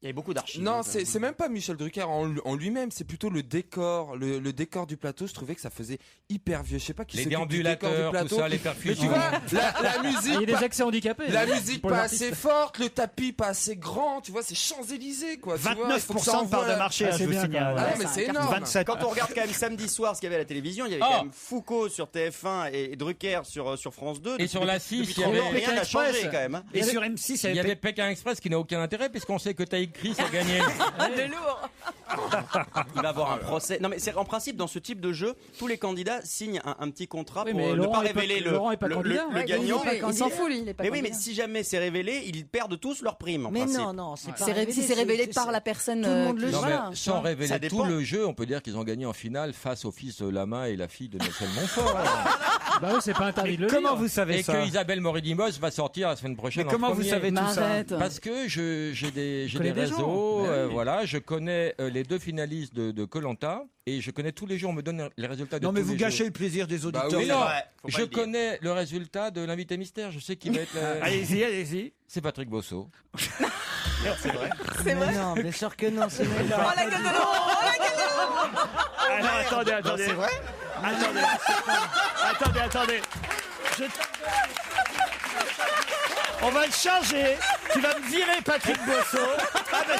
Speaker 7: y avait beaucoup d'archives.
Speaker 11: non, c'est même pas Michel Drucker en lui-même, c'est plutôt le décor, le décor du plateau. Je trouvais que ça faisait hyper vieux. Je sais pas qui
Speaker 5: Les
Speaker 11: s'occupe du décor du
Speaker 5: déambulateurs,
Speaker 11: plateau.
Speaker 5: tout ça, les
Speaker 11: Mais
Speaker 5: perfusions.
Speaker 11: tu vois, la musique.
Speaker 4: Il y a des accès handicapés.
Speaker 11: La
Speaker 4: hein,
Speaker 11: musique
Speaker 4: pour les
Speaker 11: pas
Speaker 4: artistes.
Speaker 11: assez forte, le tapis pas assez grand, tu vois, c'est Champs-Élysées quoi. Tu vois, il faut que ça
Speaker 3: 29% de part
Speaker 11: envoie-
Speaker 3: de marché,
Speaker 4: Ah,
Speaker 3: je
Speaker 4: c'est
Speaker 3: vous
Speaker 4: bien,
Speaker 3: signale.
Speaker 4: quand même.
Speaker 11: Ah, mais c'est
Speaker 8: c'est un
Speaker 11: énorme.
Speaker 3: 27.
Speaker 7: Quand on regarde quand même samedi soir ce qu'il y avait à la télévision, il y avait quand même Foucault sur TF1 et Drucker sur France 2.
Speaker 5: Et sur la 6,
Speaker 7: depuis
Speaker 5: il y
Speaker 7: 30 ans,
Speaker 5: avait
Speaker 7: rien n'a
Speaker 3: Express.
Speaker 7: changé quand même.
Speaker 3: Et sur M6,
Speaker 5: Il y avait Pékin Express qui n'a aucun intérêt puisqu'on sait que Taïk Chris a gagné.
Speaker 8: De lourd.
Speaker 7: Il va avoir un procès. Non mais c'est en principe dans ce type de jeu, tous les candidats signent un petit contrat
Speaker 4: Oui,
Speaker 7: pour
Speaker 4: mais
Speaker 7: ne
Speaker 4: Laurent
Speaker 7: pas
Speaker 4: est pas-
Speaker 7: révéler
Speaker 4: Laurent est pas candidat.
Speaker 7: le
Speaker 8: Ouais,
Speaker 7: gagnant.
Speaker 8: il s'en fout, lui. Il est pas
Speaker 7: Mais oui, mais
Speaker 8: candidat.
Speaker 7: si jamais c'est révélé, ils perdent tous leur prime en
Speaker 6: Mais
Speaker 7: principe.
Speaker 6: non, c'est pas
Speaker 8: Si c'est révélé par la personne.
Speaker 6: Tout le monde le
Speaker 8: qui-
Speaker 5: Non, mais
Speaker 8: voilà.
Speaker 5: sans
Speaker 7: Ça
Speaker 5: révéler
Speaker 7: dépend.
Speaker 5: tout le jeu, on peut dire qu'ils ont gagné en finale face au fils de Lama et la fille de Michel Montfort.
Speaker 4: Bah oui, c'est pas interdit de le
Speaker 3: Comment
Speaker 4: lire.
Speaker 3: vous savez
Speaker 5: Et
Speaker 3: ça?
Speaker 5: que Isabelle Moridimos va sortir la semaine prochaine.
Speaker 3: Mais comment
Speaker 5: en
Speaker 3: vous
Speaker 5: premier.
Speaker 3: savez tout
Speaker 8: Mais
Speaker 3: ça?
Speaker 8: arrête.
Speaker 5: Parce que j'ai des
Speaker 4: connais des
Speaker 5: réseaux,
Speaker 4: gens.
Speaker 5: voilà, je connais les 2 finalistes de Koh-Lanta et je connais tous les jours, on me donne les résultats de
Speaker 3: Non mais
Speaker 5: tous
Speaker 3: vous
Speaker 5: les
Speaker 3: gâchez
Speaker 5: jours.
Speaker 3: le plaisir des auditeurs.
Speaker 11: oui,
Speaker 5: Mais non,
Speaker 7: vrai, faut pas
Speaker 5: je
Speaker 7: le dire.
Speaker 5: connais le résultat de l'invité mystère, je sais qui va être
Speaker 3: Allez-y, allez-y.
Speaker 5: c'est Patrick Bosso.
Speaker 7: C'est vrai.
Speaker 6: Mais non, bien sûr que non, c'est
Speaker 8: Oh la gueule de Laurent.
Speaker 3: Alors attendez.
Speaker 7: C'est vrai.
Speaker 3: Attendez. On va le changer. Tu vas me virer Patrick Bosso. Ah bah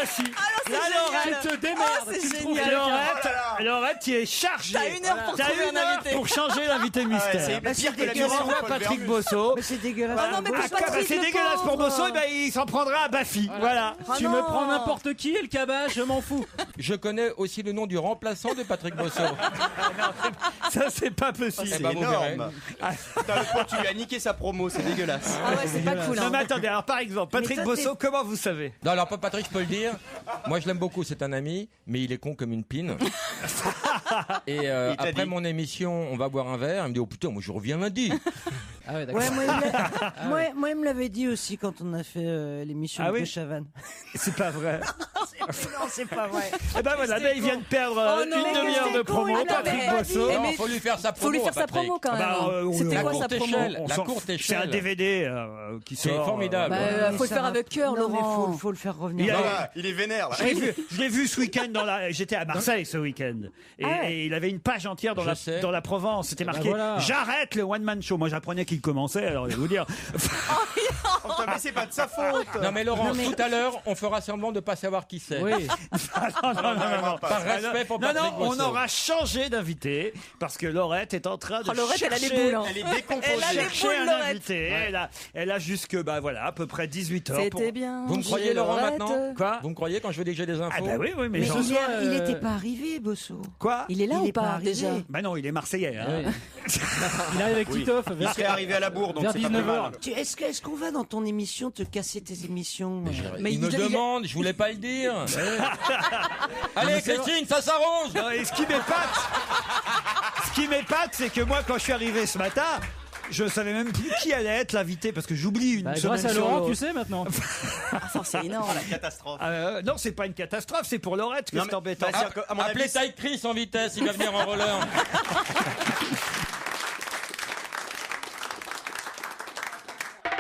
Speaker 3: si. Là, Laurette,
Speaker 4: Tu te démerdes.
Speaker 8: c'est
Speaker 4: tu trouves
Speaker 8: génial.
Speaker 4: quelqu'un.
Speaker 3: Laurette, tu es chargé.
Speaker 8: T'as 1 heure pour
Speaker 3: T'as
Speaker 8: trouver
Speaker 3: 1
Speaker 8: un
Speaker 3: heure
Speaker 8: invité.
Speaker 3: pour changer l'invité mystère.
Speaker 7: c'est pire que la
Speaker 3: Tu
Speaker 7: mission
Speaker 3: renvoies
Speaker 7: Paul
Speaker 3: Patrick
Speaker 7: Vermus.
Speaker 3: Bosso.
Speaker 6: Mais c'est dégueulasse.
Speaker 8: Ah non, mais pour
Speaker 3: Ah,
Speaker 8: Patrick,
Speaker 3: c'est
Speaker 8: le
Speaker 3: dégueulasse pour
Speaker 8: pauvre.
Speaker 3: Bosso, et ben il s'en prendra à Baffy. Voilà.
Speaker 8: Ah
Speaker 4: Tu
Speaker 8: non.
Speaker 4: me prends n'importe qui et le cabas, je m'en fous.
Speaker 5: Je connais aussi le nom du remplaçant de Patrick Bosso.
Speaker 3: Ça c'est pas possible.
Speaker 7: C'est
Speaker 5: bah, vous verrez.
Speaker 7: énorme. Putain, le pauvre, tu lui as niqué sa promo, c'est dégueulasse.
Speaker 8: Ah ouais, c'est pas cool.
Speaker 3: Non
Speaker 8: hein.
Speaker 3: mais attendez, alors par exemple, Patrick
Speaker 8: Mais ça,
Speaker 3: Bosso, comment vous savez?
Speaker 5: Non, alors pas Patrick, je peux le dire. moi je l'aime beaucoup, c'est un ami, mais il est con comme une pine. Et après mon émission, on va boire un verre. Il me dit, oh putain, moi je reviens lundi.
Speaker 4: Ah ouais, d'accord.
Speaker 6: Ouais, moi, il me l'avait dit aussi quand on a fait l'émission de Chavannes.
Speaker 3: C'est pas vrai.
Speaker 6: Non, c'est pas vrai.
Speaker 3: Eh ben voilà, il vient de perdre une demi-heure de promo, Patrick Boisseau.
Speaker 5: Il faut lui faire sa promo.
Speaker 8: Faut lui faire sa promo quand même. C'était quoi sa promo?
Speaker 5: La courte échelle.
Speaker 3: C'est un DVD qui sort.
Speaker 5: C'est formidable.
Speaker 8: Faut le faire avec cœur, Laurent.
Speaker 6: Faut le faire revenir.
Speaker 7: Il est vénère. Là.
Speaker 3: Je l'ai vu ce week-end j'étais à Marseille ce week-end. Et il avait une page entière dans la Provence. C'était marqué j'arrête le one man show. Moi j'apprenais qu'il commençait, alors je vais vous dire.
Speaker 7: Mais c'est pas de sa faute.
Speaker 5: Non mais Laurent, tout à l'heure, on fera semblant de pas savoir qui c'est.
Speaker 4: Oui.
Speaker 3: Non.
Speaker 5: Par respect pour Patrick
Speaker 3: on
Speaker 5: Boisseau.
Speaker 3: aura changé d'invité parce que Laurette est en train de
Speaker 8: Laurette,
Speaker 3: chercher.
Speaker 8: elle a les boules.
Speaker 7: Elle est décomposée.
Speaker 8: Elle a les
Speaker 3: Chercher
Speaker 8: boules,
Speaker 3: un
Speaker 8: Laurette.
Speaker 3: invité. Elle a jusque à peu près 18h.
Speaker 8: C'était bien.
Speaker 5: Vous me croyez Laurent
Speaker 8: Laurette.
Speaker 5: maintenant?
Speaker 3: Quoi?
Speaker 5: Vous me croyez quand je veux dire que j'ai des infos?
Speaker 3: Ah bah oui, mais
Speaker 6: Mais
Speaker 3: j'en-
Speaker 6: il n'était pas arrivé, Bosso.
Speaker 3: Quoi?
Speaker 8: Il est là
Speaker 6: Il
Speaker 8: ou
Speaker 6: est pas
Speaker 8: pas
Speaker 6: arrivé.
Speaker 8: déjà?
Speaker 3: Bah non, il est marseillais. Hein.
Speaker 4: Il arrive avec Titoff
Speaker 7: Il
Speaker 4: vers,
Speaker 7: serait arrivé à la bourre, donc
Speaker 4: vers
Speaker 7: c'est pas plus
Speaker 4: 19h.
Speaker 7: mal.
Speaker 6: Est-ce qu'on va dans ton émission te casser tes émissions
Speaker 8: Mais
Speaker 5: il me demande, je voulais pas le dire. Allez Christine, ça s'arrange.
Speaker 3: Non, et ce qui m'épate, c'est que moi, quand je suis arrivé ce matin, je savais même plus qui allait être l'invité parce que j'oublie une
Speaker 4: Bah,
Speaker 3: semaine
Speaker 4: grâce à
Speaker 3: sur
Speaker 4: Laurent,
Speaker 3: l'autre.
Speaker 4: tu sais maintenant.
Speaker 8: C'est énorme.
Speaker 7: Catastrophe.
Speaker 3: Non, c'est pas une catastrophe, c'est pour Laurette que
Speaker 7: Non,
Speaker 3: c'est
Speaker 7: mais-
Speaker 3: embêtant.
Speaker 7: bah, c'est- à mon
Speaker 5: Appelez
Speaker 7: avis,
Speaker 5: Ty Chris en vitesse, il va venir en roller.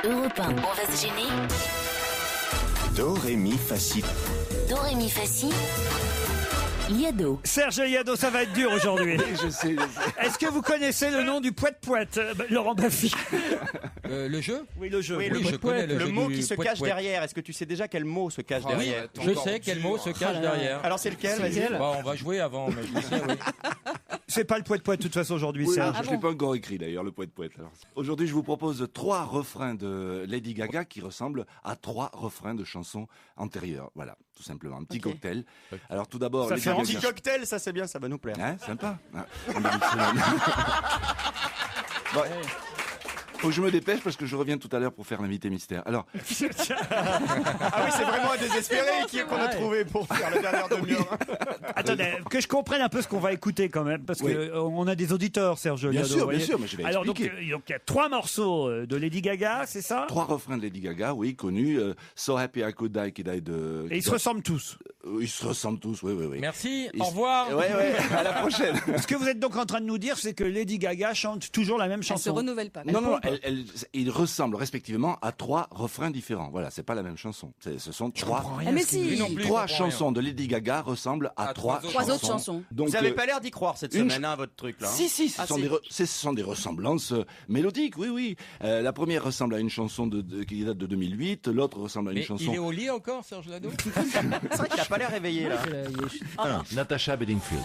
Speaker 1: Europe 1, on va se gêner.
Speaker 2: Do, ré, mi, fa, si.
Speaker 1: Do, ré, mi, fa, si. Liado.
Speaker 3: Serge Liado, ça va être dur aujourd'hui.
Speaker 2: Je sais.
Speaker 3: Est-ce que vous connaissez le nom du poète-poète Laurent Baffy.
Speaker 5: Le jeu?
Speaker 3: Oui, le jeu.
Speaker 7: Oui,
Speaker 5: Oui, je connais le
Speaker 7: le
Speaker 5: jeu
Speaker 7: mot
Speaker 5: du
Speaker 7: qui se
Speaker 5: poète
Speaker 7: cache
Speaker 5: poète.
Speaker 7: derrière. Est-ce que tu sais déjà quel mot se cache
Speaker 5: Oui,
Speaker 7: derrière?
Speaker 5: je sais quel mot se cache derrière.
Speaker 7: Alors c'est lequel? Vas-y.
Speaker 5: Bon, on va jouer avant, mais je le sais, oui.
Speaker 3: C'est pas le poète-poète de toute façon aujourd'hui,
Speaker 12: Oui,
Speaker 3: Serge.
Speaker 12: je ne l'ai pas encore écrit d'ailleurs, le poète-poète. Aujourd'hui, je vous propose 3 refrains de Lady Gaga qui ressemblent à 3 refrains de chansons antérieures. Voilà, tout simplement, un petit cocktail. Alors tout d'abord,
Speaker 3: Ça
Speaker 12: Lady
Speaker 3: fait
Speaker 12: Gaga.
Speaker 7: Un petit cocktail, ça c'est bien, ça va nous plaire.
Speaker 12: Hein, sympa. Ah, en début de semaine. Bon, faut que je me dépêche parce que je reviens tout à l'heure pour faire l'invité mystère. Alors,
Speaker 7: Ah oui, c'est vraiment un désespéré qu'on a trouvé pour faire la dernière demi-heure.
Speaker 3: Attendez, que je comprenne un peu ce qu'on va écouter quand même, parce
Speaker 12: Oui.
Speaker 3: que on a des auditeurs, Serge
Speaker 12: Bien
Speaker 3: Liado.
Speaker 12: sûr,
Speaker 3: vous voyez.
Speaker 12: bien sûr, mais je vais
Speaker 3: Alors donc
Speaker 12: expliquer.
Speaker 3: il y a 3 morceaux de Lady Gaga, c'est ça?
Speaker 12: 3 refrains de Lady Gaga, oui, connus. So Happy I Could Die, qui die de...
Speaker 3: Et ils se ressemblent tous.
Speaker 12: Ils se ressemblent tous, oui, oui, oui.
Speaker 5: Merci,
Speaker 12: Ils
Speaker 5: au
Speaker 12: se-
Speaker 5: revoir.
Speaker 12: Ouais, à la prochaine.
Speaker 3: Ce que vous êtes donc en train de nous dire, c'est que Lady Gaga chante toujours la même
Speaker 8: Elle se
Speaker 3: chanson.
Speaker 8: renouvelle pas.
Speaker 12: Non, ils ressemblent respectivement à 3 refrains différents. Voilà, c'est pas la même chanson. Ce sont 3.
Speaker 8: Ah, mais si.
Speaker 5: Lui non plus, il
Speaker 12: 3
Speaker 5: comprend
Speaker 12: chansons de Lady Gaga ressemblent à 3
Speaker 8: Trois autres chansons.
Speaker 12: Donc,
Speaker 7: Vous avez pas l'air d'y croire cette
Speaker 12: une
Speaker 7: semaine, hein, votre truc là. hein.
Speaker 12: Si, ce
Speaker 7: Ah,
Speaker 12: sont
Speaker 7: si.
Speaker 12: ce sont des ressemblances mélodiques, oui, oui. La première ressemble à une chanson qui date de 2008, l'autre ressemble à une
Speaker 5: Mais
Speaker 12: chanson...
Speaker 5: il est au lit encore, Serge Lado?
Speaker 7: C'est vrai qu'il a pas l'air réveillé là.
Speaker 2: Natasha Bedingfield.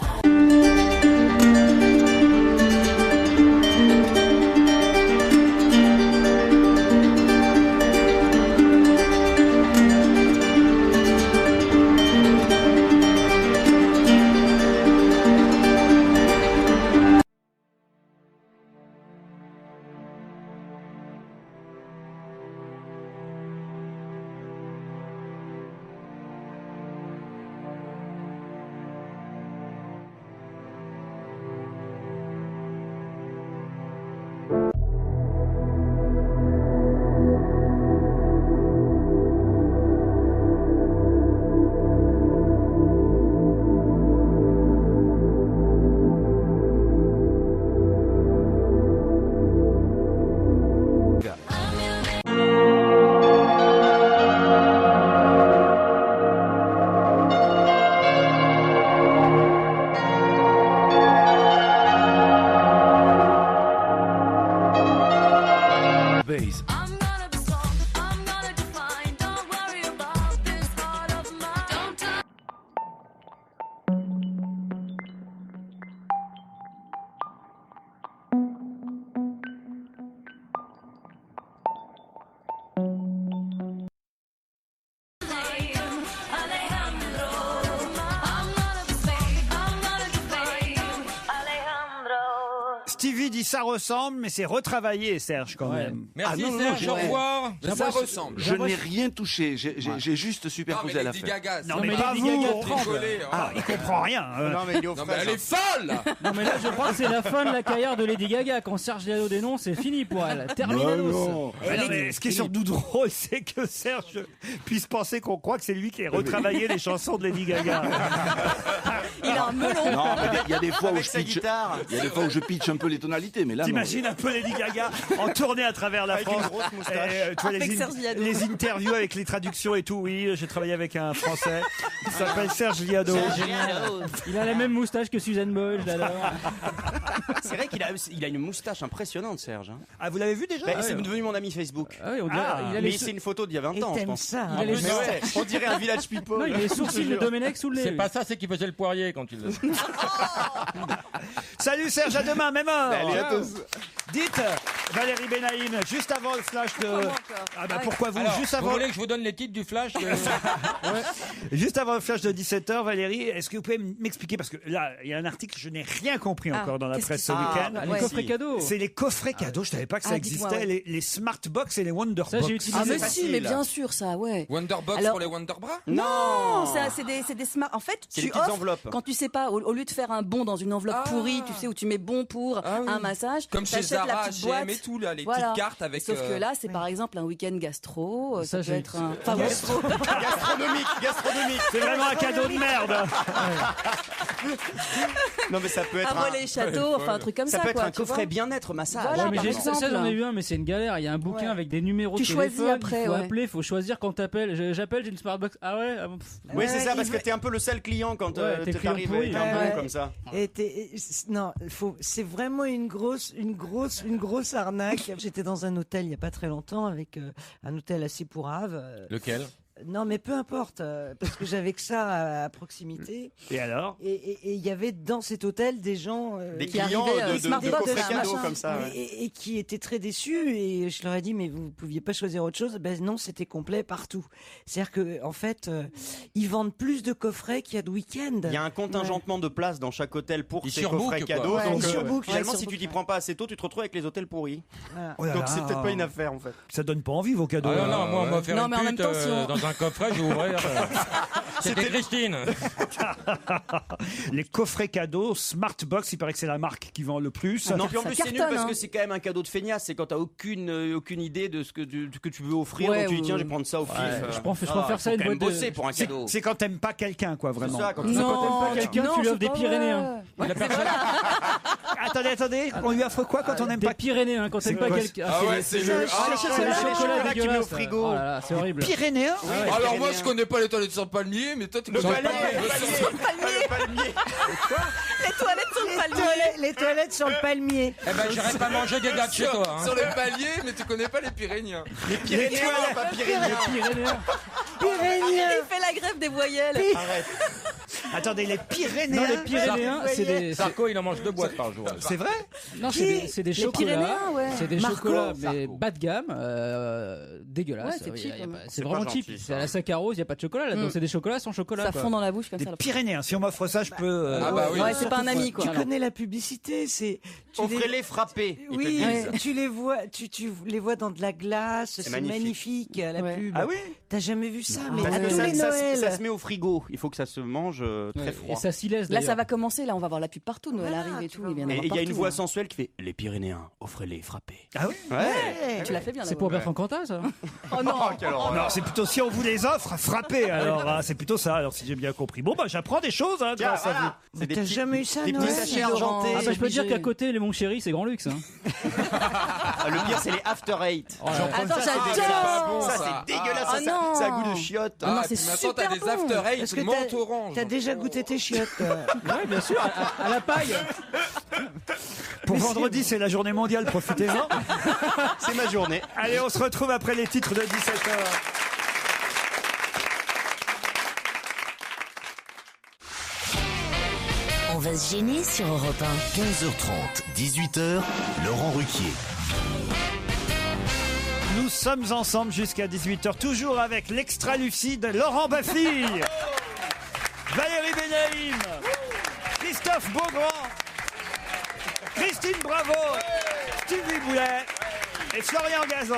Speaker 3: dit ça ressemble, mais c'est retravaillé, Serge, quand même.
Speaker 5: Merci
Speaker 12: Ah, non,
Speaker 5: Serge,
Speaker 12: non,
Speaker 5: au revoir.
Speaker 11: Mais ça ressemble.
Speaker 12: Je n'ai rien touché. J'ai juste
Speaker 11: Non,
Speaker 12: superposé
Speaker 11: mais
Speaker 12: à
Speaker 11: Lady
Speaker 12: l'affaire.
Speaker 11: Gaga.
Speaker 3: Non,
Speaker 11: c'est-
Speaker 3: mais
Speaker 4: mais
Speaker 3: pas
Speaker 4: Lady
Speaker 3: vous.
Speaker 4: Gaga
Speaker 3: on-
Speaker 4: tremble.
Speaker 11: Décollé, hein.
Speaker 3: Ah, il comprend rien.
Speaker 7: Non, mais il est aux
Speaker 11: Non, mais
Speaker 7: fraises.
Speaker 11: elle est folle.
Speaker 4: Non mais là je crois que c'est la fin de la carrière de Lady Gaga. Quand Serge Liado dénonce, c'est fini pour elle. Terminados.
Speaker 3: Ah non, mais ce qui est surtout drôle, c'est que Serge puisse penser qu'on croit que c'est lui qui a retravaillé les chansons de Lady Gaga.
Speaker 8: Il a un melon.
Speaker 12: Non, mais il y a des fois où
Speaker 7: Avec
Speaker 12: je
Speaker 7: sa
Speaker 12: pitch.
Speaker 7: guitare.
Speaker 12: Il y a des fois où je pitch un peu les tonalités, mais là. non.
Speaker 3: T'imagines un peu Lady Gaga en tournée à travers la
Speaker 7: Avec
Speaker 3: France.
Speaker 7: une grosse moustache.
Speaker 3: Tu vois,
Speaker 8: Avec Serge Liado.
Speaker 3: les interviews avec les traductions et tout. Oui, j'ai travaillé avec un Français qui s'appelle Serge Liado.
Speaker 4: Il a la même moustache que Suzanne Boyle, je l'adore.
Speaker 7: C'est vrai qu'il a une moustache impressionnante, Serge. hein.
Speaker 3: Ah, vous l'avez vu déjà
Speaker 7: Bah, c'est devenu mon ami Facebook.
Speaker 4: Ah oui, on dirait. il a
Speaker 7: Mais
Speaker 4: les
Speaker 7: c'est une photo d'il y a 20
Speaker 6: Et
Speaker 7: ans, je
Speaker 6: t'aimes
Speaker 7: pense.
Speaker 6: ça.
Speaker 4: Il a les
Speaker 7: Mais ouais, on dirait un village
Speaker 4: Non,
Speaker 7: people.
Speaker 4: il a les sourcils de Domenech sous le nez.
Speaker 5: C'est
Speaker 4: lui.
Speaker 5: pas ça, c'est qu'il faisait le poirier quand il le.
Speaker 3: Salut Serge, à demain, même heure.
Speaker 7: Salut à tous.
Speaker 3: Dites, Valérie Benaïm, juste avant le flash de...
Speaker 8: Pourquoi moi encore
Speaker 3: Ah bah
Speaker 8: Ah oui.
Speaker 3: pourquoi vous
Speaker 5: Alors,
Speaker 3: juste
Speaker 5: vous
Speaker 3: avant...
Speaker 5: voulez que je vous donne les titres du flash
Speaker 3: Juste avant le flash de 17h, Valérie, est-ce que vous pouvez m'expliquer, parce que là, il y a un article, je n'ai rien compris
Speaker 8: Ah,
Speaker 3: encore dans la
Speaker 8: qu'est-ce
Speaker 3: presse
Speaker 8: qui
Speaker 3: ce
Speaker 8: se
Speaker 3: week-end.
Speaker 8: passe
Speaker 4: Les
Speaker 8: Ouais.
Speaker 4: coffrets cadeaux.
Speaker 3: C'est les coffrets cadeaux, je savais pas que ça
Speaker 8: Ah, dites-moi,
Speaker 3: existait,
Speaker 8: ouais.
Speaker 3: les Smartbox et les Wonderbox.
Speaker 4: Ça, j'ai utilisé.
Speaker 8: Ah mais
Speaker 7: facile.
Speaker 8: si, mais bien sûr ça, ouais.
Speaker 11: Wonderbox
Speaker 8: Alors-
Speaker 11: pour les Wonderbras.
Speaker 8: Non, c'est des smart. En fait,
Speaker 7: C'est
Speaker 8: tu
Speaker 7: des petites
Speaker 8: offres
Speaker 7: enveloppes.
Speaker 8: quand tu sais pas, au lieu de faire un bon dans une enveloppe
Speaker 11: Ah.
Speaker 8: pourrie, tu sais où tu mets bon pour
Speaker 11: Ah oui.
Speaker 8: un massage,
Speaker 11: Comme chez
Speaker 8: t'achètes la
Speaker 11: Zara,
Speaker 8: petite boîte
Speaker 11: H&M et tout, là, les
Speaker 8: Voilà.
Speaker 11: petites cartes avec.
Speaker 8: Sauf que là, c'est par exemple un week-end gastro,
Speaker 4: Ça,
Speaker 8: ça peut
Speaker 4: j'ai-
Speaker 8: être un. Enfin, bon,
Speaker 7: Gastronomique.
Speaker 3: C'est vraiment un cadeau de merde.
Speaker 7: Non, mais ça peut être
Speaker 8: un relais château, enfin un truc comme ça.
Speaker 7: Ça peut être
Speaker 8: quoi,
Speaker 7: un
Speaker 8: tu vois.
Speaker 7: coffret bien-être massage.
Speaker 8: Voilà.
Speaker 4: Ouais, mais
Speaker 8: par
Speaker 4: ça,
Speaker 8: exemple.
Speaker 4: j'en ai eu un, mais c'est une galère. Il y a un bouquin
Speaker 8: Ouais.
Speaker 4: avec des numéros
Speaker 8: Tu
Speaker 4: de
Speaker 8: choisis
Speaker 4: téléphone.
Speaker 8: après,
Speaker 4: il faut
Speaker 8: ouais.
Speaker 4: appeler, il faut choisir quand t'appelles. J'appelle, j'ai une Smartbox. Ah ouais,
Speaker 7: Oui, c'est ça,
Speaker 6: il
Speaker 7: parce que
Speaker 6: veut-
Speaker 7: t'es un peu le seul client quand
Speaker 4: Ouais, t'es client
Speaker 7: t'arrives
Speaker 4: pourri,
Speaker 7: avec un
Speaker 6: ouais.
Speaker 7: bon comme ça.
Speaker 6: Non, c'est vraiment une grosse arnaque. J'étais dans un hôtel il y a pas très longtemps avec un hôtel assez pourrave.
Speaker 5: Lequel
Speaker 6: Non, mais peu importe, parce que j'avais que ça à proximité.
Speaker 3: Et alors?
Speaker 6: Et il y avait dans cet hôtel des gens
Speaker 7: Des
Speaker 8: qui
Speaker 7: clients
Speaker 8: arrivaient,
Speaker 7: de
Speaker 8: Smartbox,
Speaker 7: coffrets
Speaker 8: là,
Speaker 7: cadeaux
Speaker 8: machin.
Speaker 7: comme ça. ouais.
Speaker 6: et qui étaient très déçus. Et je leur ai dit, mais vous pouviez pas choisir autre chose? Ben non, c'était complet partout. C'est-à-dire que en fait, ils vendent plus de coffrets qu'il y a de week-ends.
Speaker 7: Il y a un contingentement de places dans chaque hôtel pour
Speaker 5: Ils
Speaker 7: ces
Speaker 5: surbookent,
Speaker 7: coffrets
Speaker 5: quoi.
Speaker 7: cadeaux.
Speaker 6: Ouais,
Speaker 7: donc
Speaker 6: ils surbookent,
Speaker 7: finalement,
Speaker 6: ouais,
Speaker 7: si tu
Speaker 6: surbookent,
Speaker 7: t'y prends pas assez tôt, tu te retrouves avec les hôtels pourris.
Speaker 6: Voilà.
Speaker 3: Oh là
Speaker 7: Donc
Speaker 3: là.
Speaker 7: c'est peut-être pas une affaire en fait.
Speaker 3: Ça donne pas envie vos cadeaux.
Speaker 5: Ah non, non, moi, on m'a
Speaker 11: ouais.
Speaker 5: offert
Speaker 8: Non,
Speaker 5: une
Speaker 8: mais en même
Speaker 5: pute
Speaker 8: temps, si on-
Speaker 5: dans un coffret, je vais ouvrir. C'était Christine.
Speaker 3: Les coffrets cadeaux Smartbox, il paraît que c'est la marque qui vend le plus.
Speaker 7: Non, puis en
Speaker 8: Ça
Speaker 7: plus c'est nul
Speaker 8: cartonne,
Speaker 7: parce
Speaker 8: hein.
Speaker 7: que c'est quand même un cadeau de feignasse. C'est quand t'as aucune idée de ce que tu veux offrir.
Speaker 8: Ouais,
Speaker 7: donc tu dis
Speaker 8: ouais,
Speaker 7: tiens, je
Speaker 8: ouais.
Speaker 7: vais prendre ça au pif.
Speaker 4: Je préfère ça
Speaker 7: faut
Speaker 4: une
Speaker 7: quand même
Speaker 4: boîte de-
Speaker 7: bosser pour un
Speaker 3: C'est
Speaker 7: cadeau.
Speaker 3: c'est quand t'aimes pas quelqu'un, quoi,
Speaker 7: C'est
Speaker 3: vraiment.
Speaker 7: ça, quand
Speaker 4: Quand t'aimes pas quelqu'un, tu lui offres des Pyrénéens.
Speaker 8: Ouais,
Speaker 5: La personne-
Speaker 3: Attendez, on lui offre quoi quand on n'aime
Speaker 4: Des
Speaker 3: pas
Speaker 4: Pyrénéens, quand t'aimes pas
Speaker 3: quoi,
Speaker 4: quelqu'un.
Speaker 11: Ah ouais, c'est le.
Speaker 4: C'est le
Speaker 7: chocolat
Speaker 4: chocolat
Speaker 7: qu'il met au
Speaker 4: dégueulasse.
Speaker 7: frigo.
Speaker 4: Oh là là, c'est horrible.
Speaker 3: Pyrénéen?
Speaker 4: Ah ouais.
Speaker 11: Alors moi
Speaker 7: Pyrénéen.
Speaker 11: je connais pas les toilettes sur le palmier, mais toi tu
Speaker 7: Le
Speaker 11: connais
Speaker 7: palmier,
Speaker 11: pas
Speaker 7: le palmier.
Speaker 8: Les toilettes sur le palmier.
Speaker 6: Les toilettes sur le palmier.
Speaker 5: Eh ben, j'irai pas manger des gars de chez toi. hein.
Speaker 11: sur les paliers, mais tu connais pas les Pyrénéens.
Speaker 7: Les Pyrénéens, pas Pyrénéens.
Speaker 4: Pyrénéens.
Speaker 6: Pyrénéens.
Speaker 8: Il fait la grève des voyelles.
Speaker 3: Attendez, les Pyrénéens?
Speaker 4: Non, les Pyrénéens, c'est des.
Speaker 5: Sarko, il en mange 2 boîtes par jour.
Speaker 3: C'est vrai?
Speaker 4: Non, c'est des
Speaker 8: Les
Speaker 4: chocolats.
Speaker 8: Pyrénéens, ouais.
Speaker 4: C'est des
Speaker 6: Marco.
Speaker 4: chocolats, mais bas de gamme, dégueulasse.
Speaker 8: Ouais, c'est
Speaker 4: Oui,
Speaker 8: cheap,
Speaker 4: y a
Speaker 8: ouais.
Speaker 4: pas- C'est
Speaker 7: C'est
Speaker 4: vraiment
Speaker 7: pas
Speaker 4: cheap.
Speaker 7: gentil,
Speaker 4: C'est à la saccharose, il n'y a pas de chocolat là-dedans.
Speaker 8: Mm.
Speaker 4: C'est des chocolats sans chocolat.
Speaker 8: Ça
Speaker 4: quoi.
Speaker 8: fond dans la bouche comme
Speaker 3: Des
Speaker 8: ça.
Speaker 3: Pyrénéens. Si on m'offre ça, je peux...
Speaker 11: Ah bah oui.
Speaker 8: Ouais, c'est pas un ami quoi.
Speaker 6: Tu connais la publicité, c'est. tu les-
Speaker 7: Offrez-les frappés. ils te
Speaker 6: Oui,
Speaker 7: disent.
Speaker 6: tu les vois, tu les vois dans de la glace, c'est
Speaker 7: magnifique.
Speaker 6: magnifique la
Speaker 8: Ouais.
Speaker 6: pub.
Speaker 7: Ah oui?
Speaker 6: T'as jamais vu ça, mais
Speaker 7: Parce
Speaker 6: à
Speaker 7: que
Speaker 6: tous
Speaker 7: ça,
Speaker 6: les
Speaker 7: ça
Speaker 6: Noëls.
Speaker 7: se met au frigo. Il faut que ça se mange très
Speaker 4: Ouais,
Speaker 7: froid.
Speaker 4: Et ça s'y laisse
Speaker 8: Là, ça
Speaker 4: d'ailleurs.
Speaker 8: va commencer. Là, on va voir la pub partout. Noël
Speaker 6: Voilà,
Speaker 8: arrive et
Speaker 6: tu
Speaker 8: tout.
Speaker 6: vas
Speaker 8: Il vient
Speaker 6: voir.
Speaker 7: Et
Speaker 8: d'avoir
Speaker 7: il y a une
Speaker 8: partout,
Speaker 7: voix
Speaker 8: hein.
Speaker 7: sensuelle qui fait les Pyrénéens, offrez-les frappés.
Speaker 3: Ah oui?
Speaker 7: Ouais.
Speaker 8: Tu l'as fait bien.
Speaker 4: C'est
Speaker 8: la
Speaker 4: pour
Speaker 8: voix.
Speaker 4: Bertrand Cantat, ça.
Speaker 8: Oh non.
Speaker 3: Non, c'est plutôt si on vous les offre, frappez alors. C'est plutôt ça, alors si j'ai bien compris. Bon, bah j'apprends des choses hein, grâce à vous.
Speaker 7: C'est des
Speaker 6: T'as
Speaker 7: petits-
Speaker 6: jamais eu ça,
Speaker 7: des petits
Speaker 6: Noël,
Speaker 7: sachets
Speaker 8: Laurent.
Speaker 7: argentés.
Speaker 4: Ah bah, je peux dire
Speaker 8: obligé.
Speaker 4: qu'à côté, les Mon Chéri, c'est grand luxe. Hein.
Speaker 7: Ah, le pire, c'est les After Eight.
Speaker 4: Oh là là.
Speaker 8: Attends,
Speaker 7: Ça, c'est
Speaker 8: j'adore.
Speaker 7: dégueulasse.
Speaker 11: bon,
Speaker 7: Ça,
Speaker 11: ça.
Speaker 7: c'est dégueulasse.
Speaker 8: Ah,
Speaker 7: Ça,
Speaker 8: non.
Speaker 7: ça a goût de chiottes.
Speaker 8: Ah non,
Speaker 11: Ah,
Speaker 8: c'est
Speaker 11: puis maintenant t'as
Speaker 8: super
Speaker 11: des after
Speaker 8: bon.
Speaker 11: eight
Speaker 6: Est-ce que
Speaker 11: menthe orange.
Speaker 6: t'as déjà goûté tes chiottes
Speaker 4: Ouais, bien sûr, à la paille.
Speaker 3: Pour vendredi, c'est la journée mondiale, profitez-en.
Speaker 7: C'est ma journée.
Speaker 3: Allez, on se retrouve après les titres de 17h.
Speaker 1: On va se gêner sur Europe 1.
Speaker 2: 15h30, 18h, Laurent Ruquier.
Speaker 3: Nous sommes ensemble jusqu'à 18h, toujours avec l'extra lucide Laurent Baffy, Valérie Benaïm, Christophe Beaugrand Christine Bravo, Stevie Boulet et Florian Gazan.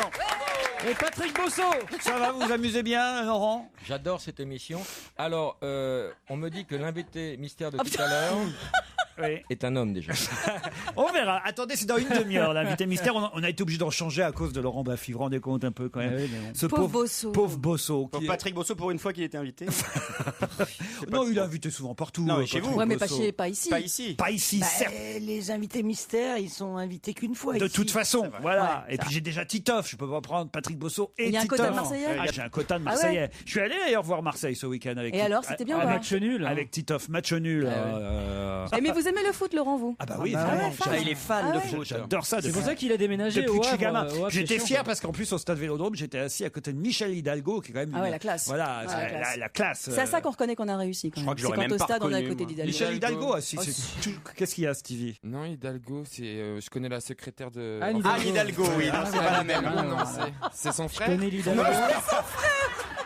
Speaker 4: Et Patrick Bosso.
Speaker 3: Ça va, vous vous amusez bien, Laurent?
Speaker 5: J'adore cette émission. Alors, on me dit que l'invité mystère de tout à l'heure est un homme déjà.
Speaker 3: On verra. Attendez, c'est dans une demi-heure, l'invité mystère. On a été obligé d'en changer à cause de Laurent Baffy. Vous vous rendez compte un peu quand même.
Speaker 4: Ah oui, mais bon.
Speaker 3: Ce
Speaker 8: Pauvre Bosso.
Speaker 3: Pauvre Bosso.
Speaker 7: Pour Patrick Bosso, pour une fois qu'il était invité.
Speaker 3: Non, il est invité souvent partout.
Speaker 7: Non, mais chez vous.
Speaker 8: Ouais, mais pas
Speaker 3: Bosso.
Speaker 8: pas ici.
Speaker 7: Pas ici.
Speaker 3: Pas ici, certes.
Speaker 6: Les invités mystères, ils sont invités qu'une fois.
Speaker 3: De
Speaker 6: ici.
Speaker 3: toute façon, voilà.
Speaker 6: Ouais,
Speaker 3: et puis j'ai déjà Titoff. Je peux pas prendre Patrick Bosso et
Speaker 8: Il y a un
Speaker 3: Titoff.
Speaker 8: quota de Marseillais.
Speaker 3: Ah, j'ai un quota de
Speaker 8: Ah ouais.
Speaker 3: Marseillais. Je suis allé d'ailleurs voir Marseille ce week-end avec.
Speaker 8: Et alors, c'était bien ou pas
Speaker 4: Match nul. hein.
Speaker 3: Avec Titoff, match nul.
Speaker 8: Eh, mais vous aimez le foot, Laurent, vous?
Speaker 3: Ah bah oui,
Speaker 4: Ah bah
Speaker 3: vraiment.
Speaker 4: ouais,
Speaker 7: Ah, il est fan de foot.
Speaker 3: J'adore ça.
Speaker 4: C'est pour ça qu'il a déménagé
Speaker 3: Depuis
Speaker 4: au
Speaker 3: que je suis
Speaker 4: Havre,
Speaker 3: gamin.
Speaker 4: au Havre,
Speaker 3: J'étais
Speaker 4: c'est
Speaker 3: fier
Speaker 4: chiant.
Speaker 3: parce qu'en plus au stade Vélodrome, j'étais assis à côté de Michel Hidalgo, qui est quand même.
Speaker 8: Ah ouais, la classe.
Speaker 3: Voilà,
Speaker 8: Ouais,
Speaker 3: c'est
Speaker 8: la classe.
Speaker 3: la classe.
Speaker 8: C'est à ça qu'on reconnaît qu'on a réussi. Quand
Speaker 7: crois
Speaker 8: même.
Speaker 7: que
Speaker 8: C'est
Speaker 7: j'aurais
Speaker 8: quand
Speaker 7: même
Speaker 8: au
Speaker 7: pas
Speaker 8: stade, on est à
Speaker 7: reconnu,
Speaker 8: côté
Speaker 7: moi.
Speaker 8: d'Hidalgo.
Speaker 3: Michel Hidalgo, ah, si,
Speaker 8: Oh,
Speaker 3: c'est qu'est-ce qu'il y a, Stevie?
Speaker 11: Non, Hidalgo, c'est. Je connais la secrétaire de.
Speaker 4: Anne
Speaker 7: Ah, Hidalgo, oui, non, c'est pas la même.
Speaker 11: Non, non, c'est son
Speaker 4: Je
Speaker 11: frère.
Speaker 4: connais l'Hidalgo.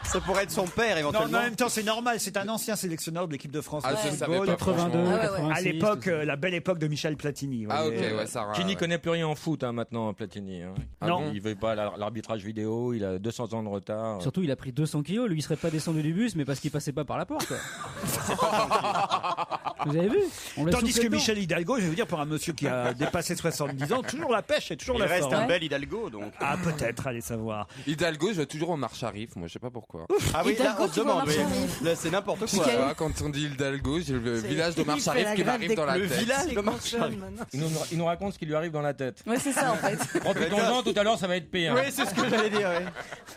Speaker 7: Ça pourrait être son père
Speaker 3: Non,
Speaker 7: éventuellement.
Speaker 3: mais en même temps, c'est normal. C'est un ancien sélectionneur de l'équipe de France.
Speaker 11: Ah,
Speaker 3: de
Speaker 11: je
Speaker 3: football.
Speaker 11: savais pas,
Speaker 4: 82,
Speaker 11: franchement.
Speaker 8: Ah ouais, ouais.
Speaker 4: 86.
Speaker 3: À l'époque,
Speaker 4: tout ça.
Speaker 3: la belle époque de Michel Platini. vous
Speaker 11: Ah, ok,
Speaker 3: voyez.
Speaker 11: ouais, Sarah.
Speaker 5: Qui n'y
Speaker 11: ouais.
Speaker 5: connaît plus rien en foot maintenant, Platini. hein.
Speaker 11: Ah
Speaker 3: Non.
Speaker 11: bon
Speaker 5: Il veut pas l'arbitrage vidéo, il a 200 ans de retard.
Speaker 4: Surtout, il a pris 200 kilos. Lui, il serait pas descendu du bus, mais parce qu'il passait pas par la porte. quoi. Vous avez vu? On l'a
Speaker 3: Tandis
Speaker 4: soufflé
Speaker 3: que
Speaker 4: dedans.
Speaker 3: Michel Hidalgo, je vais vous dire, pour un monsieur qui a dépassé 70 ans, toujours la pêche et toujours
Speaker 7: Il
Speaker 3: la
Speaker 7: reste
Speaker 3: forme.
Speaker 7: un bel Hidalgo, donc.
Speaker 3: Ah, peut-être, allez savoir.
Speaker 11: Hidalgo, je vais toujours au marche Arif, moi, je sais pas pourquoi.
Speaker 7: Ah oui, là,
Speaker 8: Hidalgo,
Speaker 7: on se
Speaker 8: tu vois,
Speaker 7: demande, oui.
Speaker 8: Marche-Arif.
Speaker 7: Là, c'est n'importe
Speaker 11: Je sais
Speaker 7: quoi.
Speaker 11: pas, quand on dit Hidalgo, j'ai le village de marche Arif qui m'arrive dans la
Speaker 7: Le
Speaker 11: tête.
Speaker 7: village de Marche-Arif.
Speaker 5: Il nous raconte ce qui lui arrive dans la tête.
Speaker 8: Ouais, c'est ça, en fait.
Speaker 5: Profitons-en, tout à l'heure, ça va être pire.
Speaker 7: Oui, c'est ce que j'allais dire, ouais.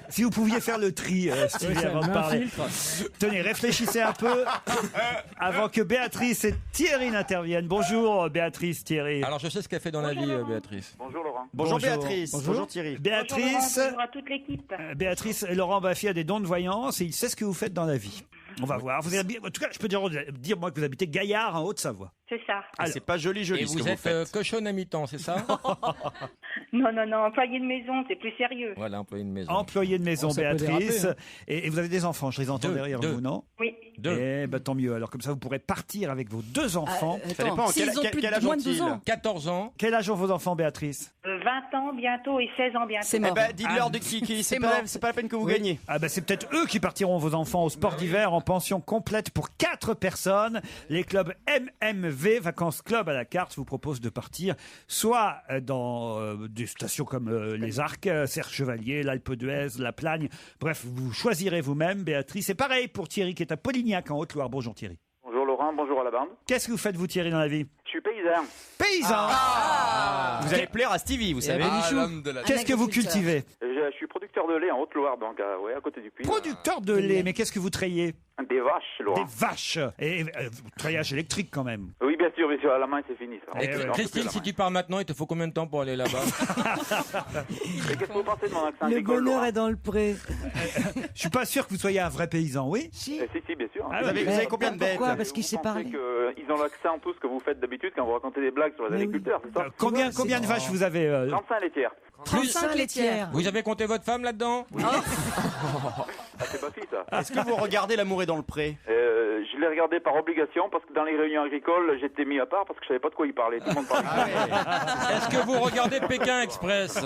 Speaker 3: Si vous pouviez faire le tri, Stevie,
Speaker 4: Ouais, ça
Speaker 3: avant de
Speaker 4: met un
Speaker 3: parler.
Speaker 4: filtre.
Speaker 3: Tenez, réfléchissez un peu avant que Béatrice et Thierry n'interviennent. Bonjour, Béatrice, Thierry.
Speaker 5: Alors, je sais ce qu'elle fait dans la vie, Béatrice.
Speaker 9: Bonjour Laurent.
Speaker 7: Bonjour
Speaker 3: Bonjour.
Speaker 7: Béatrice.
Speaker 3: Bonjour.
Speaker 7: Bonjour Thierry.
Speaker 3: Béatrice,
Speaker 10: Bonjour à toute l'équipe.
Speaker 3: Béatrice, Laurent Baffy a des dons de voyance et il sait ce que vous faites dans la vie. On va voir. Vous en tout cas, je peux dire moi que vous habitez Gaillard en Haute-Savoie.
Speaker 10: C'est ça.
Speaker 3: Alors.
Speaker 7: C'est pas joli,
Speaker 5: Et
Speaker 7: joli ce que
Speaker 5: vous
Speaker 7: vous
Speaker 5: êtes
Speaker 7: faites.
Speaker 5: cochonne à mi-temps, c'est ça?
Speaker 10: Non, employé de maison, c'est plus sérieux.
Speaker 5: Voilà, employé de maison.
Speaker 3: Employé de maison,
Speaker 4: Oh, ça peut
Speaker 3: Béatrice.
Speaker 4: déraper,
Speaker 3: Et vous avez des enfants, je les entends
Speaker 5: Deux,
Speaker 3: derrière
Speaker 5: deux.
Speaker 3: vous, non?
Speaker 10: Oui.
Speaker 3: Eh ben, tant mieux. Alors comme ça, vous pourrez partir avec vos deux enfants.
Speaker 7: Ça dépend,
Speaker 8: S'ils
Speaker 7: quel-
Speaker 8: ont
Speaker 7: quel-
Speaker 8: plus
Speaker 7: quel
Speaker 8: de
Speaker 7: âge
Speaker 8: moins de 12
Speaker 7: ont-ils
Speaker 8: ans.
Speaker 5: 14 ans.
Speaker 3: Quel âge ont vos enfants, Béatrice?
Speaker 10: 20 ans bientôt et 16 ans bientôt.
Speaker 8: C'est
Speaker 7: Eh
Speaker 8: mort.
Speaker 7: ben, dites-leur de qui,
Speaker 8: C'est
Speaker 7: c'est
Speaker 8: mort.
Speaker 7: pas la peine que vous gagnez.
Speaker 3: Ah ben c'est peut-être eux qui partiront, vos enfants, au sport d'hiver en pension complète pour 4 personnes. Les clubs MMV, Vacances Club à la carte, vous proposent de partir soit dans des stations comme les Arcs, Serre Chevalier, l'Alpe d'Huez, la Plagne. Bref, vous choisirez vous-même, Béatrice. C'est pareil pour Thierry qui est à Polignac en Haute-Loire. Bonjour Thierry.
Speaker 9: Bonjour Laurent, bonjour à la bande.
Speaker 3: Qu'est-ce que vous faites vous Thierry dans la vie?
Speaker 9: Je suis paysan.
Speaker 3: Paysan.
Speaker 7: Vous allez plaire à Stevie, vous savez.
Speaker 11: Ah, l'homme de la
Speaker 3: Qu'est-ce que vous
Speaker 8: agriculteur.
Speaker 3: cultivez?
Speaker 9: Je suis producteur de lait en Haute-Loire, donc à côté du Puy.
Speaker 3: Producteur de lait, mais qu'est-ce que vous trayez?
Speaker 9: Des vaches, Laurent.
Speaker 3: Des vaches. Et treillage électrique quand même.
Speaker 9: Oui, bien sûr, à la main, c'est fini ça.
Speaker 5: Et
Speaker 3: ouais.
Speaker 5: Christine, si tu pars maintenant, il te faut combien de temps pour aller là-bas?
Speaker 9: Et qu'est-ce que vous pensez de mon accent
Speaker 6: Le
Speaker 9: agricole,
Speaker 6: bonheur
Speaker 9: Laurent
Speaker 6: est dans le pré.
Speaker 3: Je suis pas sûr que vous soyez un vrai paysan, oui?
Speaker 6: Si.
Speaker 9: Si, bien sûr.
Speaker 3: Ah
Speaker 7: Vous
Speaker 3: oui.
Speaker 7: avez combien de bêtes?
Speaker 6: Pourquoi? Parce qu'il
Speaker 9: Vous
Speaker 6: sait
Speaker 9: pensez
Speaker 6: parler.
Speaker 9: qu'ils ont l'accent tous que vous faites d'habitude quand vous racontez des blagues sur les
Speaker 6: Mais oui.
Speaker 9: agriculteurs, c'est ça
Speaker 3: Combien de vaches vous avez
Speaker 9: 35 laitières.
Speaker 8: 35 laitières.
Speaker 5: Vous avez compté votre femme là-dedans?
Speaker 9: Ah, c'est pas si ça.
Speaker 7: Est-ce que vous regardez L'amour est dans le pré?
Speaker 9: Je l'ai regardé par obligation parce que dans les réunions agricoles, j'étais mis à part parce que je savais pas de quoi il parlait. Tout le monde parlait.
Speaker 5: Est-ce que vous regardez Pékin Express?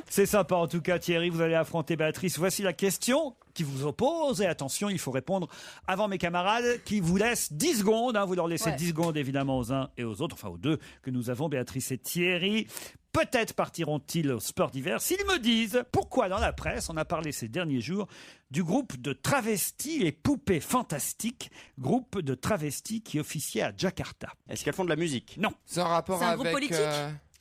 Speaker 3: C'est sympa en tout cas Thierry, vous allez affronter Béatrice. Voici la question qui vous oppose et attention, il faut répondre avant mes camarades qui vous laissent 10 secondes. Vous leur laissez
Speaker 8: Ouais.
Speaker 3: 10 secondes évidemment aux uns et aux autres, enfin aux deux que nous avons, Béatrice et Thierry. Peut-être partiront-ils au sport d'hiver s'ils me disent pourquoi dans la presse on a parlé ces derniers jours du groupe de travestis et poupées fantastiques, groupe de travestis qui officiait à Jakarta.
Speaker 7: Est-ce qu'elles font de la musique?
Speaker 3: Non.
Speaker 11: C'est un rapport
Speaker 8: C'est un
Speaker 11: avec.
Speaker 8: groupe politique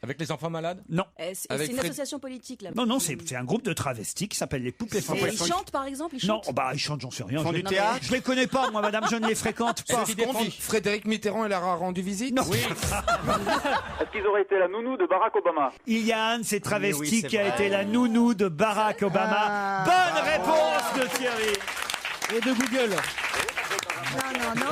Speaker 5: Avec les enfants malades?
Speaker 3: Non.
Speaker 8: C'est
Speaker 11: Avec
Speaker 8: une
Speaker 11: Fred-
Speaker 8: association politique, là.
Speaker 3: Non, c'est un groupe de travestis qui s'appelle les poupées
Speaker 8: Et
Speaker 3: fantastiques.
Speaker 8: ils chantent, par exemple? Ils
Speaker 3: Non,
Speaker 8: chantent
Speaker 3: ils chantent, j'en sais rien.
Speaker 7: Ils font
Speaker 3: Je
Speaker 7: du
Speaker 3: les-
Speaker 7: théâtre?
Speaker 3: Je les connais pas, moi, madame, je ne les fréquente pas.
Speaker 11: Est-ce qu'on dit Frédéric Mitterrand, il leur a rendu visite?
Speaker 3: Non.
Speaker 5: Oui.
Speaker 9: Est-ce qu'ils auraient été la nounou de Barack Obama?
Speaker 3: Il y a un de ces
Speaker 7: Mais
Speaker 3: travestis
Speaker 7: oui, c'est
Speaker 3: qui a
Speaker 7: vrai.
Speaker 3: été la nounou de Barack Obama. Bonne réponse de Thierry.
Speaker 4: Et de Google.
Speaker 6: Non.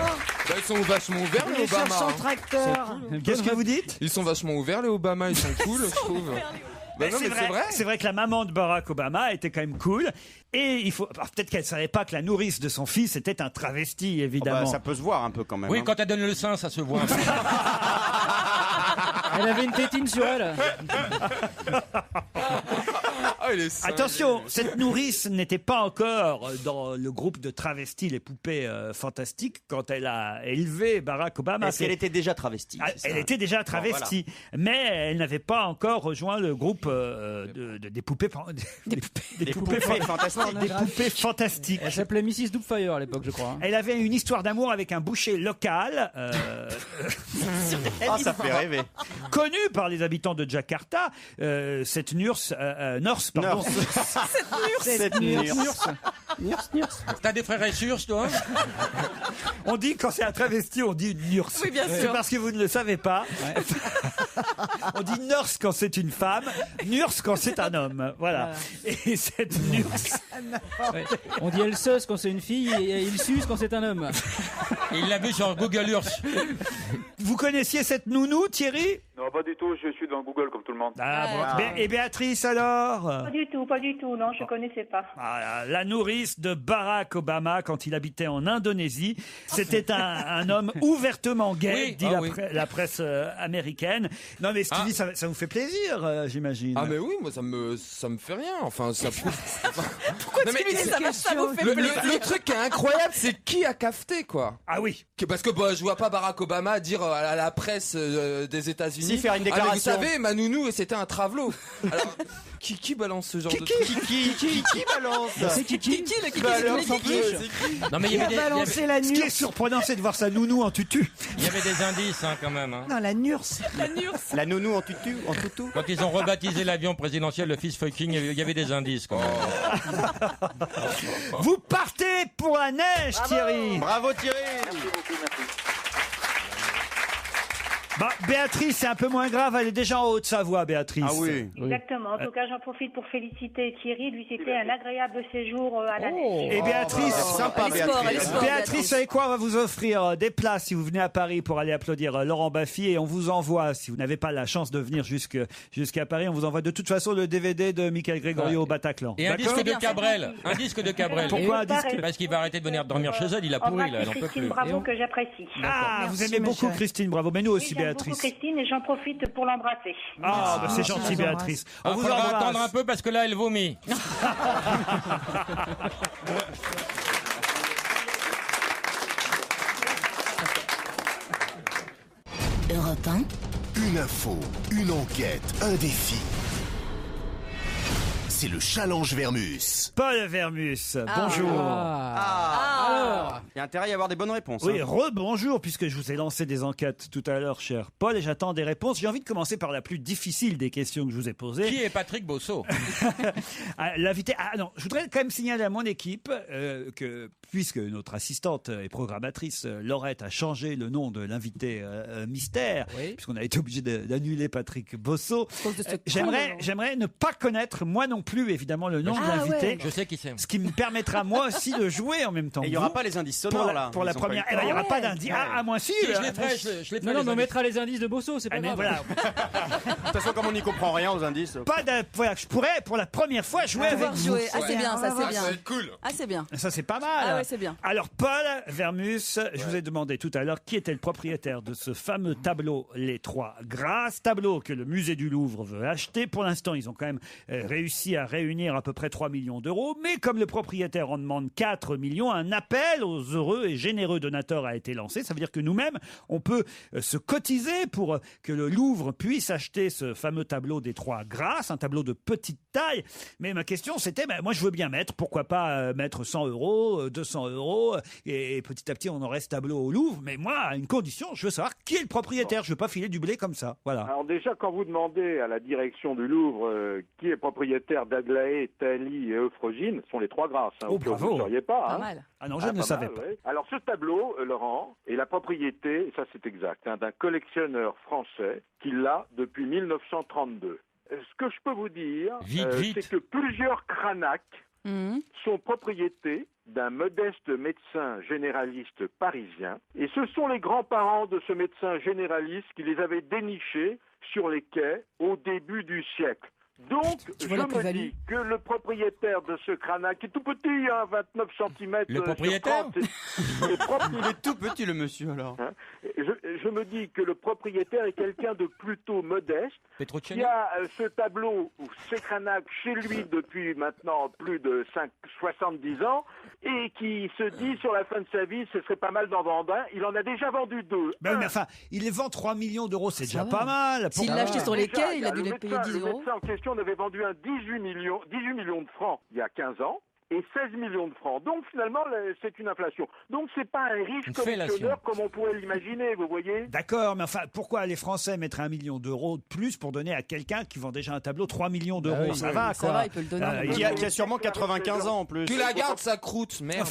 Speaker 11: Bah, ils sont vachement ouverts,
Speaker 6: Il
Speaker 11: les
Speaker 6: est sur
Speaker 11: Obama.
Speaker 6: son
Speaker 11: hein.
Speaker 6: tracteur.
Speaker 3: Qu'est-ce que vous dites?
Speaker 11: Ils sont vachement ouverts, les Obama, ils sont cool, je trouve. Bah non, mais c'est vrai.
Speaker 3: C'est vrai que la maman de Barack Obama était quand même cool. Et il faut, alors, peut-être qu'elle savait pas que la nourrice de son fils était un travesti, évidemment.
Speaker 7: Ça peut se voir un peu quand même.
Speaker 5: Oui,
Speaker 7: hein.
Speaker 5: quand elle donne le sein, ça se voit.
Speaker 4: Elle avait une tétine sur elle.
Speaker 3: Attention, cette nourrice n'était pas encore dans le groupe de travestis, les poupées fantastiques, quand elle a élevé Barack Obama.
Speaker 7: Est-ce qu'elle était déjà travestie?
Speaker 3: Elle était déjà travestie, mais elle n'avait pas encore rejoint le groupe des poupées fantastiques.
Speaker 4: Elle s'appelait Mrs. Doubtfire à l'époque, je crois.
Speaker 3: Elle avait une histoire d'amour avec un boucher local.
Speaker 7: Ça fait rêver.
Speaker 3: Connu par les habitants de Jakarta, cette Norse.
Speaker 7: Cette Nurse.
Speaker 5: T'as des frères et sœurs, toi?
Speaker 3: On dit quand c'est un travesti, on dit Nurse.
Speaker 8: Oui, bien sûr.
Speaker 3: C'est parce que vous ne le savez pas. On dit Norse quand c'est une femme, Nurse quand c'est un homme. Voilà. Et cette Nurse.
Speaker 4: Ouais. On dit elle suce quand c'est une fille et il suce quand c'est un homme.
Speaker 5: Il l'a vu sur Google Earth.
Speaker 3: Vous connaissiez cette nounou, Thierry?
Speaker 9: Non, pas du tout, je suis dans Google comme tout le monde.
Speaker 3: Et Béatrice alors?
Speaker 10: Pas du tout, non, je connaissais pas.
Speaker 3: La nourrice de Barack Obama quand il habitait en Indonésie. C'était un homme ouvertement gay, dit la presse américaine. Non mais Stevie, ça vous fait plaisir, j'imagine.
Speaker 11: Ah mais oui, moi ça me fait rien. Enfin, ça prouve.
Speaker 8: Pourquoi tu dis ça vous fait plaisir?
Speaker 11: Le truc qui est incroyable, c'est qui a cafté, quoi.
Speaker 3: Ah oui.
Speaker 11: Parce que je vois pas Barack Obama dire à la presse des États-Unis.
Speaker 7: Si, faire une déclaration.
Speaker 11: Mais vous savez, ma nounou, c'était un travelot. Alors, qui balance ce genre de truc?
Speaker 7: Qui balance?
Speaker 4: C'est qui
Speaker 7: balance en plus?
Speaker 5: Non, mais il y avait
Speaker 3: Ce qui est surprenant, c'est de voir sa nounou en tutu.
Speaker 5: Il y avait des indices, quand même.
Speaker 6: Non, la Nurse.
Speaker 7: La nounou en tutu, en toutou.
Speaker 5: Quand ils ont rebaptisé l'avion présidentiel le fist fucking, il y avait des indices, quand même.
Speaker 3: Vous partez pour la neige, Thierry.
Speaker 7: Bravo Thierry.
Speaker 9: Merci beaucoup, merci.
Speaker 3: Béatrice, c'est un peu moins grave, elle est déjà en Haute-Savoie, Béatrice.
Speaker 7: Ah oui.
Speaker 10: Exactement. En tout cas, j'en profite pour féliciter Thierry. Lui, c'était un agréable séjour à la neige.
Speaker 3: Et Béatrice,
Speaker 7: sympa,
Speaker 3: Béatrice,
Speaker 8: Béatrice.
Speaker 3: vous savez quoi? On va vous offrir des places si vous venez à Paris pour aller applaudir Laurent Baffy, et on vous envoie, si vous n'avez pas la chance de venir jusqu'à Paris, on vous envoie de toute façon le DVD de Michael Gregorio au Bataclan.
Speaker 5: Et un disque de Cabrel. Un disque de Cabrel.
Speaker 3: Pourquoi un disque?
Speaker 5: Parce qu'il va arrêter de venir dormir chez elle, il a pourri, là, elle en peut
Speaker 10: Christine
Speaker 5: plus.
Speaker 10: Bravo, que j'apprécie.
Speaker 3: Vous aimez beaucoup Christine Bravo, mais nous aussi,
Speaker 10: J'aime
Speaker 3: Béatrice.
Speaker 10: beaucoup Christine et j'en profite pour l'embrasser.
Speaker 3: C'est gentil, Béatrice. On vous
Speaker 5: faudra
Speaker 3: embrasse.
Speaker 5: attendre un peu parce que là, elle vomit.
Speaker 1: Europe 1.
Speaker 2: Une info, une enquête, un défi. C'est le challenge Vermus.
Speaker 3: Paul Vermus, bonjour.
Speaker 7: Alors, il y a intérêt à y avoir des bonnes réponses.
Speaker 3: Oui, rebonjour, puisque je vous ai lancé des enquêtes tout à l'heure, cher Paul, et j'attends des réponses. J'ai envie de commencer par la plus difficile des questions que je vous ai posées.
Speaker 5: Qui est Patrick Bosso?
Speaker 3: L'invité. Non, je voudrais quand même signaler à mon équipe que, puisque notre assistante et programmatrice Laurette a changé le nom de l'invité mystère, puisqu'on a été obligé d'annuler Patrick Bosso, j'aimerais ne pas connaître, moi non plus, évidemment, le nom de l'invité.
Speaker 5: Ouais. Je sais qui c'est.
Speaker 3: Ce qui me permettra, moi aussi, de jouer en même temps.
Speaker 7: Et il n'y aura pas les indices sonores, là.
Speaker 3: Pour la première. Il n'y aura pas d'indice. Moi si.
Speaker 5: Je les ferai.
Speaker 4: Non, mais on mettra les indices de Bosso, c'est pas grave.
Speaker 3: Voilà.
Speaker 7: De toute façon, comme on n'y comprend rien aux indices.
Speaker 3: Voilà, je pourrais, pour la première fois, jouer avec vous.
Speaker 8: Jouer. Ah, c'est bien, ça, c'est bien.
Speaker 11: Ça va être cool.
Speaker 8: Ah, c'est bien.
Speaker 3: Ça, c'est pas mal.
Speaker 8: Ah ouais, c'est bien.
Speaker 3: Alors, Paul Vermus, je vous ai demandé tout à l'heure qui était le propriétaire de ce fameux tableau Les Trois Grâces, tableau que le musée du Louvre veut acheter. Pour l'instant, ils ont quand même réussi à réunir à peu près 3 millions d'euros. Mais comme le propriétaire en demande 4 millions, un appel aux heureux et généreux donateurs a été lancé. Ça veut dire que nous-mêmes, on peut se cotiser pour que le Louvre puisse acheter ce fameux tableau des Trois Grâces, un tableau de petite taille. Mais ma question, c'était, moi je veux bien mettre, pourquoi pas mettre 100 euros, 200 euros, et petit à petit on aurait ce tableau au Louvre. Mais moi, à une condition, je veux savoir qui est le propriétaire. Je veux pas filer du blé comme ça. Voilà.
Speaker 9: Alors déjà, quand vous demandez à la direction du Louvre qui est propriétaire d'Aglaé, Thalie et Euphrogine, ce sont les Trois Grâces.
Speaker 3: Oh, bravo.
Speaker 9: Vous ne sauriez pas.
Speaker 8: Pas mal.
Speaker 3: Ah non, je ne le savais pas.
Speaker 9: Ouais. Alors ce tableau, Laurent, est la propriété, ça c'est exact, d'un collectionneur français qui l'a depuis 1932. Ce que je peux vous dire, c'est que plusieurs Cranach sont propriétés d'un modeste médecin généraliste parisien. Et ce sont les grands-parents de ce médecin généraliste qui les avaient dénichés sur les quais au début du siècle. Donc,
Speaker 8: Tu
Speaker 9: je
Speaker 8: vois la
Speaker 9: me
Speaker 8: plus-value
Speaker 9: dis que le propriétaire de ce crâne qui est tout petit, 29 cm.
Speaker 5: Le propriétaire
Speaker 7: Il est tout petit, le monsieur, alors.
Speaker 9: Je me dis que le propriétaire est quelqu'un de plutôt modeste,
Speaker 5: Petrocelli
Speaker 9: qui a ce tableau ou ces crânacs chez lui depuis maintenant plus de 70 ans, et qui se dit sur la fin de sa vie, ce serait pas mal d'en vendre un. Il en a déjà vendu 2.
Speaker 3: Ben, mais enfin, il les vend 3 millions d'euros, c'est déjà pas mal.
Speaker 8: S'il l'a acheté sur les
Speaker 9: Déjà,
Speaker 8: quais, il a dû les payer 10
Speaker 9: Le
Speaker 8: euros.
Speaker 9: médecin en question en avait vendu un 18 millions de francs il y a 15 ans. Et 16 millions de francs. Donc finalement, c'est une inflation. Donc c'est pas un riche collectionneur comme on pourrait l'imaginer, vous voyez.
Speaker 3: D'accord, mais enfin, pourquoi les Français mettraient 1 million d'euros de plus pour donner à quelqu'un qui vend déjà un tableau 3 millions d'euros? Ça va, quoi.
Speaker 8: Ça va, il peut le donner.
Speaker 7: Qui a sûrement 95 ans en plus.
Speaker 11: Tu la gardes, sa croûte, merde.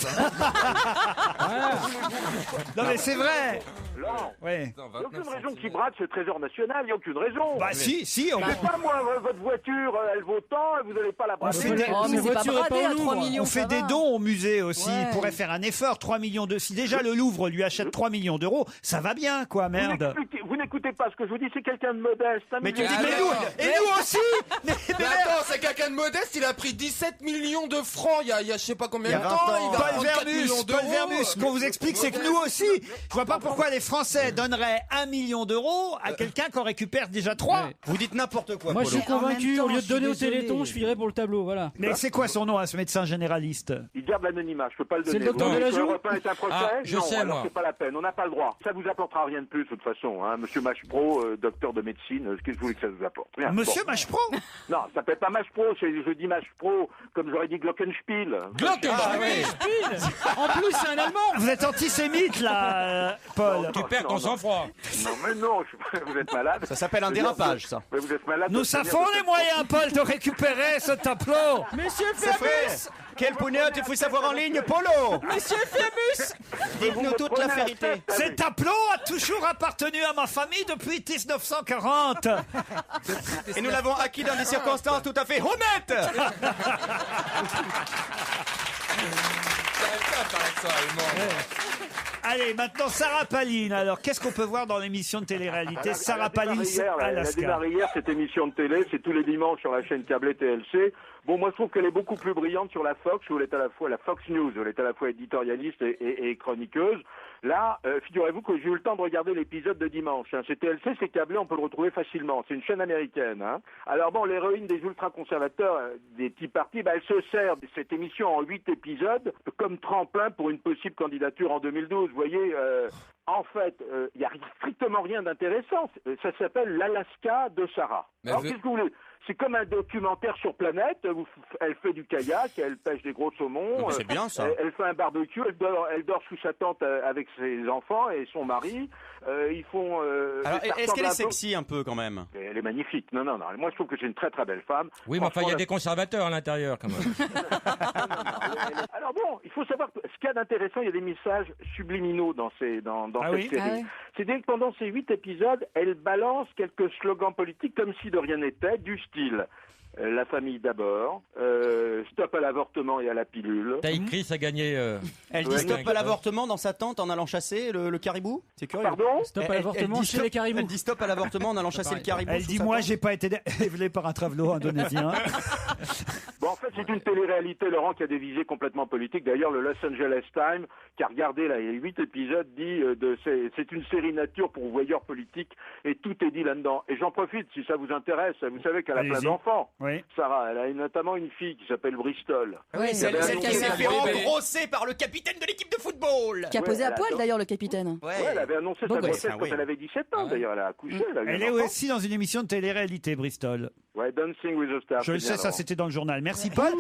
Speaker 3: Non mais c'est vrai.
Speaker 9: Non.
Speaker 3: Ouais.
Speaker 9: Il n'y a aucune raison qu'il brade ce trésor national, il n'y a aucune raison.
Speaker 3: Bah si, on
Speaker 9: Je sais pas moi, votre voiture, elle vaut tant, et vous n'allez pas la brader.
Speaker 8: Oh, mais c'est pas bradé à 3 millions.
Speaker 3: On fait
Speaker 8: ça
Speaker 3: des
Speaker 8: va.
Speaker 3: dons au musée aussi.
Speaker 8: Ouais.
Speaker 3: Il pourrait faire un effort. 3 millions de. Si déjà le Louvre lui achète 3 millions d'euros, ça va bien, quoi, merde.
Speaker 9: Vous n'écoutez pas ce que je vous dis, c'est quelqu'un de modeste.
Speaker 11: Mais tu
Speaker 9: million
Speaker 11: dis,
Speaker 9: de-
Speaker 11: mais nous,
Speaker 3: Et nous aussi.
Speaker 11: Mais attends, c'est quelqu'un de modeste, il a pris 17 millions de francs il y a je sais pas combien de temps. Il va
Speaker 3: Paul
Speaker 11: prendre 4 millions
Speaker 3: Vermus,
Speaker 11: d'euros.
Speaker 3: Paul Vermus, ce qu'on vous explique, c'est que nous aussi, je vois pas pourquoi les Français donneraient 1 million d'euros à quelqu'un qu'on récupère déjà 3.
Speaker 4: Ouais.
Speaker 7: Vous dites n'importe quoi,
Speaker 4: Moi, je suis
Speaker 6: Mais en
Speaker 4: convaincu,
Speaker 6: même temps,
Speaker 4: au lieu de
Speaker 6: je
Speaker 4: donner au
Speaker 6: suis désolé.
Speaker 4: Téléthon, je filerais pour le tableau, voilà.
Speaker 3: Mais c'est quoi son nom à ce médecin généraliste?
Speaker 9: Il garde l'anonymat, je peux pas le donner.
Speaker 4: C'est le docteur
Speaker 9: Vous voulez que
Speaker 4: Delajoux
Speaker 9: Europe 1 est un procès?
Speaker 5: Ah, je
Speaker 9: non,
Speaker 5: sais,
Speaker 9: alors
Speaker 5: moi.
Speaker 9: c'est pas la peine, on n'a pas le droit. Ça vous apportera rien de plus de toute façon, hein. Monsieur Machepro, docteur de médecine, qu'est-ce que vous voulez que ça vous apporte? Rien.
Speaker 3: Monsieur
Speaker 9: Bon.
Speaker 3: Machepro?
Speaker 9: Non, ça s'appelle pas Machepro, je dis Machepro, comme j'aurais dit Glockenspiel.
Speaker 4: En plus, c'est un Allemand.
Speaker 3: Vous êtes antisémite là, Paul.
Speaker 5: Tu perds ton sang-froid.
Speaker 9: Non, mais non, vous êtes malade.
Speaker 7: Ça s'appelle un dérapage, ça.
Speaker 9: Mais vous êtes malade.
Speaker 3: Nous savons les moyens, Paul, de récupérer ce tableau.
Speaker 4: Monsieur
Speaker 7: C'est fait. Quel poney, il faut savoir en ligne, Polo.
Speaker 4: Monsieur Fémus.
Speaker 7: Dites-nous toute la vérité.
Speaker 3: Ce tableau a toujours appartenu à ma famille depuis 1940.
Speaker 7: Et nous l'avons acquis dans des circonstances tout à fait honnêtes.
Speaker 3: Allez, maintenant Sarah Palin. Alors, qu'est-ce qu'on peut voir dans l'émission de télé-réalité Sarah Palin,
Speaker 9: Elle a
Speaker 3: Alaska.
Speaker 9: démarré hier cette émission de télé, c'est tous les dimanches sur la chaîne câblée TLC. Bon, moi je trouve qu'elle est beaucoup plus brillante sur la Fox, où elle est à la fois la Fox News, où elle est à la fois éditorialiste et chroniqueuse. Là, figurez-vous que j'ai eu le temps de regarder l'épisode de dimanche. Hein. C'est TLC, c'est câblé, on peut le retrouver facilement. C'est une chaîne américaine. Hein. Alors bon, l'héroïne des ultra-conservateurs, des Tea Party, elle se sert de cette émission en 8 épisodes comme tremplin pour une possible candidature en 2012. Vous voyez, en fait, il n'y a strictement rien d'intéressant. Ça s'appelle l'Alaska de Sarah.
Speaker 11: Mais
Speaker 9: Alors,
Speaker 11: vous-
Speaker 9: qu'est-ce que vous voulez? C'est comme un documentaire sur Planète. Elle fait du kayak, elle pêche des gros saumons.
Speaker 7: C'est bien, ça.
Speaker 9: Elle fait un barbecue, elle dort sous sa tente avec ses enfants et son mari. Ils font.
Speaker 7: Alors,
Speaker 9: ça
Speaker 7: est-ce
Speaker 9: ressemble
Speaker 7: qu'elle est
Speaker 9: un peu-
Speaker 7: sexy un peu quand même?
Speaker 9: Elle est magnifique. Non. Moi, je trouve que c'est une très très belle femme.
Speaker 5: Oui, mais enfin, il y a
Speaker 9: Franchement,
Speaker 5: des conservateurs à l'intérieur, quand même.
Speaker 9: Alors bon, il faut savoir que ce qu'il y a d'intéressant, il y a des messages subliminaux dans
Speaker 3: Ah
Speaker 9: cette
Speaker 3: oui
Speaker 9: série.
Speaker 8: Ah oui.
Speaker 9: C'est-à-dire que pendant ces 8 épisodes, elle balance quelques slogans politiques comme si de rien n'était, du style la famille d'abord, stop à l'avortement et à la pilule.
Speaker 5: T'as écrit, ça gagnait.
Speaker 7: Elle dit
Speaker 9: Ouais,
Speaker 7: stop à l'avortement dans sa tente en allant chasser le caribou? C'est curieux.
Speaker 9: Pardon?
Speaker 4: Stop à l'avortement chez les caribous.
Speaker 7: Elle dit stop à l'avortement en allant chasser le caribou.
Speaker 3: Elle
Speaker 7: sous
Speaker 3: dit,
Speaker 7: sa
Speaker 3: moi,
Speaker 7: tente.
Speaker 3: j'ai pas été élevé par un travelot indonésien.
Speaker 9: Bon, en fait, c'est une télé-réalité, Laurent, qui a des visées complètement politiques. D'ailleurs, le Los Angeles Times, qui a regardé là, les 8 épisodes, dit c'est une série nature pour voyeurs politiques et tout est dit là-dedans. Et j'en profite, si ça vous intéresse, vous savez qu'elle a plein
Speaker 3: Allez-y.
Speaker 9: d'enfants.
Speaker 3: Oui.
Speaker 9: Sarah, elle a notamment une fille qui s'appelle Bristol.
Speaker 8: Oui,
Speaker 9: Il y avait
Speaker 7: Celle
Speaker 9: un
Speaker 7: qui
Speaker 9: autre-
Speaker 7: s'est fait
Speaker 11: Oui, mais-
Speaker 7: engrosser par le capitaine de l'équipe de football.
Speaker 8: Qui a posé
Speaker 9: Ouais,
Speaker 8: à
Speaker 9: elle
Speaker 8: poil
Speaker 9: adore.
Speaker 8: d'ailleurs le capitaine.
Speaker 9: Ouais, elle avait annoncé
Speaker 8: Bon
Speaker 9: sa
Speaker 8: gosse,
Speaker 9: grossesse
Speaker 7: ah
Speaker 9: quand
Speaker 7: oui.
Speaker 9: elle avait 17 ans, d'ailleurs, elle a accouché. Elle a eu
Speaker 3: Elle
Speaker 9: un
Speaker 3: est
Speaker 9: enfant.
Speaker 3: aussi dans une émission de télé-réalité, Bristol.
Speaker 9: Ouais, Dancing with the Stars.
Speaker 3: Je le
Speaker 9: c'est
Speaker 3: sais,
Speaker 9: bien,
Speaker 3: ça
Speaker 9: Laurent.
Speaker 3: c'était dans le journal. Merci Paul.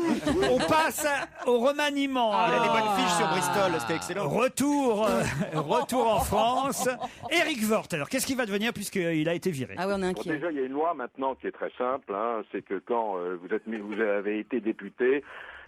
Speaker 3: On passe au remaniement.
Speaker 7: Elle a des
Speaker 3: Alors,
Speaker 7: bonnes fiches sur Bristol, c'était excellent.
Speaker 3: Retour en France. Éric Woerth, alors qu'est-ce qu'il va devenir puisqu'il a été viré?
Speaker 8: Ah ouais, on est
Speaker 9: Bon,
Speaker 8: inquiet.
Speaker 9: déjà, il y a une loi maintenant qui est très simple. Hein, c'est que quand vous avez été député,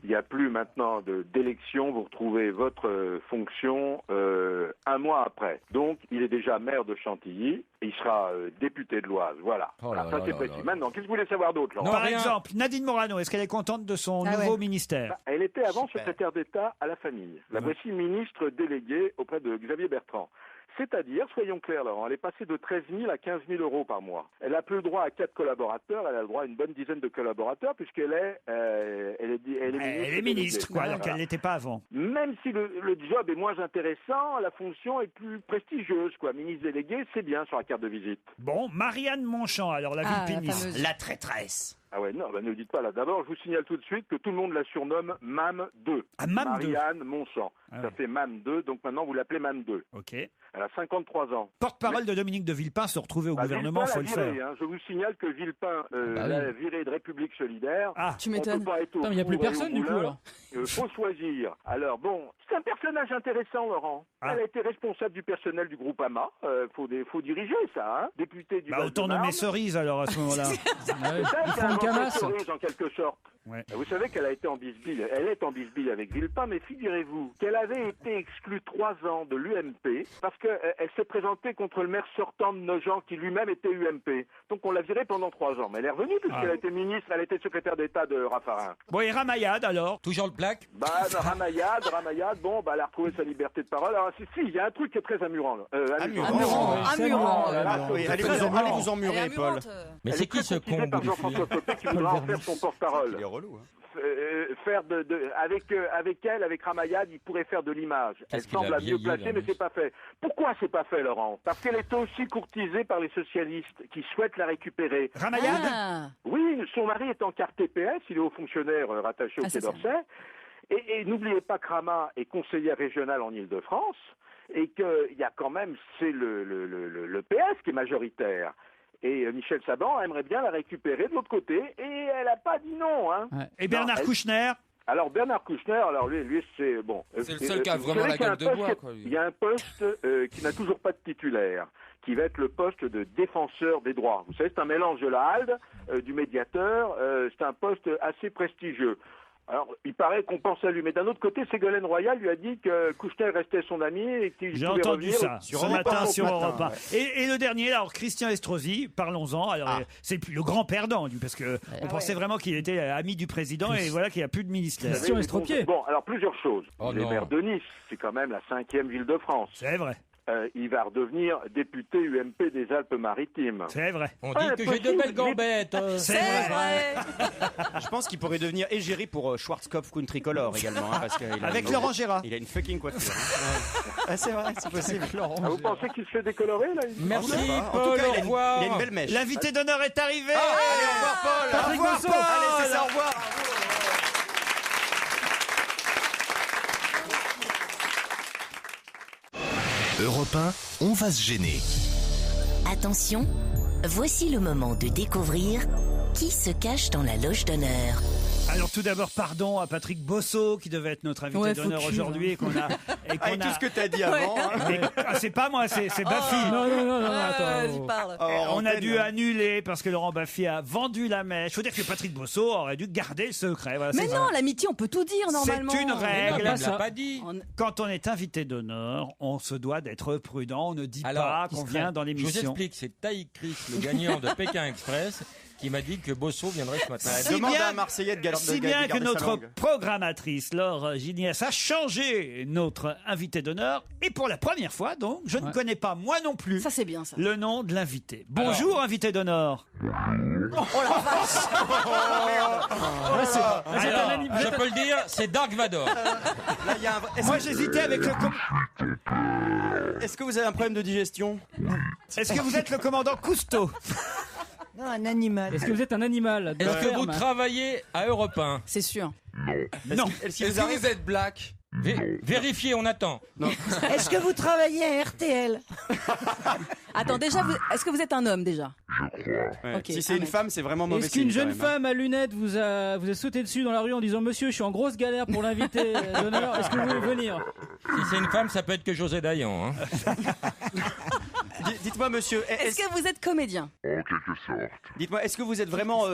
Speaker 9: il n'y a plus maintenant d'élection. Vous retrouvez votre fonction un mois après. Donc, il est déjà maire de Chantilly. Et il sera député de l'Oise. Voilà.
Speaker 5: Oh là
Speaker 9: Ça,
Speaker 5: là
Speaker 9: c'est
Speaker 5: là
Speaker 9: précis.
Speaker 5: là.
Speaker 9: Maintenant, qu'est-ce que vous voulez savoir d'autre, Laurent?
Speaker 3: Par
Speaker 5: rien.
Speaker 3: exemple, Nadine Morano, est-ce qu'elle est contente de son
Speaker 8: Ah
Speaker 3: nouveau
Speaker 8: ouais.
Speaker 3: ministère?
Speaker 9: Elle était avant secrétaire d'État à la famille. La voici ministre déléguée auprès de Xavier Bertrand. C'est-à-dire, soyons clairs, Laurent, elle est passée de 13 000 à 15 000 euros par mois. Elle n'a plus le droit à 4 collaborateurs, elle a le droit à une bonne dizaine de collaborateurs, puisqu'elle est
Speaker 3: ministre, quoi, alors qu'elle n'était pas avant.
Speaker 9: Même si le job est moins intéressant, la fonction est plus prestigieuse, quoi. Ministre délégué, c'est bien sur la carte de visite.
Speaker 3: Bon, Marianne Monchamp, alors la villepiniste.
Speaker 7: La traîtresse.
Speaker 9: Ah ouais, non, ne le dites pas là. D'abord, je vous signale tout de suite que tout le monde la surnomme Mam 2.
Speaker 3: Ah, Mam 2.
Speaker 9: Marianne Monchamp. Ça fait Mam 2, donc maintenant vous l'appelez Mam 2.
Speaker 3: Ok.
Speaker 9: Elle a 53 ans.
Speaker 3: Porte-parole de Dominique de Villepin, se retrouver au gouvernement, il faut le faire.
Speaker 9: Je vous signale que Villepin l'a viré de République Solidaire.
Speaker 4: Tu m'étonnes.
Speaker 9: Il
Speaker 4: n'y a plus personne du coup alors.
Speaker 9: Faut choisir. Alors bon, c'est un personnage intéressant, Laurent. Elle a été responsable du personnel du groupe AMA. Faut diriger ça, hein. Député du Val-de-Marne.
Speaker 3: Autant nommer Cerise alors à ce moment-là.
Speaker 9: C'est un Cerise en quelque sorte. Ouais. Vous savez qu'elle a été en bisbille. Elle est en bisbille avec Villepin, mais figurez-vous qu'elle avait été exclue 3 ans de l'UMP parce qu'elle s'est présentée contre le maire sortant de Nogent qui lui-même était UMP. Donc on l'a virée pendant 3 ans. Mais elle est revenue puisqu'elle a été ministre, elle était secrétaire d'État de Raffarin.
Speaker 3: Bon, et Ramayad alors?
Speaker 5: Toujours le plaque?
Speaker 9: Ramayad, bon, elle a retrouvé sa liberté de parole. Alors si, il y a un truc qui est très amusant.
Speaker 7: Amusant. Allez vous emmurer, Paul.
Speaker 5: Mais c'est qui ce con?
Speaker 9: Par Jean-François Copé qui voudra en faire son porte-parole. Faire avec Ramayad, il pourrait faire de l'image. Elle semble la mieux placée, mais c'est pas fait. Pourquoi c'est pas fait, Laurent? Parce qu'elle est aussi courtisée par les socialistes qui souhaitent la récupérer.
Speaker 3: Ramayad?
Speaker 9: Oui, son mari est en carte TPS, il est haut fonctionnaire rattaché au Quai d'Orsay. Et n'oubliez pas que Rama est conseillère régionale en Ile-de-France et qu'il y a quand même, c'est le PS qui est majoritaire. Et Michel Saban aimerait bien la récupérer de l'autre côté, et elle n'a pas dit non. Hein.
Speaker 3: Ouais. Et Bernard Kouchner?
Speaker 9: Alors Bernard Kouchner, lui c'est bon.
Speaker 11: C'est le seul qui a vraiment la gueule de bois.
Speaker 9: Il y a un poste qui n'a toujours pas de titulaire, qui va être le poste de défenseur des droits. Vous savez, c'est un mélange de la HALD, du médiateur, c'est un poste assez prestigieux. Alors, il paraît qu'on pense à lui, mais d'un autre côté, Ségolène Royal lui a dit que Kouchner restait son ami et qu'il pouvait revenir.
Speaker 3: J'ai entendu ça ce matin sur Europe 1. Et le dernier, alors Christian Estrosi, parlons-en. Alors, c'est le grand perdant, lui, parce que on pensait vraiment qu'il était ami du président et voilà qu'il n'y a plus de ministère.
Speaker 9: Christian Estropié. Bon, alors plusieurs choses. Les maires de Nice, c'est quand même la 5e ville de France.
Speaker 3: C'est vrai.
Speaker 9: Il va redevenir député UMP des Alpes-Maritimes.
Speaker 3: C'est vrai.
Speaker 5: On dit que j'ai de belles gambettes.
Speaker 3: C'est vrai.
Speaker 7: Je pense qu'il pourrait devenir égérie pour Schwarzkopf Country Color également. Hein, parce
Speaker 3: avec Laurent Gérard.
Speaker 7: Il a une fucking coiffure. C'est vrai, c'est possible.
Speaker 9: Vous pensez qu'il se fait décolorer là?
Speaker 5: Merci Paul,
Speaker 7: en tout cas,
Speaker 5: au revoir.
Speaker 7: Il a une belle mèche.
Speaker 3: L'invité d'honneur est arrivé.
Speaker 7: Allez, au revoir Paul.
Speaker 3: Patrick Bosso.
Speaker 7: Allez, c'est ça, au revoir.
Speaker 2: Europe 1, on va se gêner.
Speaker 1: Attention, voici le moment de découvrir qui se cache dans la loge d'honneur.
Speaker 3: Alors tout d'abord, pardon à Patrick Bosso qui devait être notre invité d'honneur aujourd'hui et qu'on a...
Speaker 7: Avec tout ce que t'as dit avant.
Speaker 3: Mais, c'est pas moi, c'est Baffy.
Speaker 4: Non, attends.
Speaker 3: On a dû annuler parce que Laurent Baffy a vendu la mèche. Il faut dire que Patrick Bosso aurait dû garder le secret. Voilà,
Speaker 8: mais non, l'amitié, on peut tout dire normalement.
Speaker 3: C'est une règle.
Speaker 5: Il l'a pas dit.
Speaker 3: Quand on est invité d'honneur, on se doit d'être prudent. On ne dit pas qu'on vient dans l'émission.
Speaker 5: Je vous explique, c'est Taïk Chris, le gagnant de Pékin Express, qui m'a dit que Bosso viendrait ce matin.
Speaker 7: Demande à un Marseillais de garder
Speaker 3: Si bien que notre programmatrice Laure Gignasse a changé notre invité d'honneur et pour la première fois donc je ne connais pas moi non plus
Speaker 8: ça, c'est bien, ça.
Speaker 3: le nom de l'invité. Bonjour invité d'honneur.
Speaker 7: Oh la vache.
Speaker 5: Je peux le dire, c'est Dark Vador.
Speaker 3: Moi j'hésitais avec le...
Speaker 7: Est-ce que vous avez un problème de digestion?
Speaker 3: Est-ce que vous êtes le commandant Cousteau?
Speaker 6: Non, un animal.
Speaker 4: Est-ce que vous êtes un animal?
Speaker 5: Est-ce que vous travaillez à Europe 1?
Speaker 8: C'est sûr.
Speaker 3: Non.
Speaker 11: Est-ce que vous êtes black?
Speaker 5: Vérifiez, on attend.
Speaker 6: Non. Est-ce que vous travaillez à RTL?
Speaker 8: Attends, déjà, est-ce que vous êtes un homme déjà?
Speaker 11: Je crois.
Speaker 7: Ouais. Okay. Si c'est une femme, c'est vraiment mauvais.
Speaker 4: Est-ce qu'une jeune femme à lunettes vous a sauté dessus dans la rue en disant monsieur, je suis en grosse galère pour l'invité d'honneur, est-ce que vous voulez venir?
Speaker 5: Si c'est une femme, ça peut être que José Dayan. Hein.
Speaker 7: Dites-moi, monsieur.
Speaker 8: Est-ce que vous êtes comédien?
Speaker 11: En quelque sorte.
Speaker 7: Dites-moi, est-ce que vous êtes vraiment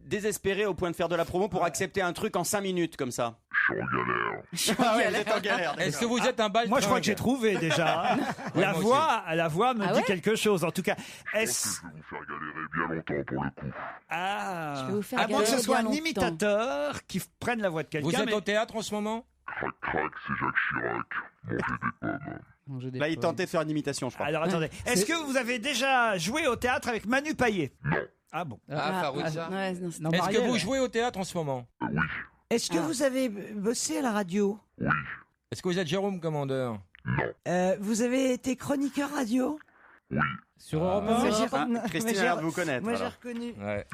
Speaker 7: désespéré au point de faire de la promo pour accepter un truc en 5 minutes comme ça?
Speaker 11: Je suis en galère.
Speaker 7: Vous êtes en galère.
Speaker 5: Est-ce que vous êtes un baltringue?
Speaker 3: Moi, je crois que j'ai trouvé déjà. Hein. La voix me dit quelque chose. En tout cas, est-ce
Speaker 11: que je vais vous faire galérer bien longtemps pour le coup.
Speaker 3: Ah,
Speaker 8: je vais vous faire
Speaker 3: à moins que ce soit un
Speaker 8: longtemps.
Speaker 3: imitateur qui prenne la voix de quelqu'un.
Speaker 5: Vous êtes au théâtre en ce moment?
Speaker 11: Crac, crac, c'est Jacques Chirac. Mangez des pommes.
Speaker 7: Là, il tentait de faire une imitation, je crois.
Speaker 3: Alors attendez, est-ce que vous avez déjà joué au théâtre avec Manu Payet? Non. Ah bon.
Speaker 5: Farouja.
Speaker 8: Non,
Speaker 5: Est-ce que
Speaker 8: Marielle.
Speaker 5: vous jouez au théâtre en ce moment?
Speaker 6: Est-ce que vous avez bossé à la radio?
Speaker 5: Est-ce que vous êtes Jérôme Commandeur?
Speaker 6: Vous avez été chroniqueur radio?
Speaker 4: Sur Europe 1?
Speaker 6: Moi, j'ai-
Speaker 7: Ah,
Speaker 6: non,
Speaker 7: Christine
Speaker 6: moi,
Speaker 7: a l'air de vous connaître.
Speaker 6: Moi j'ai
Speaker 7: alors.
Speaker 6: reconnu.
Speaker 5: Ouais.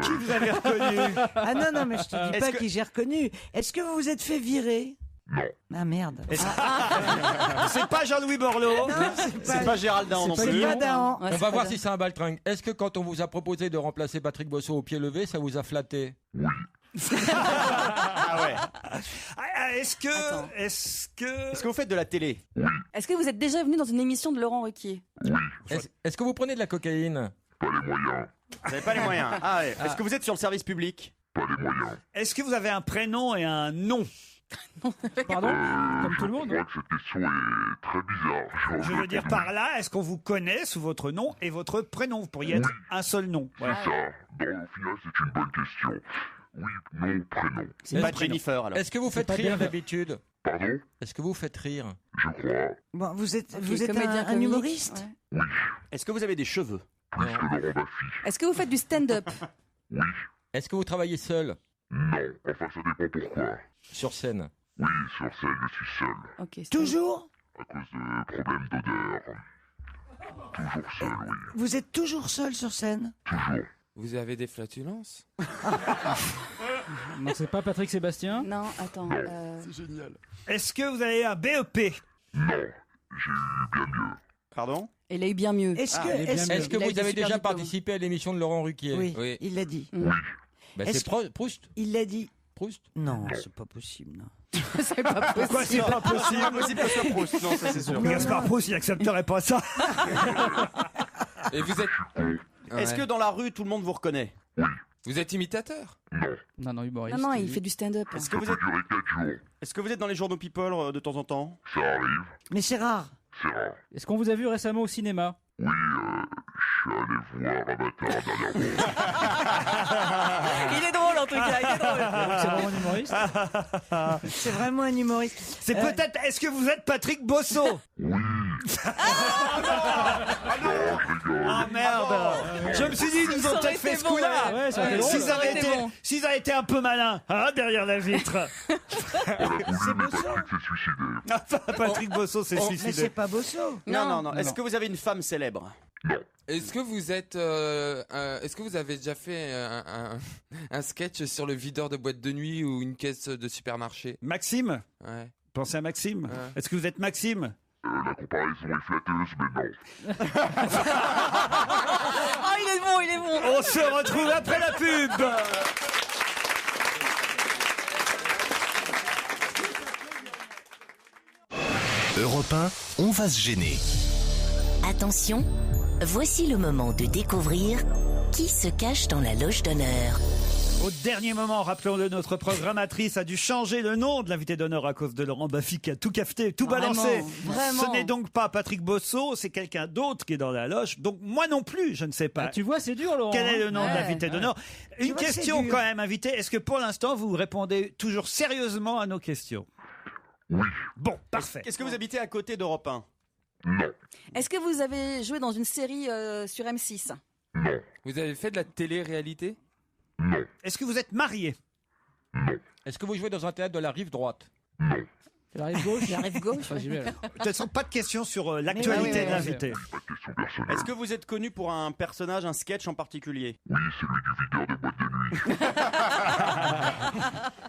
Speaker 3: Qui vous avez reconnu?
Speaker 6: Ah non, mais je te dis
Speaker 7: Est-ce
Speaker 6: pas
Speaker 7: que-
Speaker 6: qui j'ai reconnu. Est-ce que vous vous êtes fait virer? Non. Ah merde.
Speaker 3: C'est pas Jean-Louis Borloo.
Speaker 6: Non,
Speaker 7: C'est pas Gérald Dahan non
Speaker 6: c'est
Speaker 7: plus.
Speaker 6: pas Dahan.
Speaker 8: Ouais,
Speaker 5: On
Speaker 8: c'est
Speaker 5: va
Speaker 8: pas
Speaker 5: voir
Speaker 8: bien.
Speaker 5: si c'est un baltringue. Est-ce que quand on vous a proposé de remplacer Patrick Bosso au pied levé, ça vous a flatté?
Speaker 7: Ah ouais.
Speaker 3: Est-ce que
Speaker 7: vous faites de la télé?
Speaker 8: Est-ce que vous êtes déjà venu dans une émission de Laurent Ruquier?
Speaker 5: Est-ce que vous prenez de la cocaïne?
Speaker 7: Vous n'avez pas les moyens. Ah ouais. Est-ce que vous êtes sur le service public?
Speaker 3: est-ce que vous avez un prénom et un nom?
Speaker 4: Pardon? Comme tout le monde?
Speaker 13: Cette question est très bizarre.
Speaker 3: Je veux dire par là, est-ce qu'on vous connaît sous votre nom et votre prénom? Vous pourriez être un seul nom. Voilà.
Speaker 13: Ça, au final, c'est une bonne question. Oui, nom, prénom.
Speaker 7: C'est pas Jennifer alors.
Speaker 5: Est-ce que vous faites
Speaker 4: pas
Speaker 5: rire
Speaker 4: bien.
Speaker 5: d'habitude?
Speaker 13: Pardon?
Speaker 5: Est-ce que vous faites rire?
Speaker 13: Je crois.
Speaker 6: Bon, vous êtes
Speaker 8: Comédien
Speaker 6: un
Speaker 8: comique,
Speaker 6: humoriste?
Speaker 8: ouais.
Speaker 7: Est-ce que vous avez des cheveux?
Speaker 13: Plus que Laurent Baffy.
Speaker 8: Est-ce que vous faites du stand-up?
Speaker 13: Oui.
Speaker 5: Est-ce que vous travaillez seul?
Speaker 13: Non. Enfin, ça dépend pourquoi.
Speaker 5: Sur scène?
Speaker 13: Oui, sur scène, je suis seul.
Speaker 8: Ok. stand-up.
Speaker 6: Toujours?
Speaker 13: À cause de problèmes d'odeur. Toujours seul, oui.
Speaker 6: Vous êtes toujours seul sur scène?
Speaker 13: Toujours.
Speaker 11: Vous avez des flatulences?
Speaker 4: Non, c'est pas Patrick Sébastien?
Speaker 8: Non, attends.
Speaker 11: C'est génial.
Speaker 3: Est-ce que vous avez un BEP?
Speaker 13: Non. J'ai eu bien mieux.
Speaker 7: Pardon?
Speaker 8: Il a eu bien mieux.
Speaker 6: Est-ce que,
Speaker 4: il est bien
Speaker 6: est-ce
Speaker 4: mieux.
Speaker 5: Est-ce que
Speaker 8: Il a eu
Speaker 5: vous
Speaker 8: des
Speaker 5: avez
Speaker 8: super
Speaker 5: déjà
Speaker 8: diplômes.
Speaker 5: participé à l'émission de Laurent Ruquier?
Speaker 6: Oui,
Speaker 11: Oui.
Speaker 6: il l'a dit.
Speaker 5: Bah,
Speaker 6: Est-ce
Speaker 5: c'est Proust.
Speaker 6: Il l'a dit.
Speaker 5: Proust.
Speaker 6: Non, c'est pas possible. Non.
Speaker 8: C'est pas possible.
Speaker 3: Pourquoi c'est pas possible?
Speaker 7: Impossible que ce soit Proust. Non, ça c'est sûr.
Speaker 3: Gaspard Proust, il accepterait pas ça.
Speaker 11: Et vous êtes...
Speaker 7: Est-ce
Speaker 11: Ouais.
Speaker 7: que dans la rue, tout le monde vous reconnaît?
Speaker 11: Vous êtes imitateur?
Speaker 4: Non, humoriste.
Speaker 8: Non, il fait du stand-up.
Speaker 7: Est-ce que
Speaker 13: Ça
Speaker 7: vous
Speaker 13: peut
Speaker 7: êtes,
Speaker 13: durer 4 jours.
Speaker 7: est-ce que vous êtes dans les journaux People de temps en temps?
Speaker 13: Ça arrive.
Speaker 6: Mais c'est rare.
Speaker 13: C'est rare.
Speaker 4: Est-ce qu'on vous a vu récemment au cinéma?
Speaker 13: Oui, je suis allé voir Avatar dernièrement.
Speaker 8: Il est drôle en tout cas, il est drôle.
Speaker 4: C'est vraiment un humoriste?
Speaker 6: C'est vraiment un humoriste.
Speaker 3: C'est peut-être. Est-ce que vous êtes Patrick Bosso?
Speaker 13: Oui.
Speaker 3: Ah merde! Je me suis dit, ils nous ont
Speaker 8: Ça aurait
Speaker 3: peut-être fait
Speaker 8: été
Speaker 3: ce
Speaker 8: bon,
Speaker 3: coup-là.
Speaker 4: ouais, ça aurait été drôle.
Speaker 3: S'ils
Speaker 8: Ça aurait
Speaker 3: avaient
Speaker 8: été
Speaker 3: été,
Speaker 8: bon.
Speaker 3: s'ils avaient été un peu malins, hein, derrière la vitre.
Speaker 6: C'est Bosso?
Speaker 13: Patrick s'est suicidé.
Speaker 3: Enfin, Patrick Bosso s'est
Speaker 6: Mais
Speaker 3: suicidé.
Speaker 6: c'est pas Bosso.
Speaker 7: Non. Est-ce que vous avez une femme célèbre?
Speaker 11: Est-ce que vous êtes... est-ce que vous avez déjà fait un sketch sur le videur de boîte de nuit ou une caisse de supermarché?
Speaker 3: Maxime?
Speaker 11: Ouais.
Speaker 3: Pensez à Maxime. Est-ce que vous êtes Maxime?
Speaker 13: La comparaison est flatteuse, mais non.
Speaker 8: Ah, il est bon, il est bon.
Speaker 3: On se retrouve après la pub.
Speaker 2: Europe 1, on va se gêner.
Speaker 1: Attention, voici le moment de découvrir qui se cache dans la loge d'honneur.
Speaker 3: Au dernier moment, rappelons-le, notre programmatrice a dû changer le nom de l'invité d'honneur à cause de Laurent Baffy qui a tout cafeté, tout
Speaker 8: Vraiment,
Speaker 3: balancé.
Speaker 8: vraiment.
Speaker 3: Ce n'est donc pas Patrick Bosso, c'est quelqu'un d'autre qui est dans la loge. Donc moi non plus, je ne sais pas.
Speaker 4: Ah, tu vois, c'est dur, Laurent.
Speaker 3: Quel est le
Speaker 4: hein.
Speaker 3: nom de
Speaker 8: Ouais.
Speaker 3: l'invité d'honneur? Une
Speaker 6: vois que c'est
Speaker 3: question
Speaker 6: dur.
Speaker 3: quand même, invité. Est-ce que pour l'instant, vous répondez toujours sérieusement à nos questions?
Speaker 13: Oui.
Speaker 3: Bon, parfait.
Speaker 7: Est-ce que vous habitez à côté d'Europe 1?
Speaker 13: Non.
Speaker 8: Est-ce que vous avez joué dans une série sur M6?
Speaker 13: Non.
Speaker 11: Vous avez fait de la télé-réalité?
Speaker 13: Non.
Speaker 3: Est-ce que vous êtes marié?
Speaker 13: Non.
Speaker 5: Est-ce que vous jouez dans un théâtre de la rive droite?
Speaker 13: Non.
Speaker 4: C'est la rive gauche?
Speaker 8: La rive gauche.
Speaker 4: Ouais, j'y vais, alors.
Speaker 3: De toute façon, pas de questions sur l'actualité
Speaker 8: oui,
Speaker 3: de l'invité.
Speaker 13: Pas de question personnelle.
Speaker 7: Est-ce que vous êtes connu pour un personnage, un sketch en particulier?
Speaker 13: Oui, celui du videur de boîte de nuit.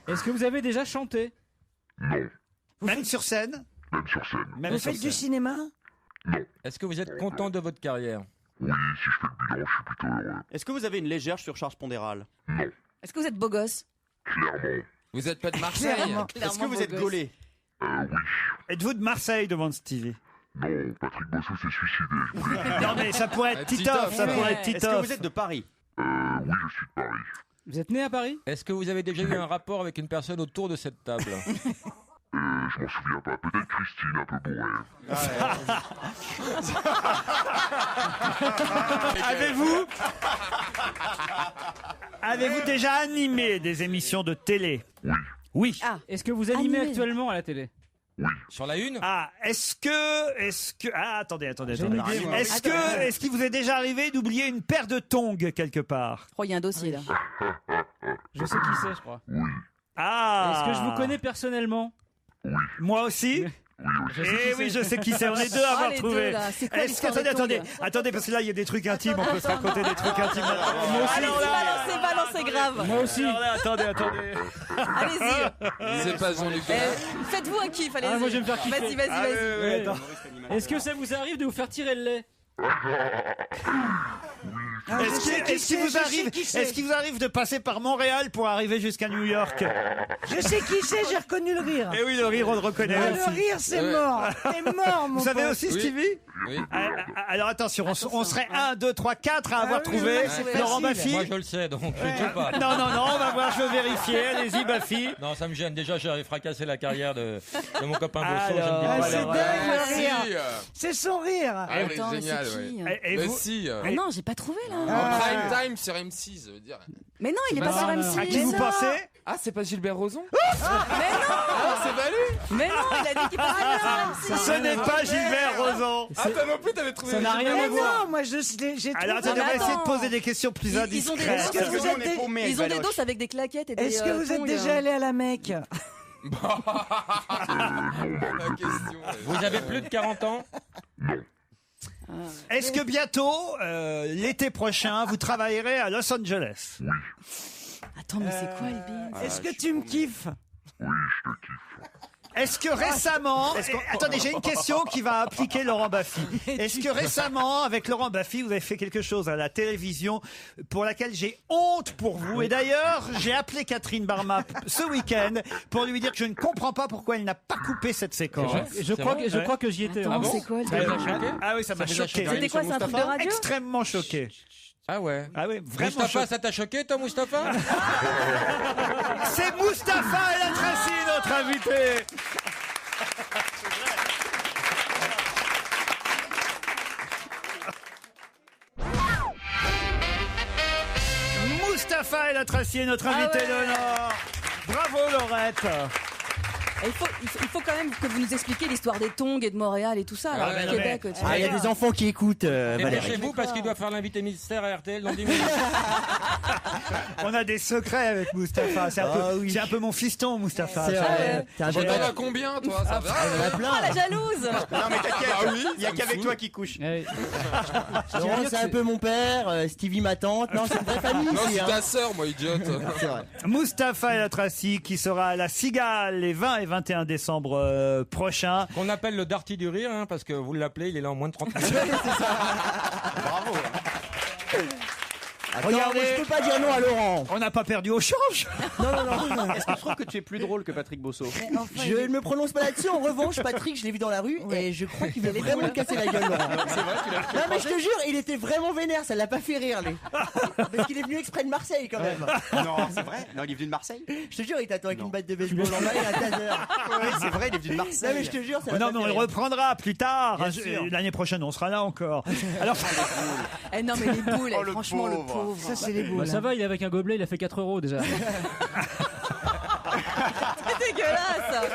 Speaker 4: Est-ce que vous avez déjà chanté?
Speaker 13: Non.
Speaker 3: Même sur scène?
Speaker 13: Même sur scène.
Speaker 3: Même
Speaker 6: Vous
Speaker 3: sur
Speaker 6: faites du
Speaker 3: scène.
Speaker 6: cinéma?
Speaker 13: Non.
Speaker 5: Est-ce que vous êtes content de votre carrière?
Speaker 13: Oui, si je fais le bilan, je suis plutôt heureux.
Speaker 7: Est-ce que vous avez une légère surcharge pondérale?
Speaker 13: Non.
Speaker 8: Est-ce que vous êtes beau gosse?
Speaker 13: Clairement.
Speaker 11: Vous êtes pas de Marseille?
Speaker 6: Clairement.
Speaker 7: Est-ce que vous êtes
Speaker 8: beau gosse.
Speaker 7: gaulé?
Speaker 13: Oui.
Speaker 3: Êtes-vous de Marseille, demande Stevie?
Speaker 13: Non, Patrick Bosso s'est suicidé, je vous l'ai dit.
Speaker 3: Non mais ça pourrait être Titoff, ça
Speaker 8: Ouais.
Speaker 3: pourrait être
Speaker 7: Est-ce que
Speaker 3: Titoff.
Speaker 7: vous êtes de Paris?
Speaker 13: Oui, je suis de Paris.
Speaker 4: Vous êtes né à Paris?
Speaker 5: Est-ce que vous avez déjà eu un rapport avec une personne autour de cette table?
Speaker 13: Je m'en souviens pas. Peut-être Christine, un peu bourrée.
Speaker 3: Avez-vous déjà animé des émissions de télé?
Speaker 13: Oui.
Speaker 3: Oui.
Speaker 4: Est-ce que vous animez actuellement à la télé?
Speaker 5: Sur la une?
Speaker 3: Ah, est-ce que... Ah, attendez.
Speaker 4: J'ai une idée, moi.
Speaker 3: Est-ce qu'il vous est déjà arrivé d'oublier une paire de tongs quelque part?
Speaker 8: Je crois qu'il y a un dossier là.
Speaker 4: Je sais qui c'est, je crois.
Speaker 3: Ah.
Speaker 4: Est-ce que je vous connais personnellement?
Speaker 3: Moi aussi. Je sais qui c'est. On est deux à avoir trouvé. Attendez, parce que là, il y a des trucs intimes. On peut se raconter des trucs intimes.
Speaker 8: Moi aussi. Balancez grave.
Speaker 3: Moi aussi. Attendez.
Speaker 8: Allez-y.
Speaker 11: C'est pas Jean-Luc.
Speaker 8: Faites-vous un kiff, allez-y.
Speaker 4: Moi, je vais me faire kiffer.
Speaker 8: Vas-y.
Speaker 4: Est-ce que ça vous arrive de vous faire tirer le lait?
Speaker 3: Est-ce qu'il vous arrive de passer par Montréal pour arriver jusqu'à New York?
Speaker 6: Je sais qui c'est, j'ai reconnu le rire.
Speaker 3: Eh oui, le rire, on le reconnaît aussi.
Speaker 6: Le rire, c'est mort. C'est mort, mon
Speaker 3: Vous savez
Speaker 6: pote.
Speaker 3: aussi, Stevie?
Speaker 5: Oui.
Speaker 3: Alors attention, on serait 1, 2, 3, 4 à avoir trouvé Laurent Baffy.
Speaker 5: Moi je le sais, donc je ne dis pas.
Speaker 3: Non, on va voir, je veux vérifier. Allez-y, Baffy.
Speaker 5: Non, ça me gêne. Déjà, j'avais fracassé la carrière de mon copain Bosso. Je ne dis
Speaker 6: Ah,
Speaker 5: pas.
Speaker 6: c'est dingue, le rire. C'est son rire.
Speaker 8: Attends, mais
Speaker 11: génial,
Speaker 8: c'est qui
Speaker 3: Et vous
Speaker 11: Si.
Speaker 8: Ah non, j'ai pas trouvé là.
Speaker 11: En prime time sur M6, je veux dire.
Speaker 8: Mais non, il est pas sur M6.
Speaker 3: À qui vous pensez?
Speaker 11: Ah, c'est pas Gilbert Rozon?
Speaker 8: Mais non.
Speaker 11: C'est pas lui?
Speaker 8: Mais non, il a dit qu'il passait sur M6.
Speaker 3: Ce n'est pas Gilbert Rozon.
Speaker 11: Ah, toi non plus, t'avais trouvé.
Speaker 4: Ça n'a rien à voir.
Speaker 6: Non, moi j'ai trouvé.
Speaker 3: Alors attendez, on va essayer de poser des questions plus
Speaker 8: Ils ont
Speaker 3: indiscrètes.
Speaker 8: des doses avec des claquettes et des.
Speaker 6: Est-ce que vous êtes déjà allé à la Mecque?
Speaker 11: La question.
Speaker 5: Vous avez plus de 40 ans?
Speaker 3: Est-ce que bientôt, l'été prochain, vous travaillerez à Los Angeles?
Speaker 8: Attends, mais c'est quoi le bide?
Speaker 6: Est-ce que tu me kiffes?
Speaker 3: Est-ce que récemment... Attendez, j'ai une question qui va appliquer Laurent Baffy. Est-ce que récemment, avec Laurent Baffy, vous avez fait quelque chose à la télévision pour laquelle j'ai honte pour vous? Et d'ailleurs, j'ai appelé Catherine Barma ce week-end pour lui dire que je ne comprends pas pourquoi elle n'a pas coupé cette séquence.
Speaker 4: Je crois que j'y étais.
Speaker 8: Attends, c'est quoi le
Speaker 5: Ça vous a
Speaker 8: bide?
Speaker 5: choqué?
Speaker 3: Ah oui, ça m'a choqué.
Speaker 8: C'était quoi, c'est un truc de radio?
Speaker 3: Extrêmement choqué.
Speaker 5: Ah ouais.
Speaker 3: Ah oui, vraiment
Speaker 5: Mustapha,
Speaker 3: choqué.
Speaker 5: ça t'a choqué, toi, Mustapha?
Speaker 3: C'est Mustapha El Atrassi, notre invité. Mustapha El Atrassi est notre invité d'honneur. Bravo Laurette.
Speaker 8: Il faut quand même que vous nous expliquiez l'histoire des tongs et de Montréal et tout ça, là, au Québec.
Speaker 14: Il y a des enfants qui écoutent, Valérie.
Speaker 5: Dépêchez-vous parce qu'il doit faire l'invité mystère à RTL dans 10 minutes.
Speaker 3: On a des secrets avec Mustapha. C'est un peu mon fiston, Mustapha.
Speaker 14: C'est vrai. T'es un
Speaker 11: T'en
Speaker 14: génial.
Speaker 11: as combien, toi? Ça va?
Speaker 14: Il y en a plein.
Speaker 8: Oh, la jalouse!
Speaker 7: Non, mais t'inquiète,
Speaker 11: Ah oui,
Speaker 7: il y a
Speaker 11: ça me
Speaker 7: qu'avec
Speaker 11: saoule.
Speaker 7: toi qui couche.
Speaker 14: Laurent, c'est un peu mon père, Stevie ma tante. Non, c'est une vraie famille
Speaker 11: Non,
Speaker 14: ici.
Speaker 11: c'est
Speaker 14: hein.
Speaker 11: ta sœur, moi, idiote.
Speaker 14: C'est vrai.
Speaker 3: Mustapha El Atrassi qui sera à la Cigale les 20 et 21 décembre prochains.
Speaker 5: Qu'on appelle le Darty du rire, hein, parce que vous l'appelez, il est là en moins de 30 minutes.
Speaker 7: Bravo.
Speaker 14: Regarde, moi, je peux pas dire non à Laurent.
Speaker 3: On n'a pas perdu au change.
Speaker 14: Non.
Speaker 7: Est-ce que tu trouves que tu es plus drôle que Patrick Bosso?
Speaker 14: Je ne me prononce pas là-dessus. En revanche, Patrick, je l'ai vu dans la rue et je crois qu'il veut vraiment me casser la gueule, Laurent.
Speaker 7: C'est vrai, tu l'as
Speaker 14: Non, mais je te jure, il était vraiment vénère. Ça l'a pas fait rire, les. Parce qu'il est venu exprès de Marseille, quand même.
Speaker 7: Non, c'est vrai. Non, il est venu de Marseille.
Speaker 14: Je te jure, il t'attend avec une batte de baseball en main et un taser.
Speaker 7: Oui, c'est vrai, il est venu de Marseille.
Speaker 14: Non, mais je te jure, ça l'a
Speaker 3: Non,
Speaker 14: pas
Speaker 3: mais on
Speaker 14: fait
Speaker 3: le
Speaker 14: rire.
Speaker 3: reprendra plus tard.
Speaker 14: Bien sûr.
Speaker 3: L'année prochaine, on sera là encore. Alors,
Speaker 8: Eh non, mais les boules,
Speaker 7: Oh, le
Speaker 8: franchement, le
Speaker 7: pauvre.
Speaker 8: pauvre.
Speaker 6: Ça, c'est les boules.
Speaker 4: Bah, ça va, il est avec un gobelet, il a fait 4 € déjà.
Speaker 8: C'est dégueulasse!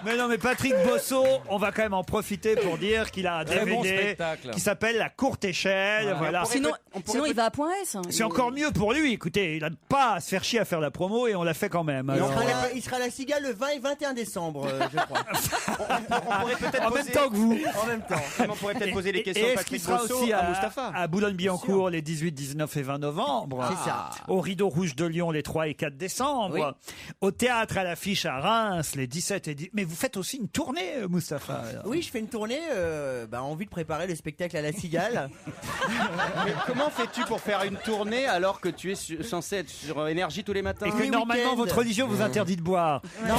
Speaker 3: mais non, mais Patrick Bosso, on va quand même en profiter pour dire qu'il a un
Speaker 5: Très bon
Speaker 3: DVD
Speaker 5: spectacle.
Speaker 3: qui s'appelle La Courte Échelle. Voilà.
Speaker 8: Sinon, il va à Point S. hein.
Speaker 3: C'est encore mieux pour lui. Écoutez, il n'a pas à se faire chier à faire la promo et on l'a fait quand même. Alors,
Speaker 14: Il sera à la Cigale le 20 et 21 décembre, je crois.
Speaker 7: On pourrait peut-être
Speaker 3: en même
Speaker 7: poser...
Speaker 3: temps que vous.
Speaker 14: En même temps.
Speaker 7: On pourrait peut-être poser les
Speaker 3: Et
Speaker 7: questions de
Speaker 3: est-ce qu'il
Speaker 7: Patrick
Speaker 3: sera
Speaker 7: Bosso
Speaker 3: aussi
Speaker 7: à Mustapha.
Speaker 3: à Boulogne-Billancourt les 18, 19 et 20 novembre?
Speaker 14: C'est ça.
Speaker 3: Au Rideau Rouge de Lyon les 3 et 4 décembre.
Speaker 14: Oui.
Speaker 3: Au Théâtre à l'Affiche à Reims les 17 et 10. Mais vous faites aussi une tournée, Mustapha.
Speaker 14: Oui, je fais une tournée en vue de préparer le spectacle à la Cigale.
Speaker 7: Mais comment fais-tu pour faire une tournée alors que tu es censé être sur Énergie tous les matins?
Speaker 3: Et que
Speaker 14: les
Speaker 3: normalement
Speaker 14: week-ends.
Speaker 3: votre religion vous interdit de boire.
Speaker 14: Non,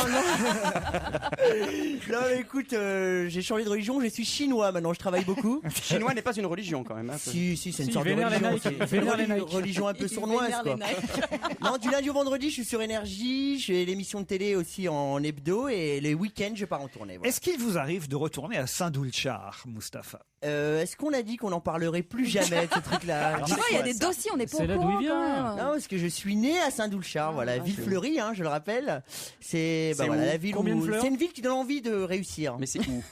Speaker 14: mais écoute, j'ai changé de religion, je suis chinois maintenant, je travaille beaucoup.
Speaker 7: Chinois n'est pas une religion quand même. Hein,
Speaker 14: Si, c'est une
Speaker 4: Si,
Speaker 14: sorte de
Speaker 4: vénère les
Speaker 14: religion.
Speaker 4: Nike,
Speaker 14: C'est
Speaker 4: vénère les
Speaker 14: une
Speaker 4: Nike.
Speaker 14: religion un peu
Speaker 8: Il
Speaker 14: sournoise,
Speaker 8: vénère
Speaker 14: quoi.
Speaker 8: les Nike.
Speaker 14: Non, du lundi au vendredi, je suis sur Énergie, je fais l'émission de télé aussi en hebdo, et les week-ends, week-end, je pars en tournée. Voilà.
Speaker 3: Est-ce qu'il vous arrive de retourner à Saint-Doulchard, Mustapha?
Speaker 14: Est-ce qu'on a dit qu'on n'en parlerait plus jamais de ce truc-là?
Speaker 8: Tu vois, il y a des dossiers, on n'est pas au
Speaker 4: C'est là d'où
Speaker 8: courant
Speaker 4: il vient.
Speaker 8: quand même.
Speaker 14: Non, parce que je suis né à Saint-Doulchard, voilà, ville fleurie, je le rappelle. C'est
Speaker 7: où
Speaker 14: la ville
Speaker 4: Combien de
Speaker 14: où
Speaker 4: fleurs
Speaker 14: c'est une ville qui donne envie de réussir.
Speaker 7: Mais c'est où?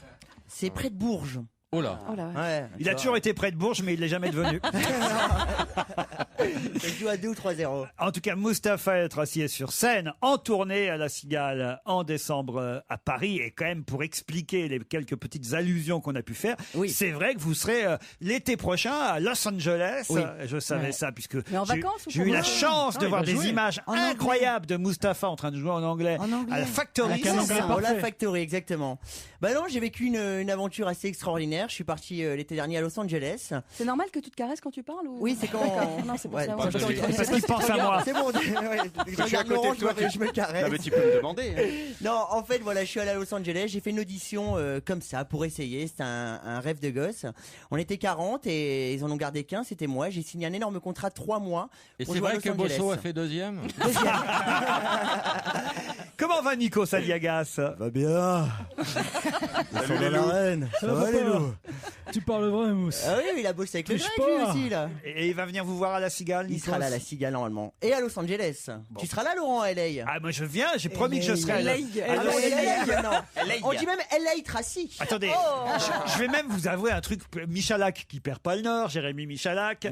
Speaker 14: C'est près de Bourges.
Speaker 5: Oh là.
Speaker 8: Oh là.
Speaker 14: Ouais.
Speaker 3: Il a toujours été près de Bourges, mais il l'est jamais devenu.
Speaker 14: Je joue à 2 ou 3-0.
Speaker 3: En tout cas, Mustapha El Tracy est sur scène, en tournée à La Cigale en décembre à Paris. Et quand même, pour expliquer les quelques petites allusions qu'on a pu faire, c'est vrai que vous serez l'été prochain à Los Angeles.
Speaker 14: Oui.
Speaker 3: Je savais ça, puisque
Speaker 8: Mais en
Speaker 3: j'ai
Speaker 8: vacances ou
Speaker 3: j'ai eu la
Speaker 8: comment?
Speaker 3: chance de
Speaker 4: il
Speaker 3: voir
Speaker 4: va
Speaker 3: des
Speaker 4: jouer.
Speaker 3: images incroyables de Mustapha en train de jouer en anglais à la Factory.
Speaker 4: Avec un
Speaker 3: c'est
Speaker 4: anglais
Speaker 3: ça
Speaker 4: parfait.
Speaker 14: La Factory, exactement. Bah non, j'ai vécu une aventure assez extraordinaire. Je suis parti l'été dernier à Los Angeles.
Speaker 8: C'est normal que tu te caresses quand tu parles ou...
Speaker 14: Oui, c'est quand.
Speaker 8: D'accord. Non, c'est pour
Speaker 14: Ouais,
Speaker 8: ça.
Speaker 14: parce que-
Speaker 3: Parce qu'il pense à moi.
Speaker 14: C'est bon. Je regarde Laurent, je me caresse.
Speaker 7: Ah, mais tu peux me demander.
Speaker 14: Non, en fait, voilà, je suis allé à Los Angeles. J'ai fait une audition comme ça pour essayer. C'était un rêve de gosse. On était 40 et ils en ont gardé qu'un. C'était moi. J'ai signé un énorme contrat de 3 mois.
Speaker 5: Et
Speaker 14: pour
Speaker 5: c'est
Speaker 14: jouer à
Speaker 5: vrai
Speaker 14: Los
Speaker 5: que
Speaker 14: Angeles.
Speaker 5: Bosso a fait deuxième.
Speaker 3: Comment va Nico Saliagas?
Speaker 15: Va bien.
Speaker 3: Salut les
Speaker 15: reine.
Speaker 4: Ça va,
Speaker 15: les
Speaker 4: papa
Speaker 15: loups?
Speaker 4: Tu parles vrai, Mousse.
Speaker 14: Ah oui, il a bossé avec le
Speaker 4: Touche
Speaker 14: grec lui
Speaker 4: pas.
Speaker 14: aussi là.
Speaker 3: Et il va venir vous voir à La Cigale,
Speaker 14: Il
Speaker 3: Nico?
Speaker 14: sera là à la Cigale normalement. Et à Los Angeles. Tu seras là, Laurent, à LA.
Speaker 3: Ah, moi je viens, j'ai promis que je serai là.
Speaker 14: Ah non, LA, non. On dit même LA Tracy.
Speaker 3: Attendez, je vais même vous avouer un truc. Michalak qui perd pas le Nord, Jérémy Michalak.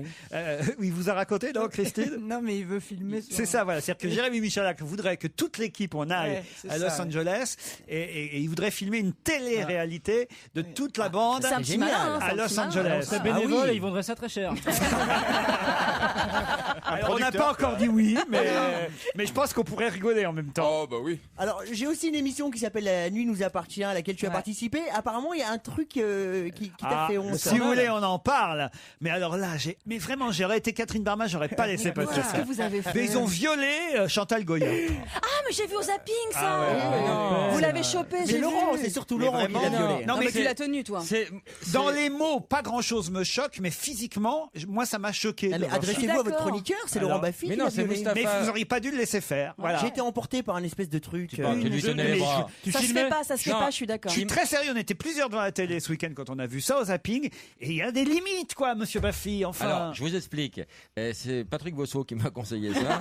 Speaker 3: Il vous a raconté, non, Christine?
Speaker 6: Non, mais il veut filmer.
Speaker 3: C'est ça, voilà. C'est-à-dire que Jérémy Michalak voudrait que toute l'équipe on aille
Speaker 6: Ouais, c'est
Speaker 3: à Los
Speaker 6: ça, ouais.
Speaker 3: Angeles et il voudrait filmer une télé-réalité de toute la bande
Speaker 8: C'est un petit malin, hein, c'est
Speaker 3: à
Speaker 8: un
Speaker 3: Los
Speaker 8: petit malin.
Speaker 3: Angeles.
Speaker 4: Alors, c'est bénévole et ils vendraient ça très cher.
Speaker 3: Alors, on n'a pas encore dit oui, mais je pense qu'on pourrait rigoler en même temps.
Speaker 11: Oh bah oui.
Speaker 14: Alors, j'ai aussi une émission qui s'appelle La Nuit nous appartient, à laquelle tu as participé. Apparemment, il y a un truc qui t'a fait honte.
Speaker 3: Si vous voulez, on en parle. Mais alors là, mais vraiment, j'aurais été Catherine Barma, j'aurais pas laissé passer
Speaker 8: Qu'est-ce
Speaker 3: ça.
Speaker 8: que vous avez fait?
Speaker 3: Mais ils ont violé Chantal Goya.
Speaker 8: Ah, mais j'ai vu au zapping ça.
Speaker 3: Ah ouais.
Speaker 4: Non.
Speaker 8: Vous l'avez chopé,
Speaker 14: Mais
Speaker 8: j'ai
Speaker 14: Laurent,
Speaker 8: vu.
Speaker 14: c'est surtout Laurent qui l'a violé.
Speaker 3: Non,
Speaker 8: Non, mais
Speaker 3: c'est-
Speaker 8: tu l'as tenu, toi.
Speaker 3: Dans les mots, pas grand-chose me choque, mais physiquement, moi, ça m'a choqué.
Speaker 14: Ah,
Speaker 3: de
Speaker 14: mais
Speaker 3: voir ça.
Speaker 14: adressez-vous à votre
Speaker 8: d'accord.
Speaker 14: chroniqueur, c'est
Speaker 3: Alors,
Speaker 14: Laurent Baffy
Speaker 5: mais
Speaker 14: qui
Speaker 5: non,
Speaker 14: l'a
Speaker 5: c'est
Speaker 14: violé.
Speaker 5: Mustapha.
Speaker 3: Mais vous auriez pas dû le laisser faire. Voilà.
Speaker 14: J'ai été emporté par un espèce de truc.
Speaker 5: Tu lui donnais les bras.
Speaker 3: Tu
Speaker 8: Ça se
Speaker 3: filmais
Speaker 8: fait pas, ça se fait
Speaker 5: Non.
Speaker 8: pas, je suis d'accord.
Speaker 3: Je suis très sérieux, on était plusieurs devant la télé ce week-end quand on a vu ça au zapping, et il y a des limites, quoi, monsieur Baffy, enfin.
Speaker 5: Alors, je vous explique. C'est Patrick Bosso qui m'a conseillé ça.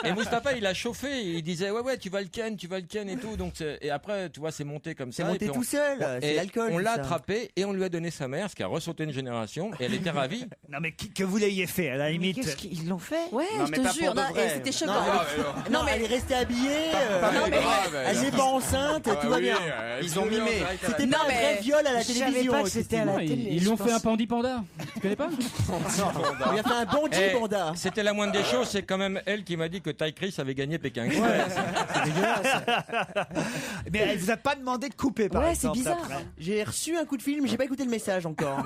Speaker 5: et Mustapha, il a chauffé. Il disait ouais, tu vas le ken et tout. Donc et après, tu vois, c'est monté comme ça.
Speaker 14: C'est
Speaker 5: et
Speaker 14: monté
Speaker 5: puis
Speaker 14: tout seul, c'est
Speaker 5: et
Speaker 14: l'alcool.
Speaker 5: On
Speaker 14: tout
Speaker 5: l'a
Speaker 14: ça.
Speaker 5: attrapé et on lui a donné sa mère, ce qui a ressauté une génération. Et elle était ravie.
Speaker 3: Non, mais que vous l'ayez fait, à la limite.
Speaker 6: Qu'est-ce qu'ils l'ont fait?
Speaker 8: Ouais,
Speaker 7: Non,
Speaker 8: je
Speaker 7: mais
Speaker 8: te
Speaker 7: pas
Speaker 8: jure,
Speaker 7: pour de
Speaker 8: non,
Speaker 7: vrai.
Speaker 8: et c'était choquant.
Speaker 14: Non, mais elle est restée habillée.
Speaker 11: Non, mais
Speaker 14: Elle n'est pas enceinte, tout va bien.
Speaker 7: Ils ont mimé.
Speaker 14: C'était
Speaker 8: Non,
Speaker 14: pas un
Speaker 8: mais
Speaker 14: vrai viol à la
Speaker 6: Je savais
Speaker 14: télévision.
Speaker 6: pas que c'était à la
Speaker 14: Christine.
Speaker 6: télé.
Speaker 4: Ils lui ont
Speaker 6: je
Speaker 4: fait un
Speaker 6: pense.
Speaker 4: pandi panda. Tu connais pas?
Speaker 14: On lui a fait un bandit
Speaker 5: Eh,
Speaker 14: panda.
Speaker 5: C'était la moindre des choses. C'est quand même elle qui m'a dit que Ty Chris avait gagné Pékin.
Speaker 3: Mais elle vous a pas demandé de couper, par
Speaker 8: Ouais, c'est
Speaker 3: exemple.
Speaker 8: bizarre.
Speaker 3: après.
Speaker 14: J'ai reçu un coup de fil, mais j'ai pas écouté le message encore.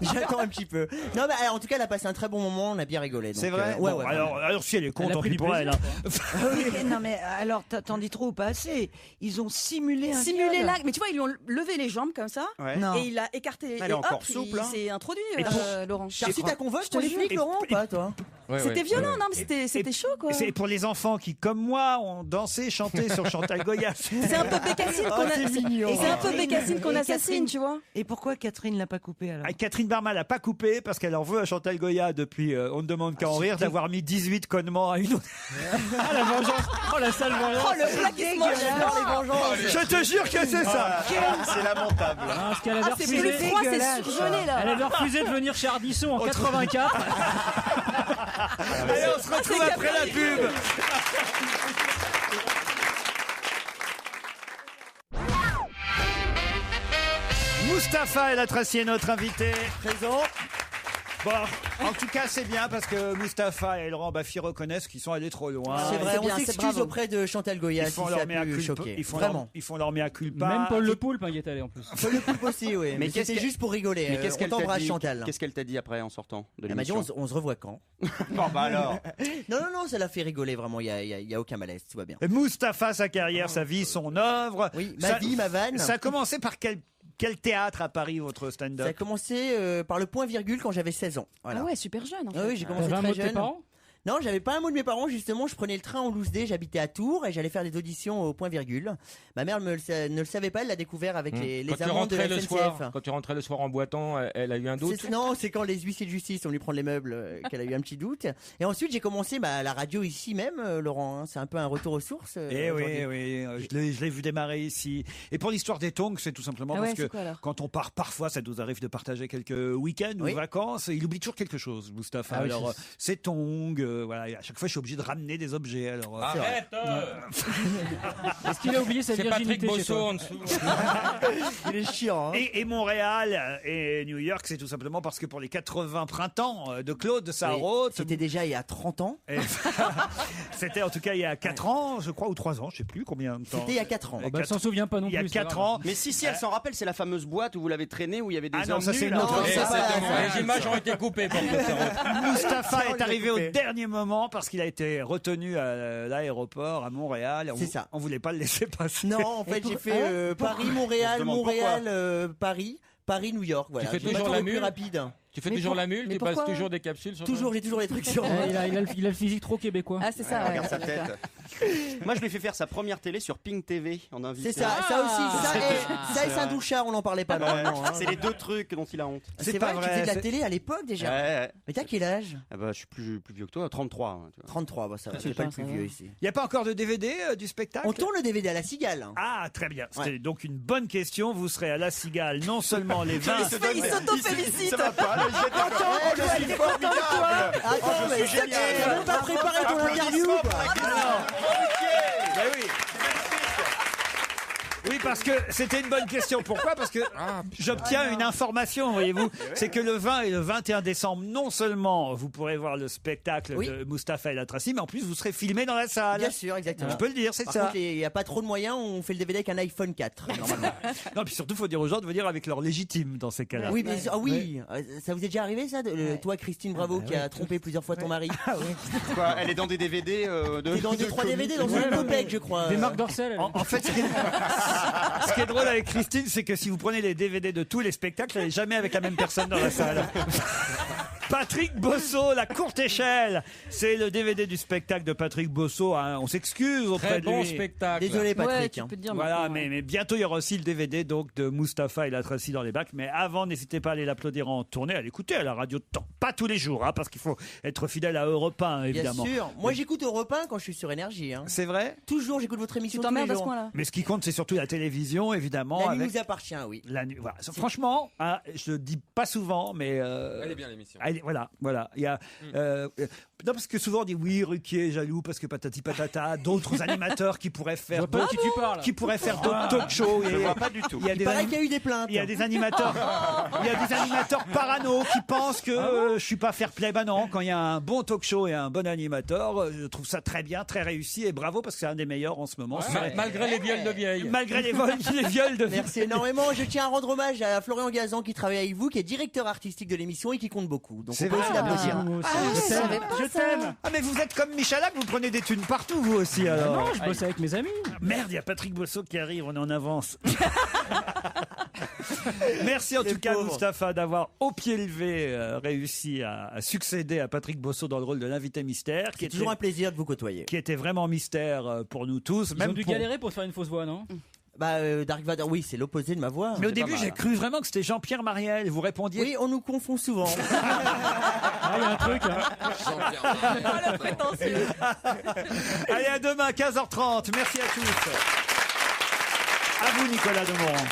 Speaker 14: J'attends un petit peu. Non, mais en tout cas, elle a passé un très bon moment. On a bien rigolé. donc,
Speaker 3: C'est vrai?
Speaker 14: Ouais,
Speaker 3: Bon,
Speaker 14: ouais.
Speaker 3: alors si elle est
Speaker 4: Elle a
Speaker 3: contente,
Speaker 4: pris du
Speaker 3: pour elle. hein.
Speaker 6: Non, mais alors, t'en dis trop ou pas assez? Ils ont simulé un
Speaker 8: Simulé
Speaker 6: viol.
Speaker 8: là, mais tu vois, ils lui ont levé les jambes comme ça,
Speaker 7: Ouais.
Speaker 6: Non.
Speaker 8: et il a écarté.
Speaker 7: Elle
Speaker 8: et
Speaker 7: est encore
Speaker 8: hop,
Speaker 7: souple,
Speaker 8: il
Speaker 7: hein.
Speaker 8: s'est introduit,
Speaker 3: Et
Speaker 8: Laurent.
Speaker 14: T'as reçu ta convoque
Speaker 8: Je
Speaker 14: pour
Speaker 8: te
Speaker 14: les
Speaker 8: jure.
Speaker 14: flics, Laurent, ou pas, toi?
Speaker 8: C'était violent, non, mais c'était chaud, quoi.
Speaker 3: C'est pour les enfants qui, comme moi, ont dansé, chanté sur Chantal Goya.
Speaker 8: C'est un peu Bécassine qu'on
Speaker 14: c'est mignon.
Speaker 8: et c'est un peu Bécassine qu'on
Speaker 6: Et
Speaker 8: assassine,
Speaker 6: Catherine-
Speaker 8: tu vois.
Speaker 6: Et pourquoi Catherine l'a pas coupé alors?
Speaker 3: Ah, Catherine Barma l'a pas coupé parce qu'elle en veut à Chantal Goya depuis On ne demande qu'à en rire d'avoir mis 18 connements à une autre.
Speaker 4: Ah, la vengeance. Oh, la sale vengeance.
Speaker 8: Oh, le plat qui se mange pas.
Speaker 3: Je te jure que c'est ça.
Speaker 7: C'est lamentable.
Speaker 4: Ah, parce qu'elle avait
Speaker 8: Ah, c'est plus
Speaker 4: refusé.
Speaker 8: froid, c'est
Speaker 6: dégueulasse.
Speaker 8: surgelé, là.
Speaker 4: Elle avait refusé de venir chez Ardisson en 84.
Speaker 3: Allez, on se retrouve après la pub. Mustapha El Atrassi est notre invité.
Speaker 14: Présent.
Speaker 3: Bon, en tout cas, c'est bien parce que Mustapha et Laurent Baffy reconnaissent qu'ils sont allés trop loin.
Speaker 14: C'est vrai,
Speaker 8: c'est
Speaker 14: on
Speaker 8: bien, c'est
Speaker 14: s'excuse
Speaker 8: bravo.
Speaker 14: auprès de Chantal Goya
Speaker 3: Ils
Speaker 14: si
Speaker 3: font
Speaker 14: ça
Speaker 3: leur
Speaker 14: a
Speaker 3: mea
Speaker 14: pu
Speaker 3: culpa.
Speaker 14: choquer.
Speaker 3: Ils font
Speaker 14: Vraiment.
Speaker 3: leur mea culpa.
Speaker 4: Même Paul Le Poulpe y est allé en plus.
Speaker 14: Paul Le Poulpe aussi, oui. Mais
Speaker 7: qu'est-ce
Speaker 14: c'était
Speaker 7: qu'elle-
Speaker 14: juste pour rigoler.
Speaker 7: Mais qu'est-ce
Speaker 14: On
Speaker 7: qu'elle t'a
Speaker 14: t'embrasse,
Speaker 7: dit
Speaker 14: Chantal.
Speaker 7: Qu'est-ce qu'elle t'a dit après en sortant de
Speaker 14: Elle m'a dit
Speaker 7: l'émission
Speaker 14: on se revoit quand?
Speaker 7: Bon bah alors.
Speaker 14: Non, ça l'a fait rigoler vraiment. Il y a aucun malaise, tout va bien.
Speaker 3: Mustapha, sa carrière, sa vie, son œuvre.
Speaker 14: Oui, ma
Speaker 3: Ça-
Speaker 14: vie, ma vanne.
Speaker 3: Ça a commencé par quel théâtre à Paris, votre
Speaker 14: Ça a
Speaker 3: stand-up?
Speaker 14: commencé par le point virgule quand j'avais 16 ans. Voilà.
Speaker 8: Ah ouais, super jeune, en fait.
Speaker 14: Ah oui, j'ai commencé
Speaker 4: T'avais un
Speaker 14: très
Speaker 4: mot de tes
Speaker 14: jeune.
Speaker 4: parents?
Speaker 14: Non, j'avais pas un mot de mes parents, justement, je prenais le train en loose day, j'habitais à Tours et j'allais faire des auditions au point virgule. Ma mère ne le savait pas, elle l'a découvert avec les amants de la SNCF.
Speaker 5: Quand tu rentrais le soir en boitant, elle a eu un doute.
Speaker 14: Non, c'est quand les huissiers de justice sont venus prendre les meubles qu'elle a eu un petit doute. Et ensuite, j'ai commencé la radio ici même, Laurent, hein. C'est un peu un retour aux sources.
Speaker 3: Eh oui, je l'ai vu démarrer ici. Et pour l'histoire des tongs, c'est tout simplement parce que quand on part, parfois, ça nous arrive de partager quelques week-ends ou vacances, il oublie toujours quelque chose, Mustapha.
Speaker 4: Ah oui,
Speaker 3: alors, ces tongs, voilà, à chaque fois, je suis obligé de ramener des objets. Alors,
Speaker 5: arrête.
Speaker 4: Est-ce qu'il a oublié sa virginité
Speaker 5: Patrick
Speaker 4: chez toi?
Speaker 5: Bosso en dessous.
Speaker 14: Il est chiant. Hein.
Speaker 3: Et Montréal et New York, c'est tout simplement parce que pour les 80 printemps de Claude Sarraute,
Speaker 14: c'était déjà il y a 30 ans.
Speaker 3: C'était en tout cas il y a 4 ans, je crois, ou 3 ans, je sais plus combien de temps.
Speaker 14: C'était il y a 4 ans.
Speaker 4: Elle s'en souvient pas non plus.
Speaker 3: Il y a 4 ans.
Speaker 7: Mais si, elle s'en rappelle, c'est la fameuse boîte où vous l'avez traîné, où il y avait des
Speaker 3: non,
Speaker 7: hommes
Speaker 3: ça, c'est
Speaker 7: nus,
Speaker 3: notre-
Speaker 5: Les images ont été coupées pour Claude Sarraute.
Speaker 3: Mustapha est arrivé au dernier moment parce qu'il a été retenu à l'aéroport à Montréal.
Speaker 14: C'est ça.
Speaker 3: On voulait pas le laisser passer.
Speaker 14: Non, en fait, j'ai fait Paris, Montréal, Paris, Paris, New York. Voilà.
Speaker 5: Tu fais
Speaker 14: J'ai
Speaker 5: toujours
Speaker 14: pas
Speaker 5: la
Speaker 14: trouvé plus
Speaker 5: mule
Speaker 14: rapide.
Speaker 5: Tu fais toujours la mule, tu passes toujours des capsules sur
Speaker 14: Toujours, j'ai toujours les trucs sur moi.
Speaker 4: Il a le physique trop québécois.
Speaker 8: Ah, c'est ça.
Speaker 7: Regarde sa tête. Moi, je lui ai fait faire sa première télé sur Pink TV en invité.
Speaker 14: C'est ça, ça aussi. Ça et Saint-Douchard, on n'en parlait pas normalement. hein.
Speaker 7: C'est les deux trucs dont il a honte.
Speaker 14: C'est
Speaker 3: pas
Speaker 14: vrai, tu
Speaker 3: vrai,
Speaker 14: faisais de la
Speaker 3: c'est-
Speaker 14: télé à l'époque déjà.
Speaker 7: Ouais.
Speaker 14: Mais t'as quel âge
Speaker 7: Je suis plus vieux que toi, 33. hein, tu vois.
Speaker 14: 33, bah ça va, c'est pas le plus vieux ici.
Speaker 3: Il n'y a pas encore de DVD du spectacle?
Speaker 14: On tourne le DVD à la Cigale.
Speaker 3: Ah, très bien. C'était donc une bonne question. Vous serez à La Cigale non seulement les 20...
Speaker 8: Il s'auto-félicite.
Speaker 9: Ça va pas, là, je suis formidable.
Speaker 14: Attends, mais
Speaker 9: suis génial.
Speaker 14: t'as même pas préparé ton interview.
Speaker 3: Oui, parce que c'était une bonne question. Pourquoi? Parce que j'obtiens une information, voyez-vous. C'est que le 20 et le 21 décembre, non seulement vous pourrez voir le spectacle de Mustapha El Atrassi, mais en plus vous serez filmé dans la salle.
Speaker 14: Bien sûr, exactement.
Speaker 3: Je peux le dire, c'est
Speaker 14: Par
Speaker 3: ça.
Speaker 14: contre, il n'y a pas trop de moyens, on fait le DVD avec un iPhone 4, normalement.
Speaker 3: Non, puis surtout, il faut dire aux gens de venir avec leur légitime dans ces cas-là.
Speaker 14: Oui, mais ça vous est déjà arrivé ça toi, Christine Bravo, qui a trompé plusieurs fois ton mari.
Speaker 7: Quoi, elle est dans des DVD de.
Speaker 14: T'es dans 2-3 DVD dans une Copec, je crois.
Speaker 4: Des marques Dorcel.
Speaker 3: En fait, ce qui est drôle avec Christine, c'est que si vous prenez les DVD de tous les spectacles, elle n'est jamais avec la même personne dans la salle. Patrick Bosso, La Courte Échelle. C'est le DVD du spectacle de Patrick Bosso. Hein. On s'excuse auprès
Speaker 5: Très
Speaker 3: de
Speaker 5: bon
Speaker 3: lui.
Speaker 5: spectacle.
Speaker 14: Désolé, Patrick.
Speaker 8: Ouais, tu peux te dire
Speaker 3: Voilà,
Speaker 8: maintenant, ouais.
Speaker 3: mais bientôt il y aura aussi le DVD donc de Mustapha El Atrassi dans les bacs. Mais avant, n'hésitez pas à aller l'applaudir en tournée, à l'écouter à la radio de temps. Pas tous les jours, hein, parce qu'il faut être fidèle à Europe 1, évidemment.
Speaker 14: Bien sûr. Moi, j'écoute Europe 1 quand je suis sur Énergie. Hein.
Speaker 3: C'est vrai?
Speaker 14: Toujours, j'écoute votre
Speaker 8: Tu
Speaker 14: émission tous les
Speaker 8: t'emmerdes à ce
Speaker 14: jours.
Speaker 8: point-là.
Speaker 3: Mais ce qui compte, c'est surtout la télévision, évidemment.
Speaker 14: La nuit
Speaker 3: avec
Speaker 14: nous appartient, oui.
Speaker 3: la nuit. Voilà. Franchement, hein, je le dis pas souvent, mais
Speaker 11: Elle est bien l'émission.
Speaker 3: voilà. Il y a non, parce que souvent on dit oui, Ruquier est jaloux parce que patati patata, d'autres animateurs qui pourraient
Speaker 4: Je
Speaker 3: faire
Speaker 4: vois pas de qui tu parles.
Speaker 3: qui pourraient faire d'autres talk shows.
Speaker 7: Je vois pas du tout.
Speaker 3: Il y a
Speaker 14: Il
Speaker 3: des
Speaker 14: paraît
Speaker 3: anim-
Speaker 14: qu'il y a eu des plaintes.
Speaker 3: il y a des animateurs, parano qui pensent que je suis pas fair play. Bah non, quand il y a un bon talk show et un bon animateur, je trouve ça très bien, très réussi et bravo parce que c'est un des meilleurs en ce moment.
Speaker 5: Malgré les viols de vieilles.
Speaker 3: Malgré les viols de
Speaker 14: Merci énormément. Je tiens à rendre hommage à Florian Gazan qui travaille avec vous, qui est directeur artistique de l'émission et qui compte beaucoup. Donc
Speaker 3: C'est
Speaker 14: on peut
Speaker 3: vrai.
Speaker 14: aussi l'applaudir.
Speaker 3: Je t'aime. Ah mais vous êtes comme Michalak, vous prenez des thunes partout vous aussi alors.
Speaker 4: Non, je bosse avec mes amis.
Speaker 3: Merde, il y a Patrick Bosso qui arrive, on est en avance. Merci en tout cas Mustapha d'avoir au pied levé réussi à succéder à Patrick Bosso dans le rôle de l'invité mystère,
Speaker 14: C'est toujours un plaisir de vous côtoyer.
Speaker 3: qui était vraiment mystère pour nous tous.
Speaker 4: Ils ont dû galérer pour faire une fausse voix, non?
Speaker 14: Dark Vador, oui, c'est l'opposé de ma voix.
Speaker 3: Mais au
Speaker 14: C'est
Speaker 3: début
Speaker 14: pas mal.
Speaker 3: j'ai cru vraiment que c'était Jean-Pierre Mariel, vous répondiez.
Speaker 14: Oui, on nous confond souvent.
Speaker 4: Ah, il y a un truc. Hein.
Speaker 8: Ah, le prétentieux.
Speaker 3: Allez, à demain 15h30. Merci à tous. À vous Nicolas Demorand.